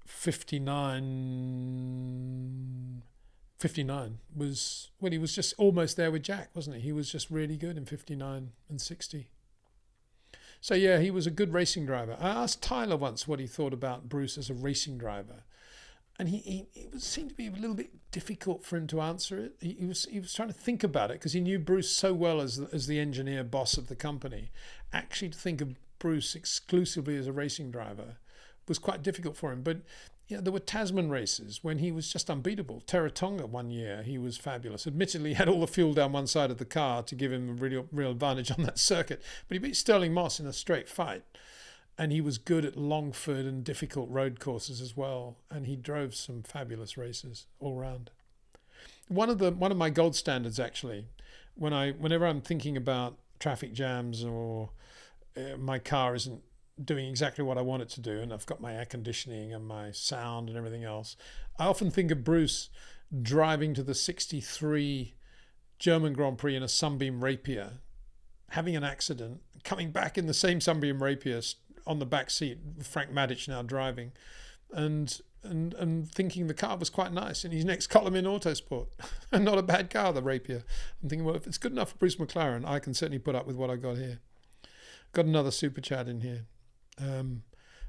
59 was, well, he was just almost there with Jack, wasn't he? He was just really good in 59 and 60. So yeah, he was a good racing driver. I asked Tyler once what he thought about Bruce as a racing driver, and it seemed to be a little bit difficult for him to answer it. He was trying to think about it because he knew Bruce so well as the engineer boss of the company. Actually, to think of Bruce exclusively as a racing driver was quite difficult for him. But there were Tasman races when he was just unbeatable. Terratonga one year, he was fabulous. Admittedly, he had all the fuel down one side of the car to give him a real advantage on that circuit. But he beat Sterling Moss in a straight fight. And he was good at Longford and difficult road courses as well. And he drove some fabulous races all round. One of my gold standards, actually, whenever I'm thinking about traffic jams or my car isn't doing exactly what I want it to do, and I've got my air conditioning and my sound and everything else, I often think of Bruce driving to the 63 German Grand Prix in a Sunbeam Rapier, having an accident, coming back in the same Sunbeam Rapier on the back seat, Frank Maddich now driving, and thinking the car was quite nice in his next column in Autosport. And not a bad car, the Rapier. I'm thinking, well, if it's good enough for Bruce McLaren, I can certainly put up with what I got here. Got another super chat in here.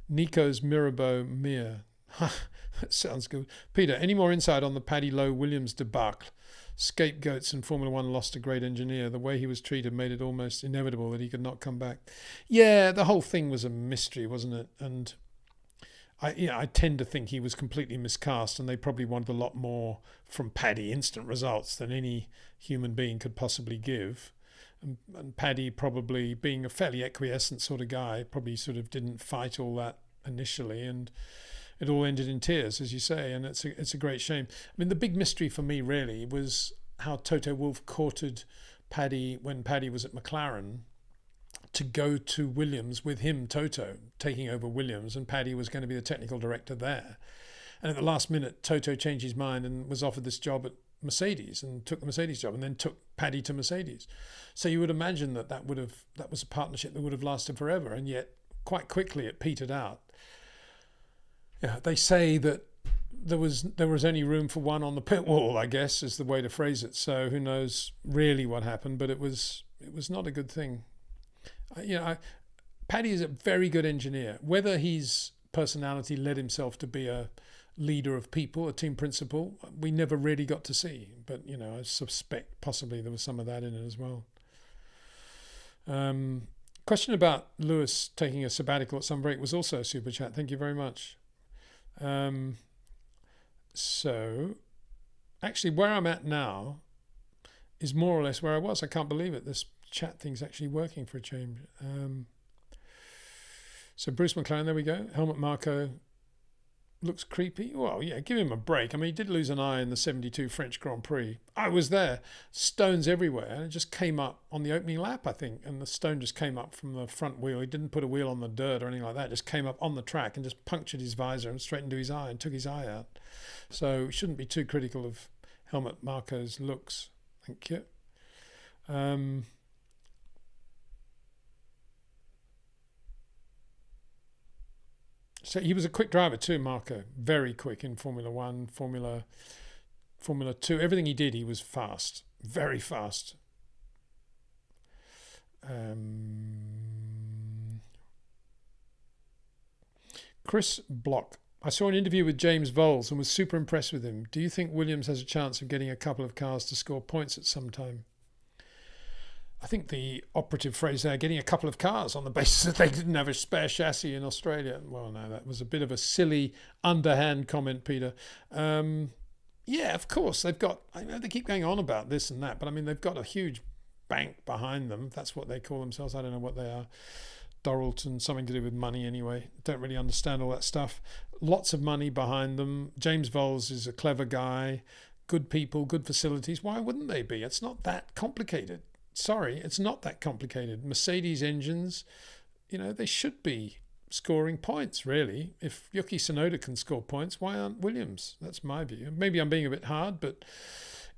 Nico's Mirabeau Mir. That sounds good. Peter, any more insight on the Paddy Lowe-Williams debacle? Scapegoats in Formula One lost a great engineer. The way he was treated made it almost inevitable that he could not come back. Yeah, the whole thing was a mystery, wasn't it? And I tend to think he was completely miscast, and they probably wanted a lot more from Paddy, instant results, than any human being could possibly give. And Paddy, probably being a fairly acquiescent sort of guy, probably sort of didn't fight all that initially, and it all ended in tears, as you say, and it's a great shame. I mean, the big mystery for me really was how Toto Wolff courted Paddy when Paddy was at McLaren to go to Williams with him, Toto, taking over Williams, and Paddy was going to be the technical director there. And at the last minute, Toto changed his mind and was offered this job at Mercedes and took the Mercedes job, and then took Paddy to Mercedes. So you would imagine that was a partnership that would have lasted forever, and yet quite quickly it petered out. Yeah, they say that there was only room for one on the pit wall, I guess, is the way to phrase it. So who knows really what happened, but it was not a good thing. Paddy is a very good engineer. Whether his personality led himself to be a leader of people, a team principal, we never really got to see. But I suspect possibly there was some of that in it as well. Question about Lewis taking a sabbatical at some break was also a super chat. Thank you very much. So actually where I'm at now is more or less where I was. I can't believe it. This chat thing's actually working for a change. So Bruce McLaren, there we go. Helmut Marko looks creepy. Well, yeah, give him a break. I mean, he did lose an eye in the 72 French Grand Prix. I was there. Stones everywhere. And it just came up on the opening lap, I think. And the stone just came up from the front wheel. He didn't put a wheel on the dirt or anything like that. It just came up on the track and just punctured his visor and straight into his eye and took his eye out. So we shouldn't be too critical of Helmut Marko's looks. Thank you. So he was a quick driver too, Marko. Very quick in Formula One, Formula 2. Everything he did, he was fast. Very fast. Chris Block. I saw an interview with James Vowles and was super impressed with him. Do you think Williams has a chance of getting a couple of cars to score points at some time? I think the operative phrase there, getting a couple of cars on the basis that they didn't have a spare chassis in Australia. Well, no, that was a bit of a silly, underhand comment, Peter. Yeah, of course, they've got, I know they keep going on about this and that, but I mean, they've got a huge bank behind them. That's what they call themselves. I don't know what they are. Doralton, something to do with money anyway. Don't really understand all that stuff. Lots of money behind them. James Vowles is a clever guy. Good people, good facilities. Why wouldn't they be? It's not that complicated. Sorry, it's not that complicated. Mercedes engines, they should be scoring points, really. If Yuki Tsunoda can score points, why aren't Williams? That's my view. Maybe I'm being a bit hard, but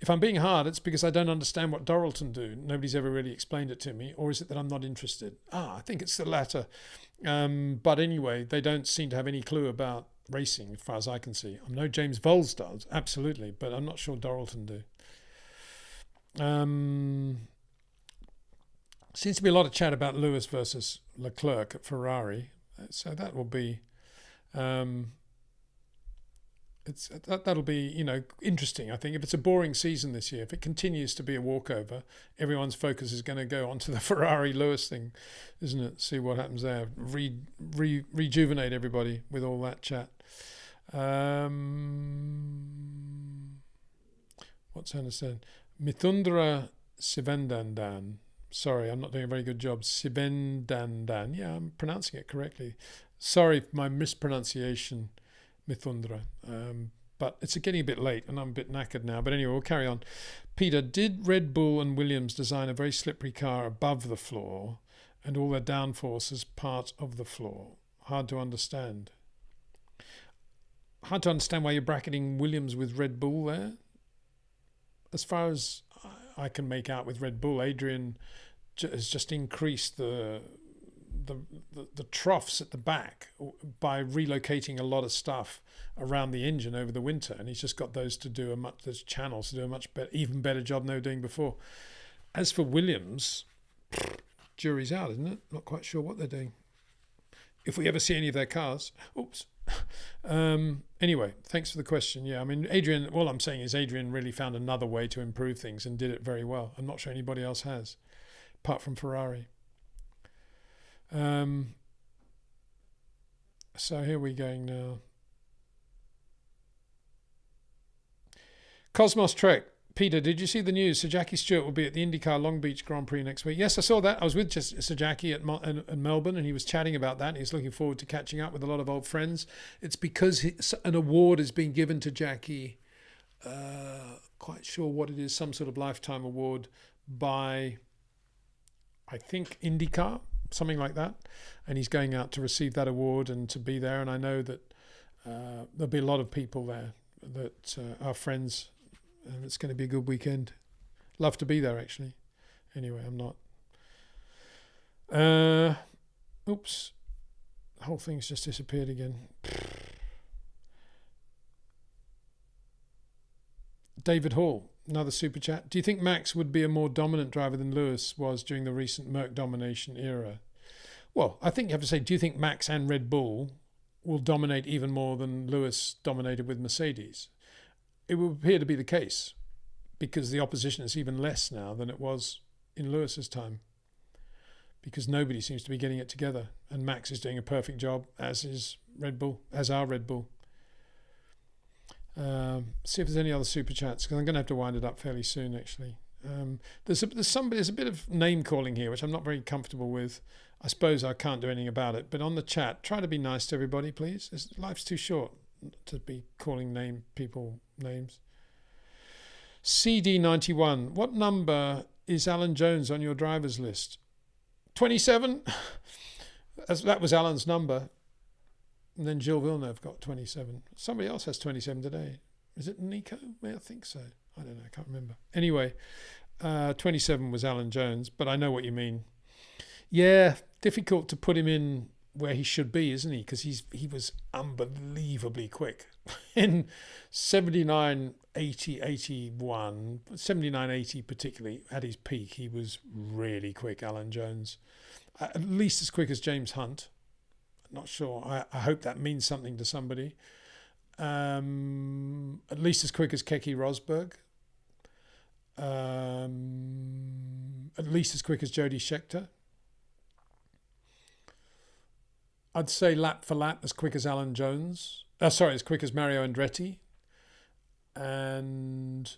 if I'm being hard, it's because I don't understand what Doralton do. Nobody's ever really explained it to me. Or is it that I'm not interested? I think it's the latter. But anyway, they don't seem to have any clue about racing, as far as I can see. I know James Vowles does, absolutely, but I'm not sure Doralton do. Seems to be a lot of chat about Lewis versus Leclerc at Ferrari, so that will be, that'll be interesting. I think if it's a boring season this year, if it continues to be a walkover, everyone's focus is going to go onto the Ferrari Lewis thing, isn't it? See what happens there. Rejuvenate everybody with all that chat. What's Hannah said? Mithundra Sivendandan. Sorry, I'm not doing a very good job. Sivendandan. Yeah, I'm pronouncing it correctly. Sorry for my mispronunciation, Mithundra. But it's getting a bit late and I'm a bit knackered now. But anyway, we'll carry on. Peter, did Red Bull and Williams design a very slippery car above the floor and all their downforce as part of the floor? Hard to understand. Hard to understand why you're bracketing Williams with Red Bull there. As far as I can make out with Red Bull, Adrian has just increased the troughs at the back by relocating a lot of stuff around the engine over the winter, and he's just got those channels to do a much better, even better job than they were doing before. As for Williams, jury's out, isn't it? Not quite sure what they're doing. If we ever see any of their cars, Anyway, thanks for the question. Yeah, I mean, Adrian, all I'm saying is Adrian really found another way to improve things and did it very well. I'm not sure anybody else has, apart from Ferrari. So here we're going now. Cosmos Trek. Peter, did you see the news? Sir Jackie Stewart will be at the IndyCar Long Beach Grand Prix next week. Yes, I saw that. I was with Sir Jackie at Melbourne, and he was chatting about that. And he's looking forward to catching up with a lot of old friends. It's because an award is being given to Jackie. Quite sure what it is. Some sort of lifetime award by, I think, IndyCar, something like that. And he's going out to receive that award and to be there. And I know that there'll be a lot of people there that are friends. And it's going to be a good weekend. Love to be there, actually. Anyway, I'm not. Oops. The whole thing's just disappeared again. David Hall, another super chat. Do you think Max would be a more dominant driver than Lewis was during the recent Merc domination era? Well, I think you have to say, do you think Max and Red Bull will dominate even more than Lewis dominated with Mercedes? It would appear to be the case because the opposition is even less now than it was in Lewis's time, because nobody seems to be getting it together, and Max is doing a perfect job, as is Red Bull, as are Red Bull. See if there's any other super chats, because I'm going to have to wind it up fairly soon, actually. There's a bit of name calling here, which I'm not very comfortable with. I suppose I can't do anything about it, but on the chat, try to be nice to everybody, please. Life's too short to be calling people names. CD91, what number is Alan Jones on your driver's list? 27. That was Alan's number. And then Gilles Villeneuve got 27. Somebody else has 27 today. Is it Nico? I think so. I don't know. I can't remember. Anyway, 27 was Alan Jones, but I know what you mean. Yeah, difficult to put him in where he should be, isn't he? Because he was unbelievably quick in 79, 80, 81, 79, 80 particularly at his peak. He was really quick, Alan Jones, at least as quick as James Hunt. Not sure. I hope that means something to somebody. At least as quick as Keke Rosberg. At least as quick as Jody Scheckter. I'd say lap for lap as quick as Alan Jones. As quick as Mario Andretti. And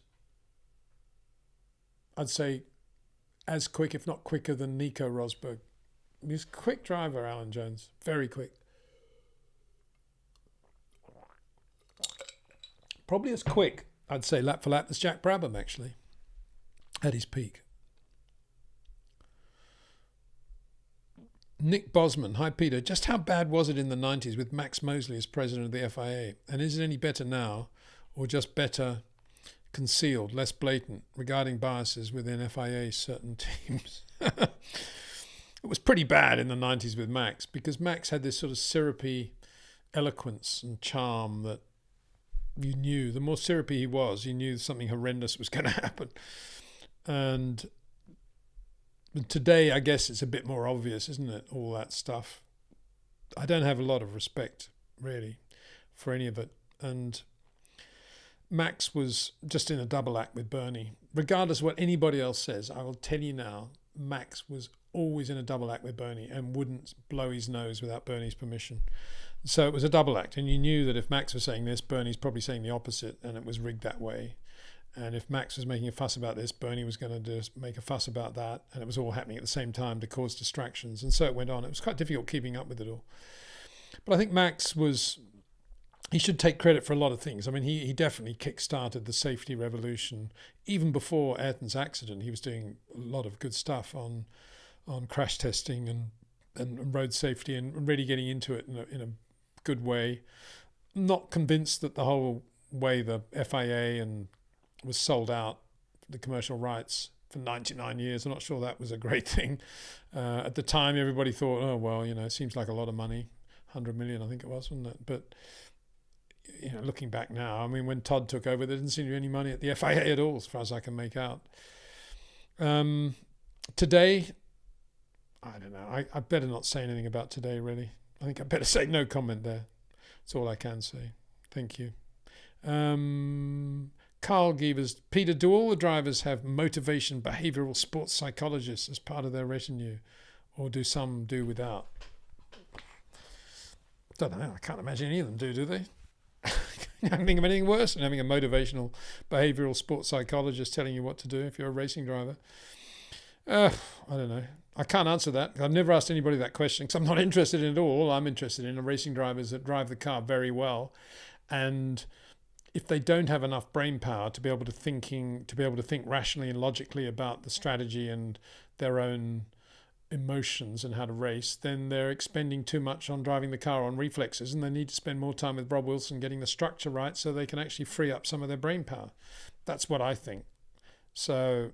I'd say as quick, if not quicker, than Nico Rosberg. He's a quick driver, Alan Jones. Very quick. Probably as quick, I'd say, lap for lap, as Jack Brabham, actually, at his peak. Nick Bosman, hi Peter. Just how bad was it in the 90s with Max Mosley as president of the FIA? And is it any better now, or just better concealed, less blatant, regarding biases within FIA certain teams? It was pretty bad in the 90s with Max, because Max had this sort of syrupy eloquence and charm that you knew. The more syrupy he was, you knew something horrendous was going to happen. And today, I guess it's a bit more obvious, isn't it? All that stuff. I don't have a lot of respect, really, for any of it. And Max was just in a double act with Bernie. Regardless of what anybody else says, I will tell you now, Max was always in a double act with Bernie and wouldn't blow his nose without Bernie's permission. So it was a double act. And you knew that if Max was saying this, Bernie's probably saying the opposite, and it was rigged that way. And if Max was making a fuss about this, Bernie was going to just make a fuss about that. And it was all happening at the same time to cause distractions. And so it went on. It was quite difficult keeping up with it all. But I think Max he should take credit for a lot of things. I mean, he definitely kick-started the safety revolution. Even before Ayrton's accident, he was doing a lot of good stuff on crash testing and road safety, and really getting into it in a good way. Not convinced that the whole way the FIA was sold out, the commercial rights, for 99 years. I'm not sure that was a great thing. At the time, everybody thought, oh, well, it seems like a lot of money. 100 million, I think it was, wasn't it? But, looking back now, I mean, when Todd took over, there didn't seem to be any money at the FIA at all, as far as I can make out. Today, I don't know. I better not say anything about today, really. I think I better say no comment there. That's all I can say. Thank you. Carl Gievers, Peter, do all the drivers have motivation behavioural sports psychologists as part of their retinue, or do some do without? Don't know. I can't imagine any of them do they? I can't think of anything worse than having a motivational behavioural sports psychologist telling you what to do if you're a racing driver. I don't know. I can't answer that. I've never asked anybody that question because I'm not interested in it all. I'm interested in racing drivers that drive the car very well, and if they don't have enough brain power to be able to think rationally and logically about the strategy and their own emotions and how to race, then they're expending too much on driving the car on reflexes, and they need to spend more time with Rob Wilson getting the structure right so they can actually free up some of their brain power. That's what I think. So,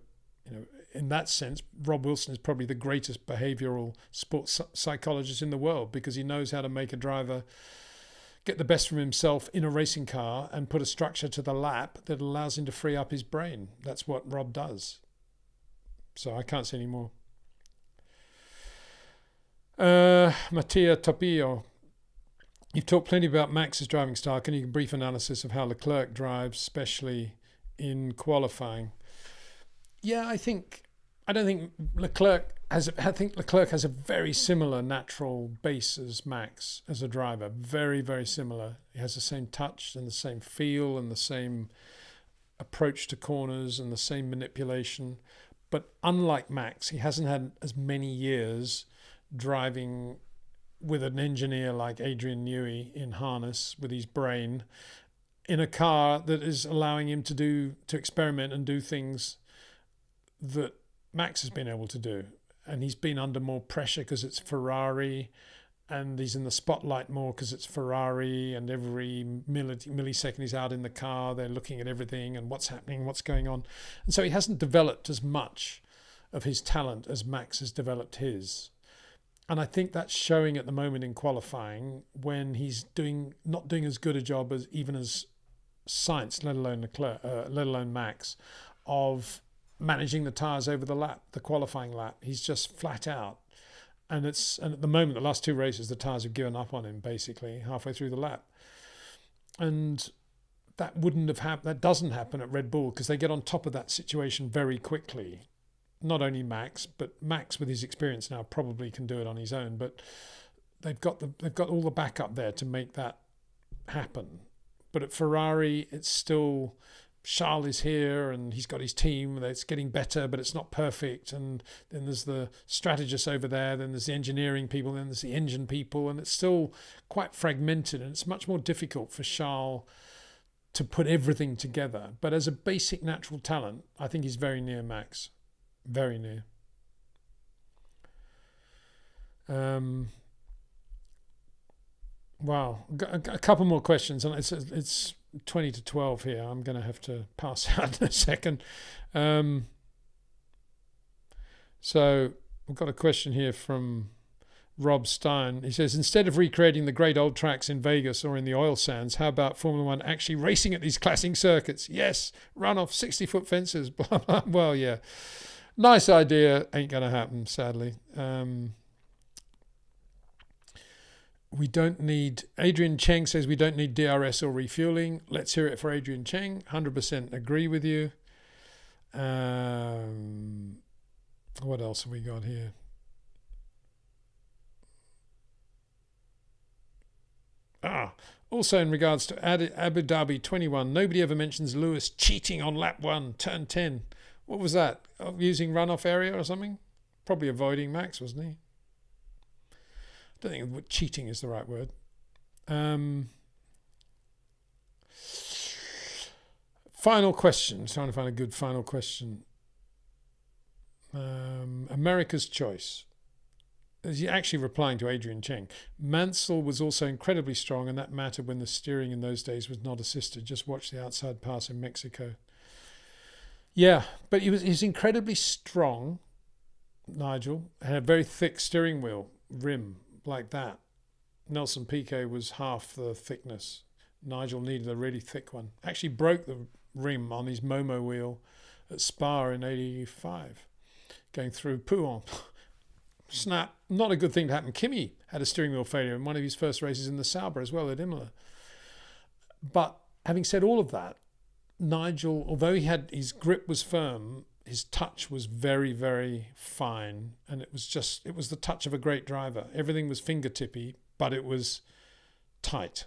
in that sense, Rob Wilson is probably the greatest behavioural sports psychologist in the world, because he knows how to make a driver get the best from himself in a racing car and put a structure to the lap that allows him to free up his brain. That's what Rob does. So I can't say any more. Mattia Topio, you've talked plenty about Max's driving style. Can you give a brief analysis of how Leclerc drives, especially in qualifying? Yeah, I don't think Leclerc has a very similar natural base as Max as a driver. Very, very similar. He has the same touch and the same feel and the same approach to corners and the same manipulation. But unlike Max, he hasn't had as many years driving with an engineer like Adrian Newey in harness with his brain in a car that is allowing him to experiment and do things that Max has been able to do. And he's been under more pressure because it's Ferrari, and he's in the spotlight more because it's Ferrari, and every millisecond he's out in the car, they're looking at everything and what's happening, what's going on. And so he hasn't developed as much of his talent as Max has developed his. And I think that's showing at the moment in qualifying, when he's not doing as good a job as Sainz, let alone Max, of managing the tyres over the qualifying lap. He's just flat out. And at the moment, the last two races, the tyres have given up on him basically halfway through the lap. And that doesn't happen at Red Bull, because they get on top of that situation very quickly. Not only Max, but Max with his experience now probably can do it on his own, but they've got all the backup there to make that happen. But at Ferrari, it's still Charles is here and he's got his team that's getting better, but it's not perfect. And then there's the strategists over there, then there's the engineering people, then there's the engine people, and it's still quite fragmented, and it's much more difficult for Charles to put everything together. But as a basic natural talent, I think he's very near Max. Very near. Wow, a couple more questions, and it's 20 to 12 here. I'm going to have to pass out in a second. So we've got a question here from Rob Stein. He says, instead of recreating the great old tracks in Vegas or in the oil sands, how about Formula One actually racing at these classic circuits? Yes, run off 60-foot fences. Blah, blah. Well, yeah. Nice idea, ain't going to happen, sadly. We don't need... Adrian Cheng says we don't need DRS or refueling. Let's hear it for Adrian Cheng. 100% agree with you. What else have we got here? Also in regards to Abu Dhabi 21, nobody ever mentions Lewis cheating on lap 1, turn 10. What was that? Using runoff area or something? Probably avoiding Max, wasn't he? I don't think cheating is the right word. Final question. Trying to find a good final question. America's Choice. He's actually replying to Adrian Cheng. Mansell was also incredibly strong, and that mattered when the steering in those days was not assisted. Just watch the outside pass in Mexico. Yeah, but he was incredibly strong, Nigel. Had a very thick steering wheel rim like that. Nelson Piquet was half the thickness. Nigel needed a really thick one. Actually broke the rim on his Momo wheel at Spa in '85, going through Pouhon. snap. Not a good thing to happen. Kimi had a steering wheel failure in one of his first races in the Sauber as well at Imola. But having said all of that, Nigel, although his grip was firm, his touch was very, very fine. And it was the touch of a great driver. Everything was fingertippy, but it was tight.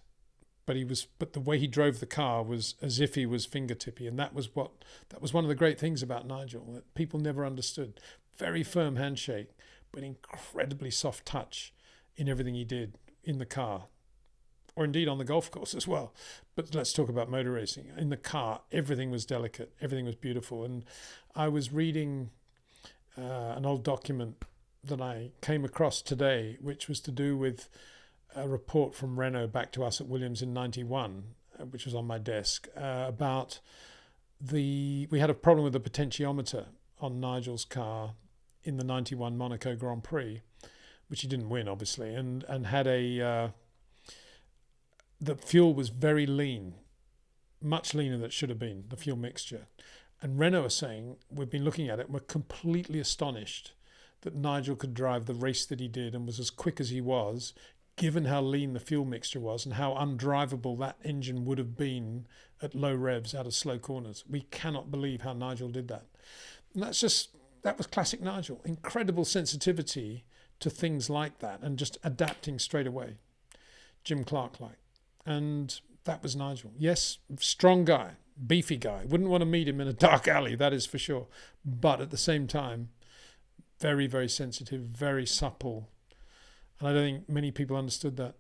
But the way he drove the car was as if he was fingertippy. And that was one of the great things about Nigel that people never understood. Very firm handshake, but incredibly soft touch in everything he did in the car, or indeed on the golf course as well. But let's talk about motor racing. In the car, everything was delicate, everything was beautiful. And I was reading an old document that I came across today, which was to do with a report from Renault back to us at Williams in 91, which was on my desk, about we had a problem with the potentiometer on Nigel's car in the 91 Monaco Grand Prix, which he didn't win, obviously, and had the fuel was very lean, much leaner than it should have been, the fuel mixture. And Renault are saying, we've been looking at it, we're completely astonished that Nigel could drive the race that he did and was as quick as he was, given how lean the fuel mixture was and how undrivable that engine would have been at low revs out of slow corners. We cannot believe how Nigel did that. And that was classic Nigel. Incredible sensitivity to things like that and just adapting straight away. Jim Clark-like. And that was Nigel. Yes, strong guy, beefy guy. Wouldn't want to meet him in a dark alley, that is for sure. But at the same time, very, very sensitive, very supple. And I don't think many people understood that.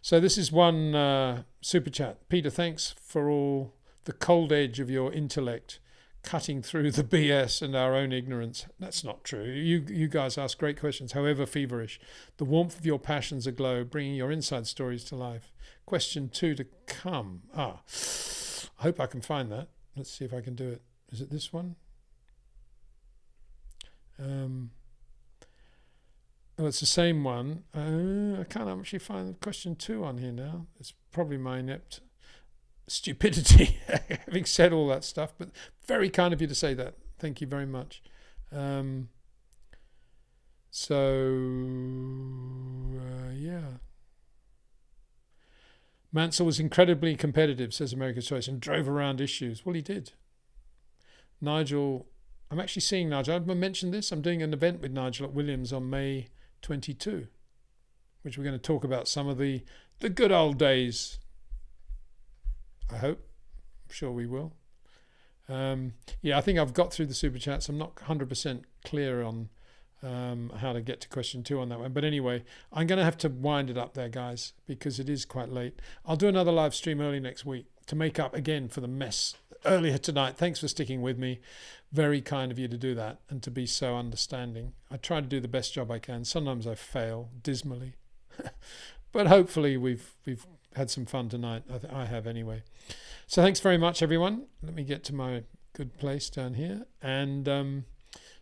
So this is one super chat. Peter, thanks for all the cold edge of your intellect cutting through the BS and our own ignorance. That's not true. You guys ask great questions, however feverish. The warmth of your passions aglow, bringing your inside stories to life. Question 2 to come. I hope I can find that. Let's see if I can do it. Is it this one? It's the same one. I can't actually find question 2 on here now. It's probably my inept stupidity having said all that stuff, but very kind of you to say that. Thank you very much. Yeah. Mansell was incredibly competitive, says America's Choice, and drove around issues. Well, he did. Nigel, I'm actually seeing Nigel. I've mentioned this. I'm doing an event with Nigel at Williams on May 22, which we're going to talk about some of the good old days. I hope. I'm sure we will. I think I've got through the super chats. I'm not 100% clear on how to get to question 2 on that one. But anyway, I'm going to have to wind it up there, guys, because it is quite late. I'll do another live stream early next week to make up again for the mess earlier tonight. Thanks for sticking with me. Very kind of you to do that and to be so understanding. I try to do the best job I can. Sometimes I fail dismally. But hopefully we've had some fun tonight. I have anyway. So thanks very much, everyone. Let me get to my good place down here. And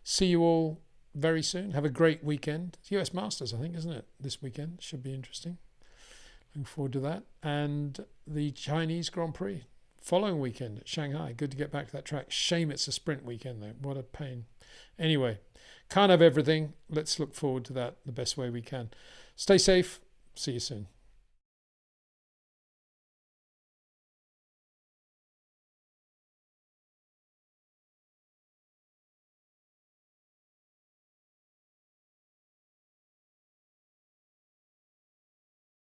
see you all very soon. Have a great weekend. It's US Masters, I think, isn't it? This weekend. Should be interesting. Looking forward to that. And the Chinese Grand Prix following weekend at Shanghai. Good to get back to that track. Shame it's a sprint weekend, though. What a pain. Anyway, can't have everything. Let's look forward to that the best way we can. Stay safe. See you soon.